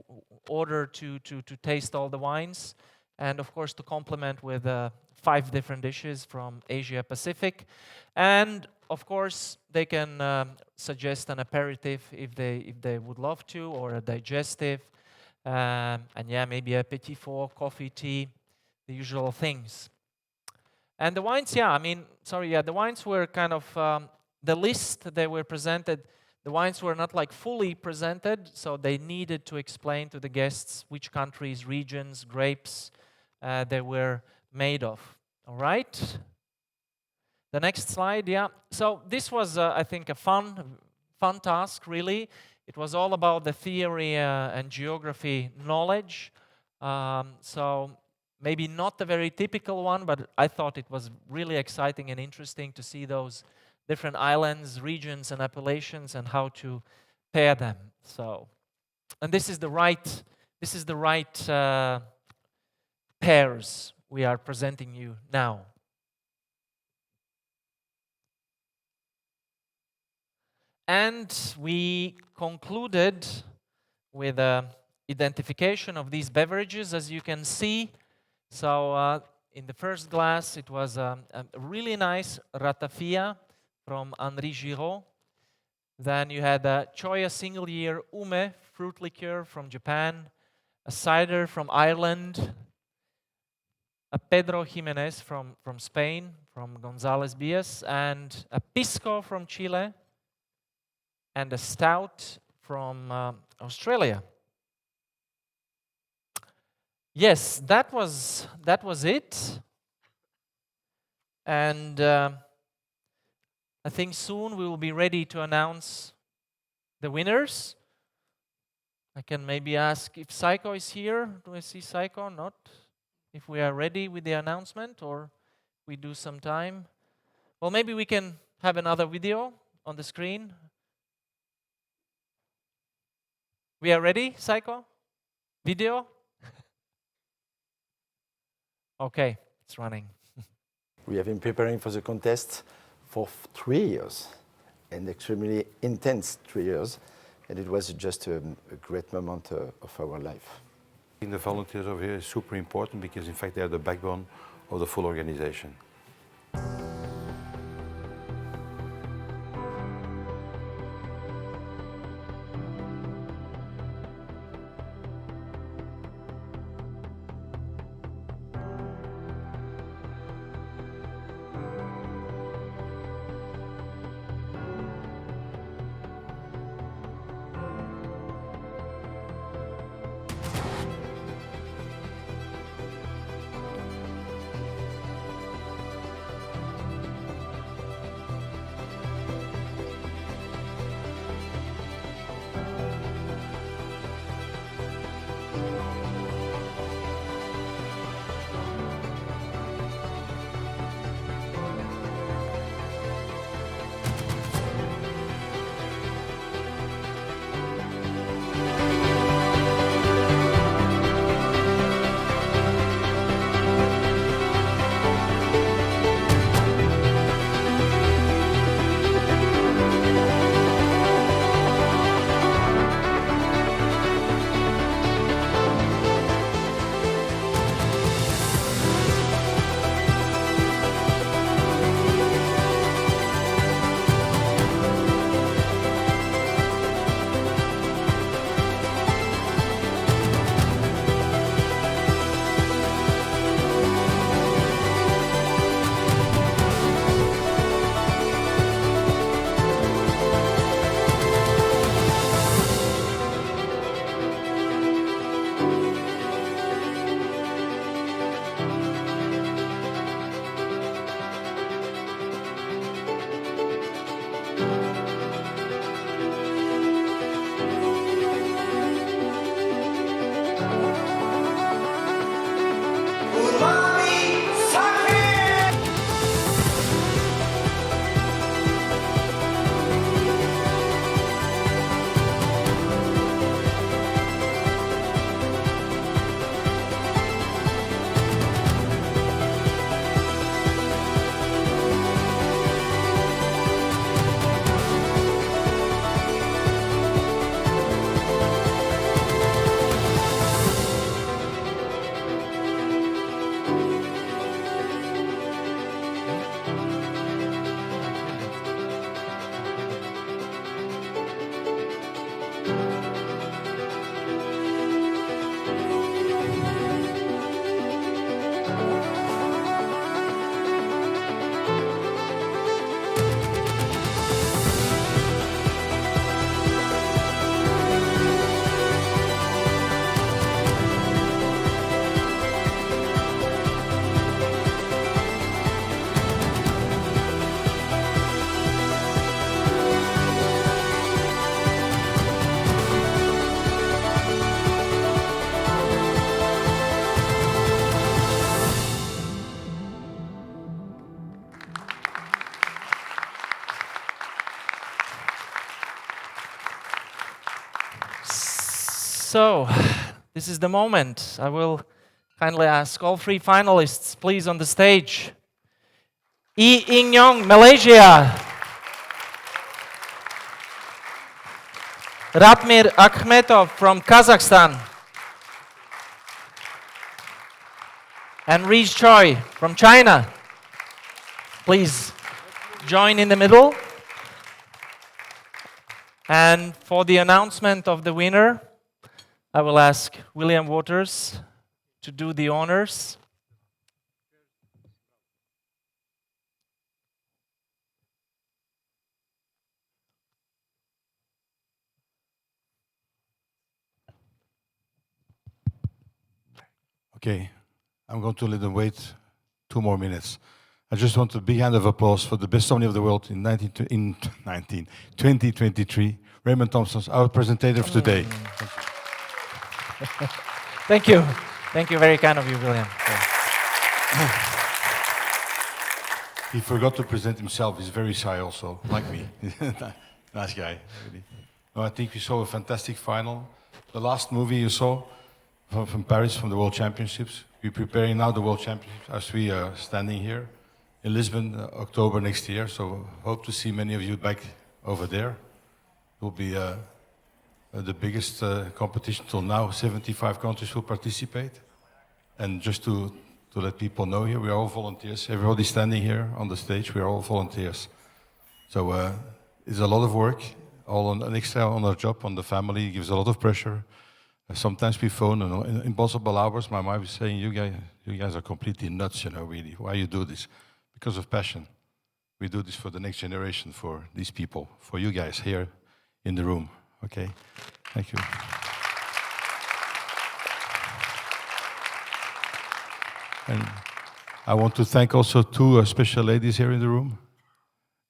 Speaker 3: order to taste all the wines. And, of course, to complement with 5 different dishes from Asia Pacific. And, of course, they can suggest an aperitif if they would love to, or a digestive. And, yeah, maybe a petit four, coffee, tea, the usual things. And the wines, yeah, I mean, sorry, yeah, the wines were kind of, the list they were presented, the wines were not like fully presented, so they needed to explain to the guests which countries, regions, grapes they were made of. All right? The next slide, yeah. So this was, I think, a fun task, really. It was all about the theory and geography knowledge. So maybe not a very typical one, but I thought it was really exciting and interesting to see those different islands, regions, and appellations, and how to pair them. So, and this is the right pairs we are presenting you now. And we concluded with identification of these beverages, as you can see. So in the first glass, it was a really nice ratafia from Henri Giraud. Then you had a Choya single year ume fruit liqueur from Japan, a cider from Ireland, a Pedro Jimenez from Spain, from González Bias, and a pisco from Chile, and a stout from Australia. Yes, that was it. And I think soon we will be ready to announce the winners. I can maybe ask if Psycho is here. Do I see Psycho? Not. If we are ready with the announcement, or we do some time. Well, maybe we can have another video on the screen. We are ready, Psycho? Video? Okay, it's running.
Speaker 2: We have been preparing for the contest for 3 years, an extremely intense 3 years, and it was just a great moment of our life.
Speaker 10: The volunteers over here is super important because in fact they are the backbone of the full organization.
Speaker 3: So, this is the moment. I will kindly ask all three finalists, please, on the stage. Ying Yong, Malaysia. Ratmir Akmetto from Kazakhstan. And Ree Choy from China. Please join in the middle. And for the announcement of the winner, I will ask William Waters to do the honors.
Speaker 15: Okay, I'm going to let them wait 2 more minutes. I just want a big hand of applause for the best sommelier of the world in 2023, Raymond Thompson's our presenter of today.
Speaker 3: Thank you. Thank you, very kind of you, William.
Speaker 15: He forgot to present himself. He's very shy also, like me. Nice guy, really. No, I think we saw a fantastic final. The last movie you saw from Paris, from the World Championships. We're preparing now the World Championships as we are standing here in Lisbon, October next year. So hope to see many of you back over there. It will be the biggest competition till now. 75 countries will participate. And just to let people know here, we are all volunteers. Everybody standing here on the stage, we are all volunteers. So it's a lot of work, all on an extra on our job, on the family. It gives a lot of pressure. Sometimes we phone, you know, in impossible hours. My wife is saying, you guys are completely nuts, you know, really. Why you do this? Because of passion. We do this for the next generation, for these people, for you guys here in the room. Okay? Thank you. And I want to thank also 2 special ladies here in the room.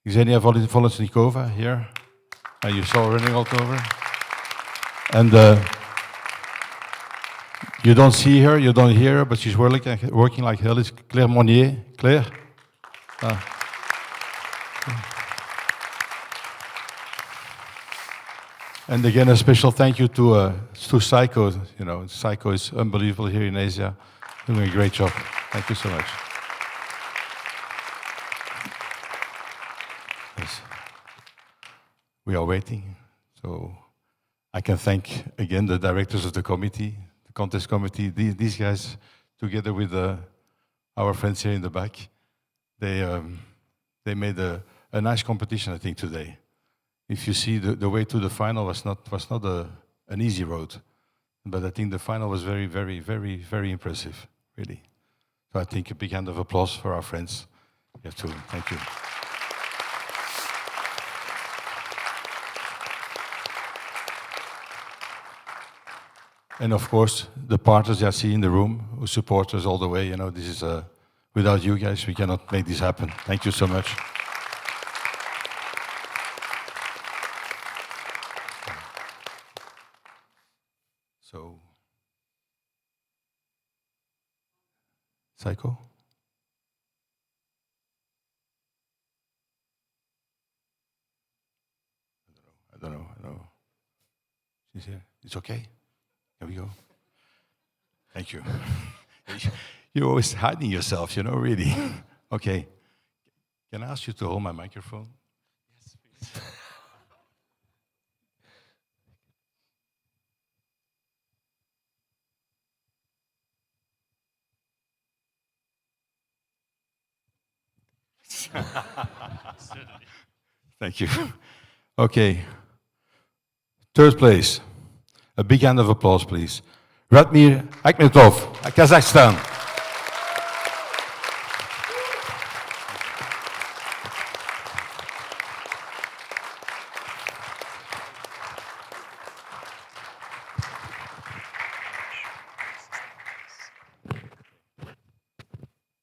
Speaker 15: Xenia Volosnikova here. You saw running all over. And you don't see her, you don't hear her, but she's working like hell. It's Claire Monnier. Claire? And again, a special thank you to Psycho. You know, Psycho is unbelievable here in Asia, doing a great job. Thank you so much. Yes. We are waiting, so I can thank again the directors of the committee, the contest committee. These guys, together with our friends here in the back, they made a nice competition, I think, today. If you see the way to the final was not an easy road, but I think the final was very, very, very, very impressive, really. So I think a big hand of applause for our friends. You have to, thank you. And of course, the partners I see in the room who support us all the way. You know, this is without you guys, we cannot make this happen. Thank you so much. So, Psycho? I don't know. She's here. It's okay. Here we go. Thank you. You're always hiding yourself, you know, really. Okay. Can I ask you to hold my microphone?
Speaker 16: Yes, please.
Speaker 15: Thank you. Okay. 3rd place. A big hand of applause, please. Ratmir Akmetto, Kazakhstan.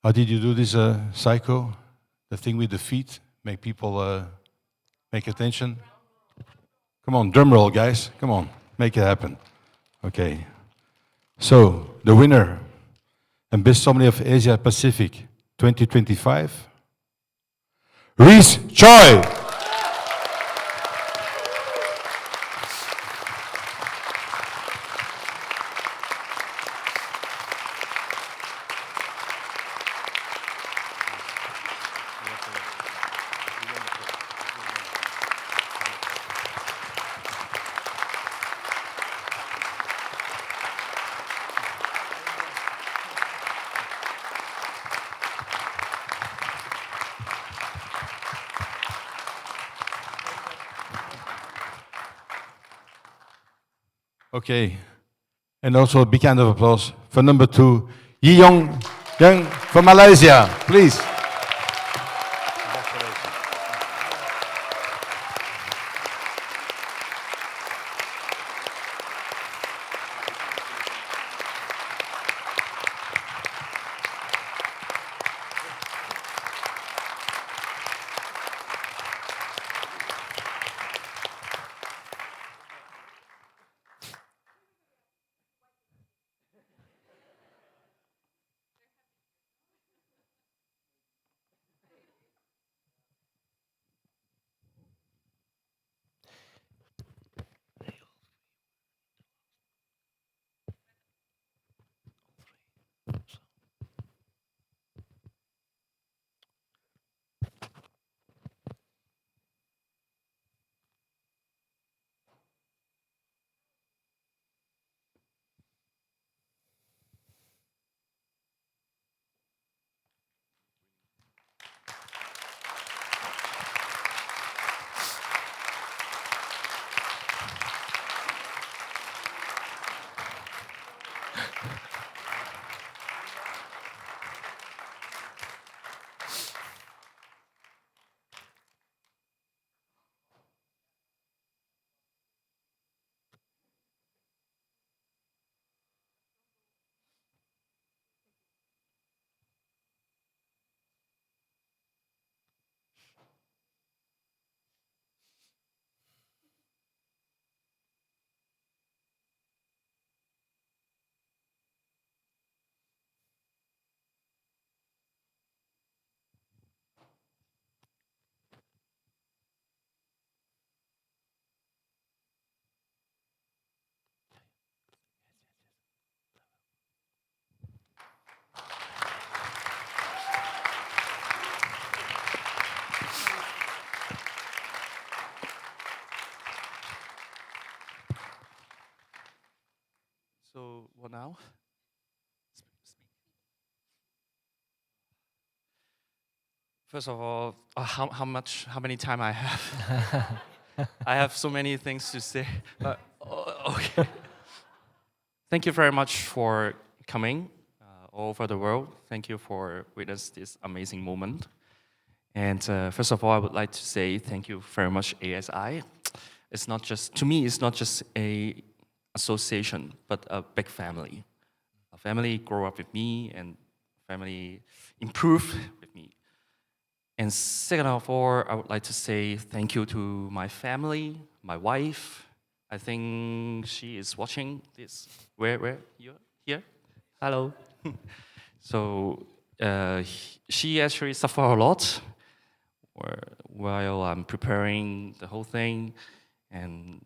Speaker 15: How did you do this, Psycho? The thing with the feet, make people make attention. Come on, drum roll, guys. Come on, make it happen. Okay. So, the winner and best sommelier of Asia Pacific 2025, Ree Choy. Okay. And also a big hand of applause for number 2, Ying Yong from Malaysia, please.
Speaker 1: So what now? First of all, how many time I have? I have so many things to say. Okay. Thank you very much for coming all over the world. Thank you for witness this amazing moment. And first of all, I would like to say thank you very much, ASI. It's not just, to me, it's not just a association, but a big family. A family grow up with me and family improve with me. And second of all, I would like to say thank you to my family, my wife. I think she is watching this. Where you here? Hello. So she actually suffered a lot while I'm preparing the whole thing, and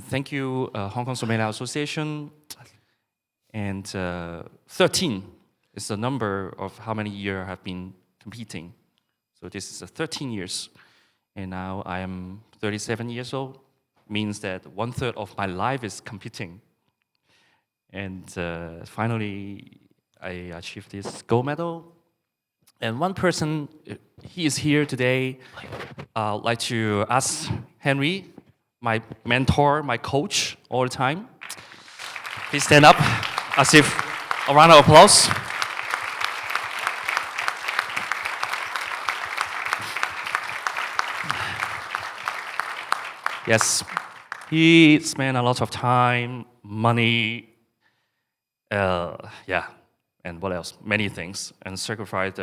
Speaker 1: thank you Hong Kong Sommelier Association. And 13 is the number of how many years I have been competing. So this is 13 years, and now I am 37 years old. Means that 1/3 of my life is competing. And finally, I achieved this gold medal. And one person, he is here today. I'd like to ask Henry, my mentor, my coach all the time. Please stand up as if a round of applause. Yes, he spent a lot of time, money, yeah, and what else? Many things, and sacrificed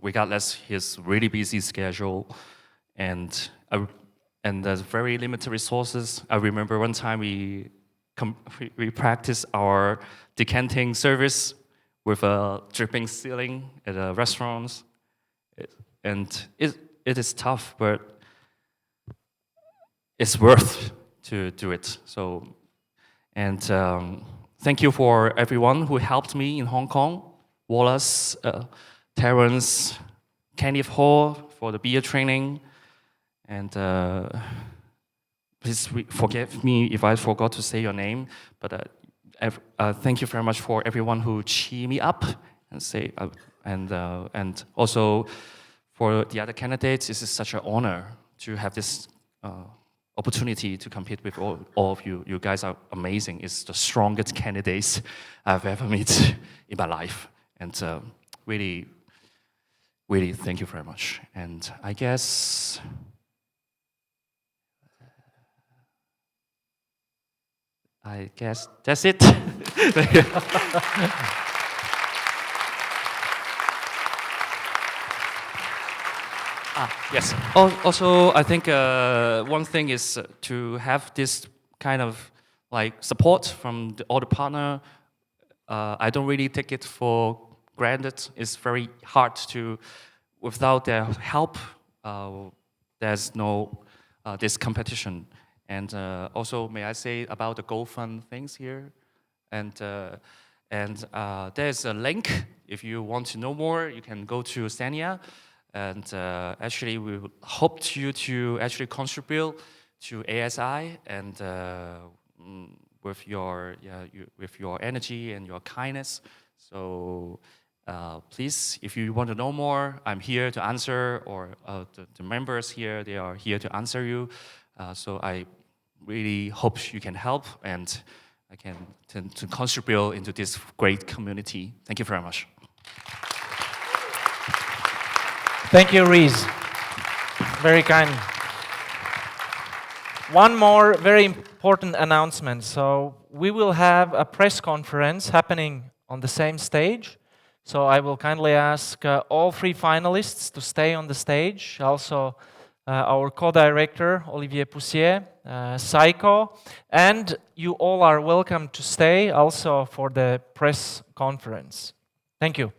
Speaker 1: regardless his really busy schedule, and there's very limited resources. I remember one time we practiced our decanting service with a dripping ceiling at a restaurant, and it is tough, but it's worth to do it. So, and thank you for everyone who helped me in Hong Kong. Wallace, Terrence, Kenneth Hall for the beer training, and please forgive me if I forgot to say your name, but thank you very much for everyone who cheer me up and say, and also for the other candidates. This is such an honor to have this opportunity to compete with all of you. You guys are amazing. It's the strongest candidates I've ever met in my life. And really, really thank you very much. And I guess that's it. Yes. Also, I think one thing is to have this kind of like support from all the partner. I don't really take it for granted. It's very hard to, without their help, there's no this competition. And also, may I say about the GoFund things here? And there's a link. If you want to know more, you can go to Sania. And actually, we would hope you to actually contribute to ASI and with your energy and your kindness. So please, if you want to know more, I'm here to answer, or the members here, they are here to answer you. So I really hope you can help, and I can to contribute into this great community. Thank you very much.
Speaker 3: Thank you, Reese. Very kind. One more very important announcement. So we will have a press conference happening on the same stage. So I will kindly ask all 3 finalists to stay on the stage. Also, our co-director, Olivier Poussier, Saiko, and you all are welcome to stay also for the press conference. Thank you.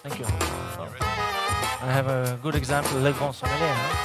Speaker 3: Thank you. I have a good example, Le Grand Sommelier. Huh?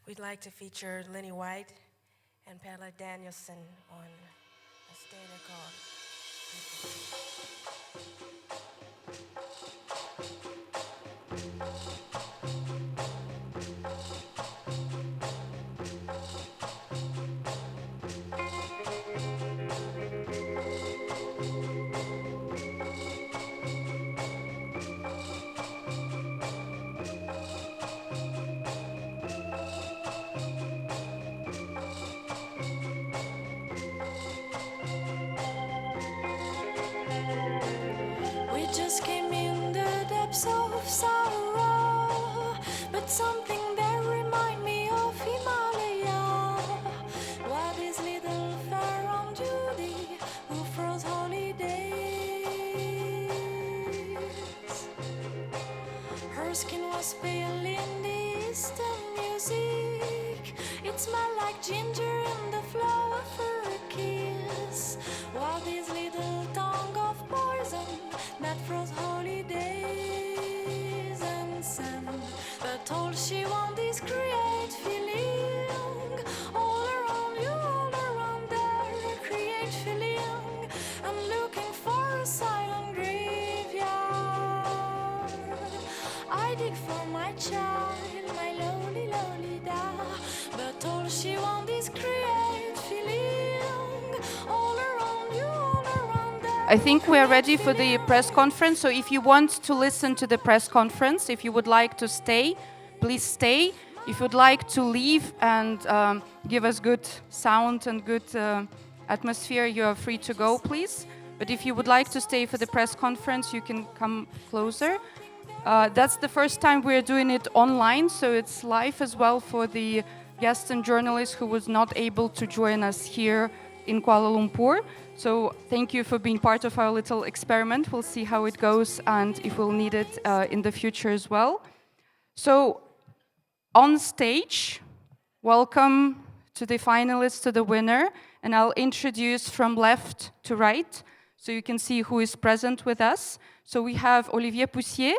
Speaker 6: We'd like to feature Lenny White and Pella Danielson on a standard called
Speaker 22: We just came in the depths of sorrow, but something that remind me of Himalaya. What is little Pharaoh Judy who froze holidays? Her skin was pale in the Eastern music. It smelled like ginger in the flow of her kiss. What is little tongue of poison that froze holidays and sand, but all she wants is create feeling all around you, all around there. Create feeling and looking for a silent graveyard. I dig for my child, my lowly, lowly da, but all she wants is create feeling all around you, all around there.
Speaker 19: I think we are ready for the press conference. So if you want to listen to the press conference, if you would like to stay, please stay. If you'd like to leave and give us good sound and good atmosphere, you are free to go, please. But if you would like to stay for the press conference, you can come closer. That's the first time we're doing it online, so it's live as well for the guests and journalists who was not able to join us here in Kuala Lumpur. So thank you for being part of our little experiment. We'll see how it goes and if we'll need it in the future as well. So on stage, welcome to the finalists, to the winner, and I'll introduce from left to right so you can see who is present with us. So we have Olivier Poussier,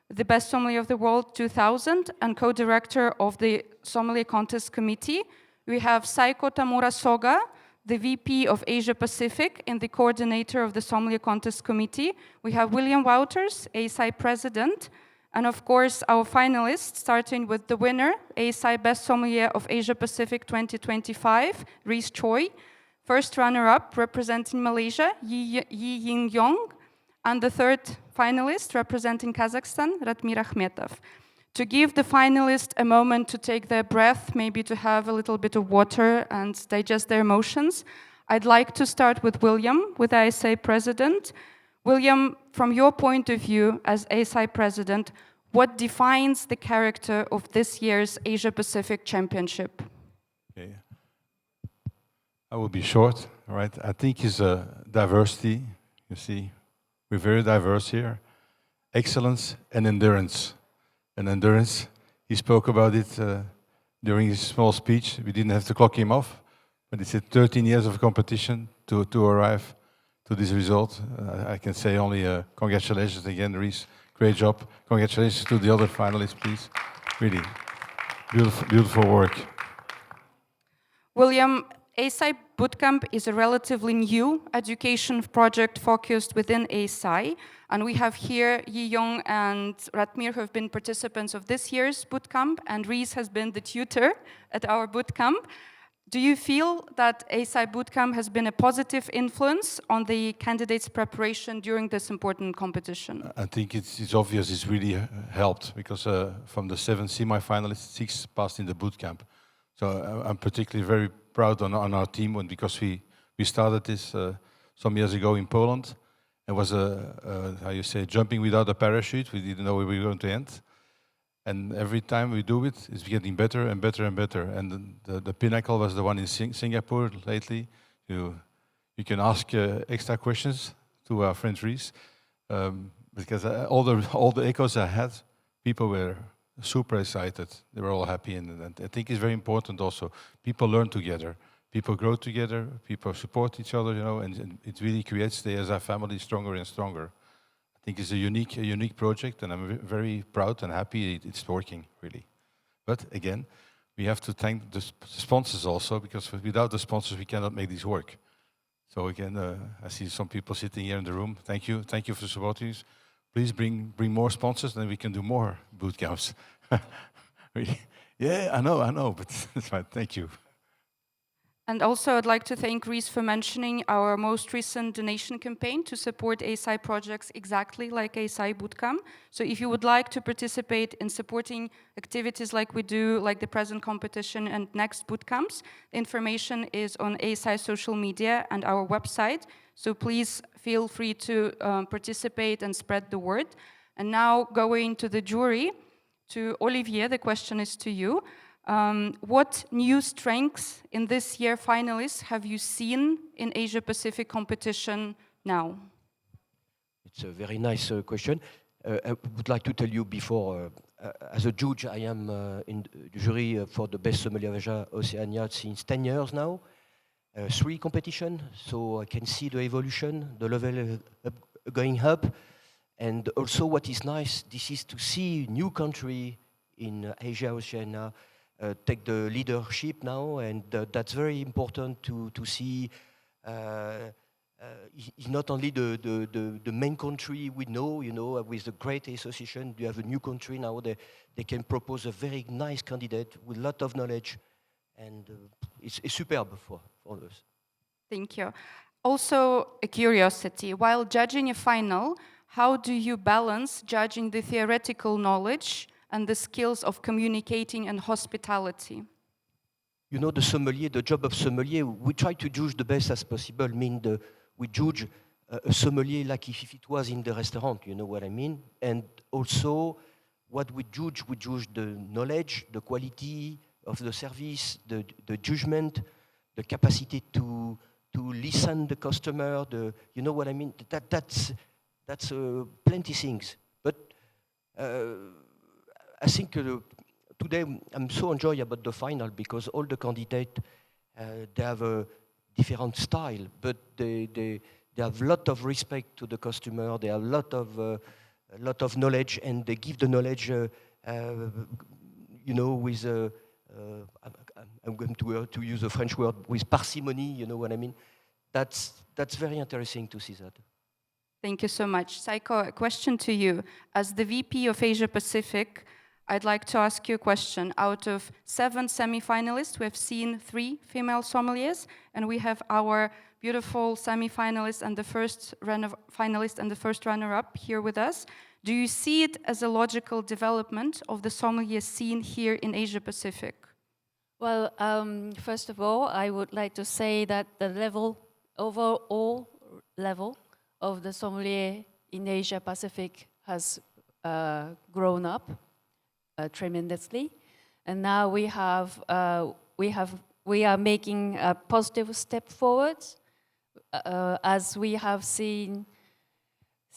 Speaker 19: the Best Sommelier of the World 2000 and co-director of the Sommelier Contest Committee. We have Saiko Tamura Soga, the VP of Asia Pacific and the coordinator of the Sommelier Contest Committee. We have William Wouters, ASI President, and of course our finalists, starting with the winner, ASI Best Sommelier of Asia Pacific 2025, Ree Choy. First runner-up, representing Malaysia, Ying Yong, and the third finalist, representing Kazakhstan, Ratmir Akmetto. To give the finalists a moment to take their breath, maybe to have a little bit of water and digest their emotions, I'd like to start with William, with ASI President. William, from your point of view as ASI President, what defines the character of this year's Asia Pacific Championship?
Speaker 15: Okay. I will be short, all right? I think it's a diversity, you see. We're very diverse here. Excellence and endurance. And endurance, he spoke about it during his small speech. We didn't have to clock him off, but he said 13 years of competition to arrive to this result. I can say only congratulations again, Reese. Great job. Congratulations to the other finalists, please. Really, beautiful, beautiful work.
Speaker 19: William, ASI Bootcamp is a relatively new education project focused within ASI, and we have here Ying Yong and Ratmir who have been participants of this year's bootcamp, and Reese has been the tutor at our bootcamp. Do you feel that ASI Bootcamp has been a positive influence on the candidates' preparation during this important competition?
Speaker 15: I think it's obvious it's really helped, because from the 7 semi-finalists, 6 passed in the bootcamp. So I'm particularly very proud on our team, because we started this some years ago in Poland. It was how you say, jumping without a parachute. We didn't know where we were going to end. And every time we do it, it's getting better and better and better. And the pinnacle was the one in Singapore lately. You can ask extra questions to our friend Reese, because all the echoes I had, people were super excited. They were all happy, and I think it's very important also. People learn together, people grow together, people support each other, you know, and it really creates the ASI family stronger and stronger. I think it's a unique project, and I'm very proud and happy it's working, really. But again, we have to thank the sponsors also, because without the sponsors we cannot make this work. So again, I see some people sitting here in the room. Thank you for supporting us. Please bring more sponsors, then we can do more boot camps. Yeah, I know, but that's fine. Thank you.
Speaker 8: And also, I'd like to thank Reese for mentioning our most recent donation campaign to support ASI projects exactly like ASI Bootcamp. So if you would like to participate in supporting activities like we do, like the present competition and next bootcamps, information is on ASI social media and our website. So please feel free to participate and spread the word. And now going to the jury, to Olivier, the question is to you. What new strengths in this year finalists have you seen in Asia Pacific competition now?
Speaker 9: It's a very nice question. I would like to tell you before, as a judge, I am in the jury for the best sommelier of Asia Oceania since 10 years now. 3 competitions, so I can see the evolution, the level going up. And also what is nice, this is to see new country in Asia Oceania take the leadership now, and that's very important to see. It's not only the main country we know, with the great association, you have a new country now, they can propose a very nice candidate with a lot of knowledge, and it's superb for us.
Speaker 8: Thank you. Also, a curiosity, while judging a final, how do you balance judging the theoretical knowledge and the skills of communicating and hospitality?
Speaker 9: You know, the job of sommelier, we try to judge the best as possible. We judge a sommelier like if it was in the restaurant, you know what I mean? And also, what we judge the knowledge, the quality of the service, the judgment, the capacity to listen the customer, you know what I mean? That's plenty things. But I think today I'm so enjoying about the final because all the candidates they have a different style, but they have a lot of respect to the customer. They have a lot of knowledge, and they give the knowledge, with I'm going to use a French word, with parsimony. You know what I mean? That's very interesting to see that.
Speaker 8: Thank you so much. Saiko, a question to you. As the VP of Asia Pacific, I'd like to ask you a question. Out of 7 semi-finalists, we have seen 3 female sommeliers, and we have our beautiful semi-finalist and the first finalist and the first runner-up here with us. Do you see it as a logical development of the sommelier scene here in Asia Pacific?
Speaker 23: Well, first of all, I would like to say that the overall level of the sommelier in Asia Pacific has grown up tremendously, and now we are making a positive step forward, as we have seen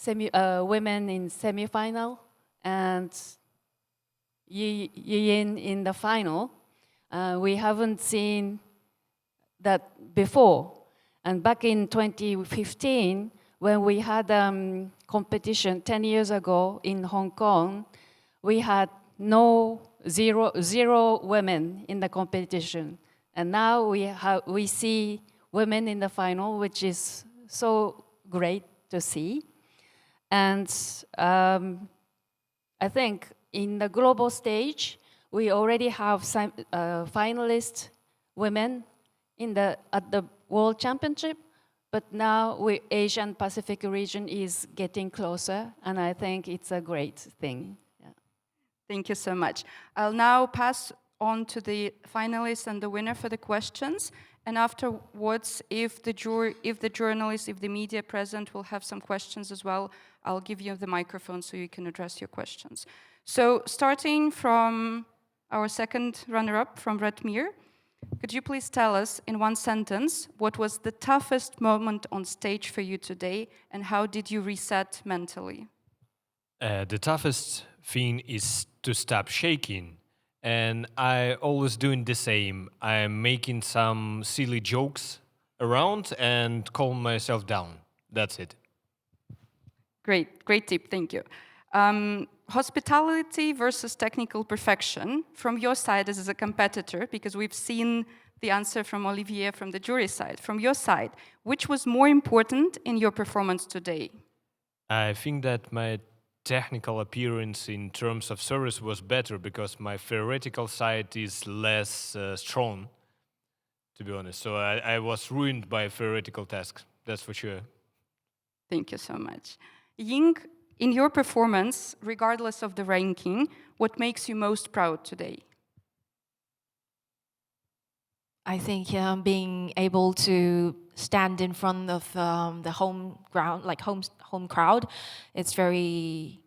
Speaker 23: women in semi-final and Yin in the final. We haven't seen that before, and back in 2015. When we had competition 10 years ago in Hong Kong, we had zero women in the competition. And now we see women in the final, which is so great to see. And I think in the global stage, we already have some finalist women at the World Championship. But now Asian Pacific region is getting closer, and I think it's a great thing. Yeah.
Speaker 8: Thank you so much. I'll now pass on to the finalists and the winner for the questions. And afterwards, if the journalists, if the media present will have some questions as well, I'll give you the microphone so you can address your questions. So starting from our second runner-up, from Ratmir, could you please tell us in one sentence what was the toughest moment on stage for you today, and how did you reset mentally?
Speaker 16: The toughest thing is to stop shaking, and I always doing the same. I'm making some silly jokes around and calm myself down. That's it.
Speaker 8: Great tip, thank you. hospitality versus technical perfection, from your side as a competitor, because we've seen the answer from Olivier from the jury side. From your side, which was more important in your performance today?
Speaker 16: I think that my technical appearance in terms of service was better because my theoretical side is less strong, to be honest. So I was ruined by theoretical tasks, that's for sure.
Speaker 8: Thank you so much. Ying, in your performance, regardless of the ranking, what makes you most proud today?
Speaker 4: I think being able to stand in front of the home ground, like home crowd, it's very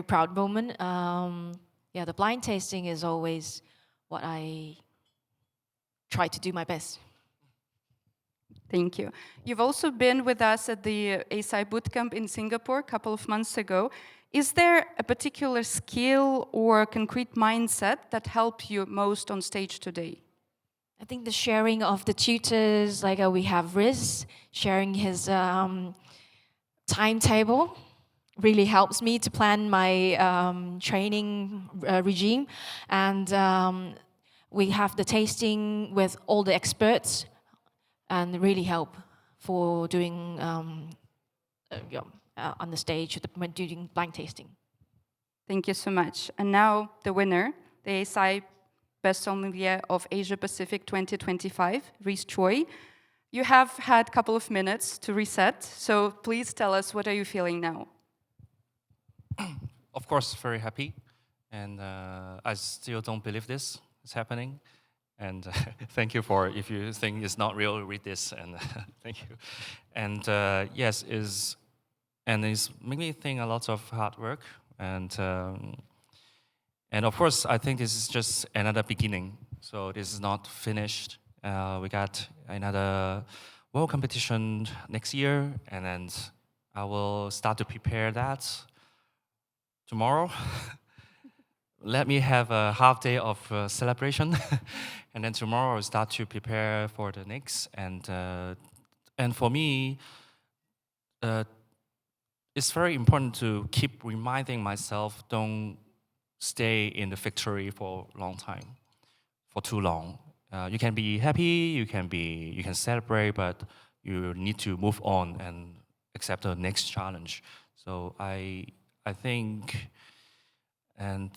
Speaker 4: proud moment. Yeah, the blind tasting is always what I try to do my best.
Speaker 8: Thank you. You've also been with us at the ASI bootcamp in Singapore a couple of months ago. Is there a particular skill or concrete mindset that helped you most on stage today?
Speaker 4: I think the sharing of the tutors, like we have Riz sharing his timetable, really helps me to plan my training regime. And we have the tasting with all the experts and really help for doing on the stage when doing blind tasting.
Speaker 8: Thank you so much. And now the winner, the ASI Best Sommelier of Asia Pacific 2025, Ree Choy. You have had a couple of minutes to reset, so please tell us, what are you feeling now?
Speaker 1: Of course, very happy. And I still don't believe this is happening. And thank you for, if you think it's not real, read this, and thank you. And yes, it's making me think a lot of hard work. And of course, I think this is just another beginning. So this is not finished. We got another world competition next year, and then I will start to prepare that tomorrow. Let me have a half day of celebration, and then tomorrow I'll start to prepare for the next. And for me, it's very important to keep reminding myself, don't stay in the victory for a long time, for too long. You can be happy, you can celebrate, but you need to move on and accept the next challenge. So I think. And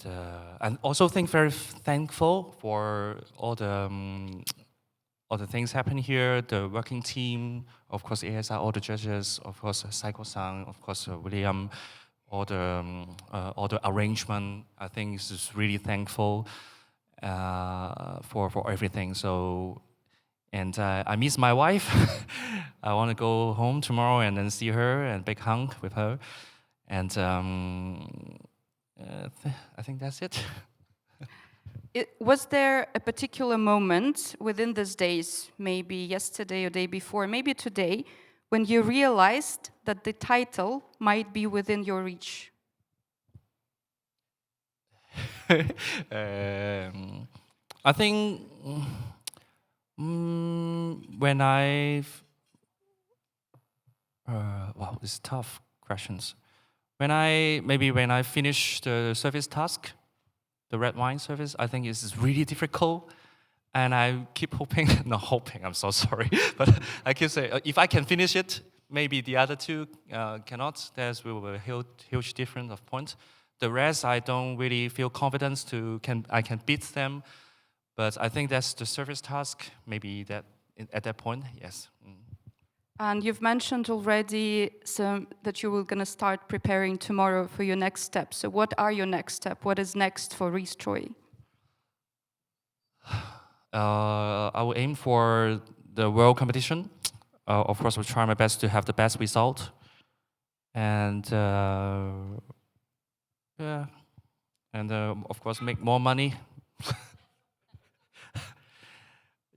Speaker 1: also very thankful for all the things happening here, the working team, of course ASI, all the judges, of course Saiko-san, of course William, all the arrangement. I think this is really thankful for everything. So, and I miss my wife. I want to go home tomorrow and then see her and big hug with her. And I think that's it.
Speaker 8: Was there a particular moment within these days, maybe yesterday or day before, maybe today, when you realized that the title might be within your reach?
Speaker 1: I think when wow, this is tough questions. When I finish the service task, the red wine service, I think it's really difficult. And I keep hoping, not hoping, I'm so sorry. But I keep saying, if I can finish it, maybe the other two cannot. There's will be a huge difference of points. The rest, I don't really feel confidence I can beat them. But I think that's the service task, maybe that at that point, yes.
Speaker 8: And you've mentioned already that you were going to start preparing tomorrow for your next steps. So what are your next steps? What is next for Ree Choy?
Speaker 1: I will aim for the world competition. Of course, I will try my best to have the best result. And yeah, and of course, make more money.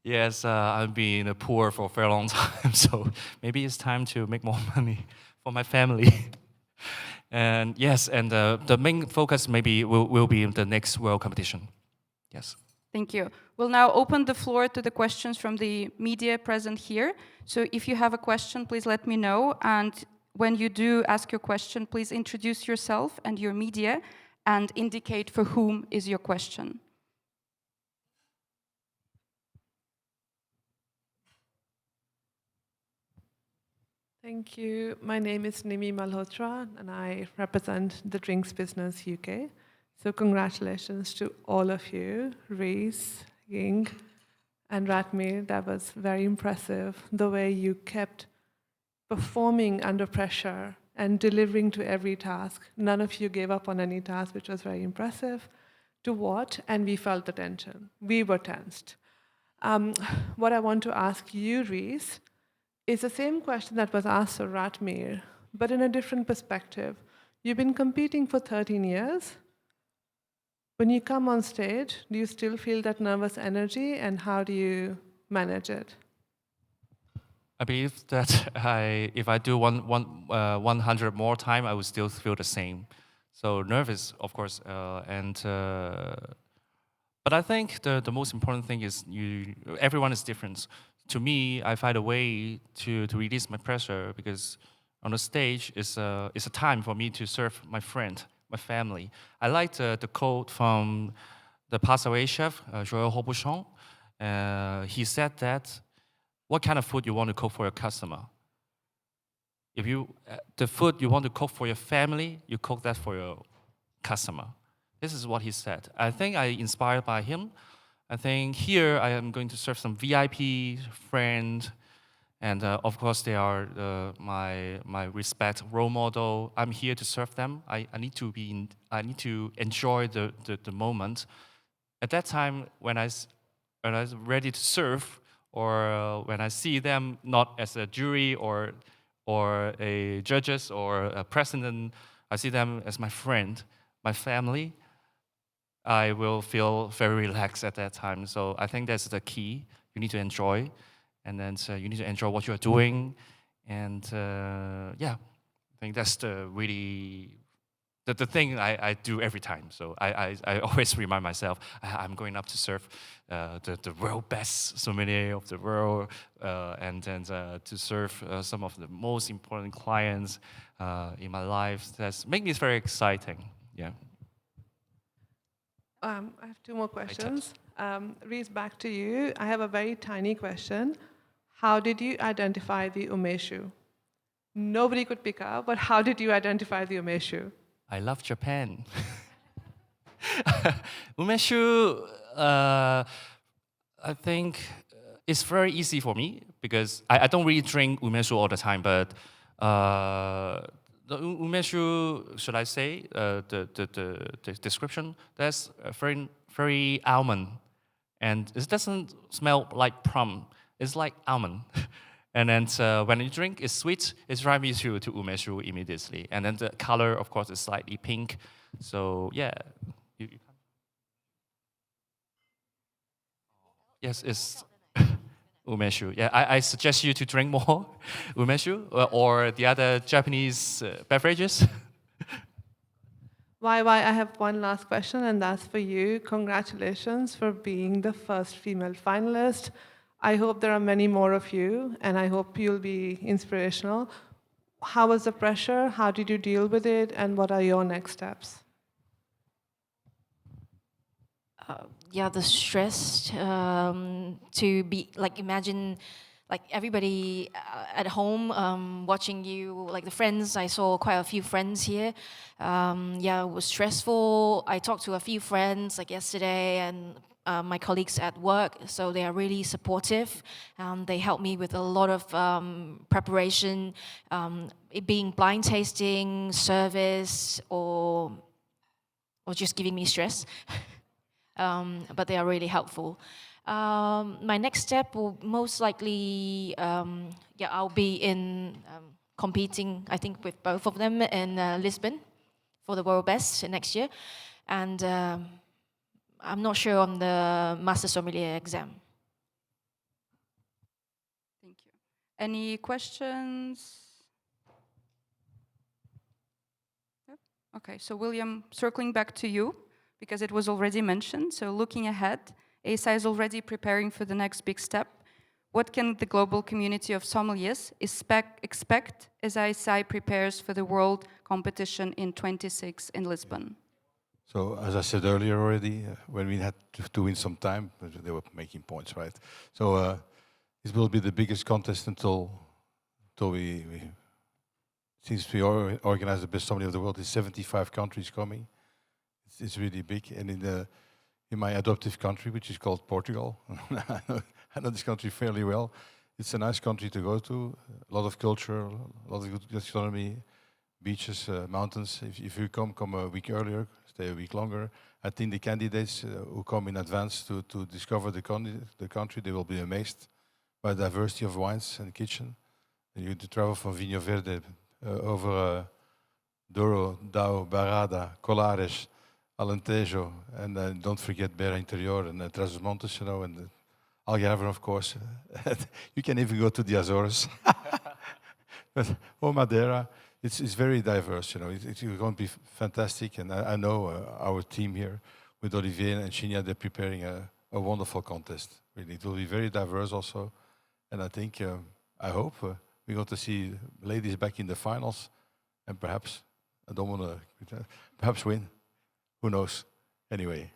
Speaker 1: Yes, I've been poor for a very long time, so maybe it's time to make more money for my family. And yes, and the main focus maybe will be in the next world competition. Yes.
Speaker 8: Thank you. We'll now open the floor to the questions from the media present here. So if you have a question, please let me know. And when you do ask your question, please introduce yourself and your media and indicate for whom is your question.
Speaker 7: Thank you. My name is Nimi Malhotra, and I represent the Drinks Business UK. So congratulations to all of you, Reese, Ying, and Ratmir. That was very impressive, the way you kept performing under pressure and delivering to every task. None of you gave up on any task, which was very impressive to watch, and we felt the tension. We were tensed. What I want to ask you, Reese, is the same question that was asked to Ratmir, but in a different perspective. You've been competing for 13 years. When you come on stage, do you still feel that nervous energy, and how do you manage it?
Speaker 1: I believe that if I do 100 more time, I would still feel the same. So nervous, of course, but I think the most important thing is everyone is different. To me, I find a way to release my pressure, because on the stage it's a time for me to serve my friend, my family. I like the quote from the passed away chef, Joël Robuchon. He said that, what kind of food you want to cook for your customer? If the food you want to cook for your family, you cook that for your customer. This is what he said. I think I inspired by him. I think here I am going to serve some VIP friend, and of course they are my respect role model. I'm here to serve them. I need to enjoy the moment. At that time, when I was ready to serve, or when I see them not as a jury or a judges or a president, I see them as my friend, my family. I will feel very relaxed at that time. So I think that's the key. You need to enjoy, and then you need to enjoy what you are doing, and yeah, I think that's the thing I do every time. So I always remind myself I'm going up to serve the world best sommelier of the world, and then to serve some of the most important clients in my life. That's make me very exciting. Yeah.
Speaker 7: I have two more questions. Reese, back to you. I have a very tiny question. How did you identify the umeshu? Nobody could pick up, but how did you identify the umeshu?
Speaker 1: I love Japan. Umeshu, I think it's very easy for me, because I don't really drink umeshu all the time, but the umeshu, should I say, the description, that's very, very almond. And it doesn't smell like plum, it's like almond. And then when you drink, it's sweet, it drives me to umeshu immediately. And then the color, of course, is slightly pink. So yeah. Yes, it's umeshu. Yeah, I suggest you to drink more umeshu or the other Japanese beverages.
Speaker 7: Why? I have one last question, and that's for you. Congratulations for being the first female finalist. I hope there are many more of you, and I hope you'll be inspirational. How was the pressure? How did you deal with it? And what are your next steps?
Speaker 4: Yeah, the stress to be like, imagine like everybody at home watching you, like the friends. I saw quite a few friends here. Yeah, it was stressful. I talked to a few friends like yesterday, and my colleagues at work, so they are really supportive. They help me with a lot of preparation, it being blind tasting, service, or just giving me stress. But they are really helpful. My next step will most likely, yeah, I'll be in competing, I think, with both of them in Lisbon for the World Best next year. And I'm not sure on the Master Sommelier exam.
Speaker 8: Thank you. Any questions? Yep. Okay, so William, circling back to you, because it was already mentioned. So looking ahead, ASI is already preparing for the next big step. What can the global community of sommeliers expect as ASI prepares for the world competition in 26 in Lisbon?
Speaker 15: So, as I said earlier already, when we had to win some time, they were making points, right? So, this will be the biggest contest until since we organize the best sommelier of the world, there's 75 countries coming. It's really big. And in my adoptive country, which is called Portugal, I know this country fairly well. It's a nice country to go to, a lot of culture, a lot of good gastronomy, beaches, mountains. If you come a week earlier, stay a week longer. I think the candidates who come in advance to discover the country, they will be amazed by the diversity of wines and kitchen. And you travel from Vinho Verde over Douro, Dao, Barada, Colares, Alentejo, and don't forget Beira Interior and Trás-os-Montes, you know, and Algarve, of course. You can even go to the Azores. Or Madeira. It's very diverse, you know. It's going to be fantastic, and I know our team here with Olivier and Shinya, they're preparing a wonderful contest. Really, it will be very diverse also, and I think, I hope we're going to see ladies back in the finals, and perhaps, I don't want to, perhaps win. Who knows? Anyway,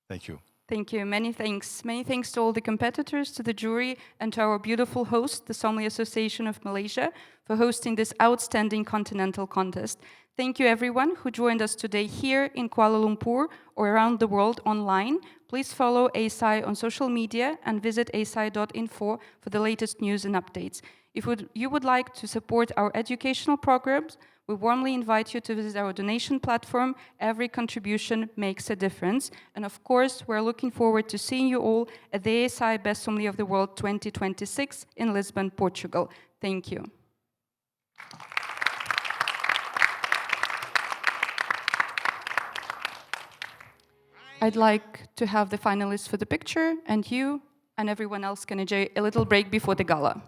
Speaker 15: thank you.
Speaker 8: Thank you. Many thanks. Many thanks to all the competitors, to the jury, and to our beautiful host, the Sommelier Association of Malaysia, for hosting this outstanding continental contest. Thank you, everyone who joined us today here in Kuala Lumpur or around the world online. Please follow ASI on social media and visit asi.info for the latest news and updates. If you would like to support our educational programs, we warmly invite you to visit our donation platform. Every contribution makes a difference. And of course, we're looking forward to seeing you all at the ASI Best Sommelier of the World 2026 in Lisbon, Portugal. Thank you. I'd like to have the finalists for the picture, and you and everyone else can enjoy a little break before the gala.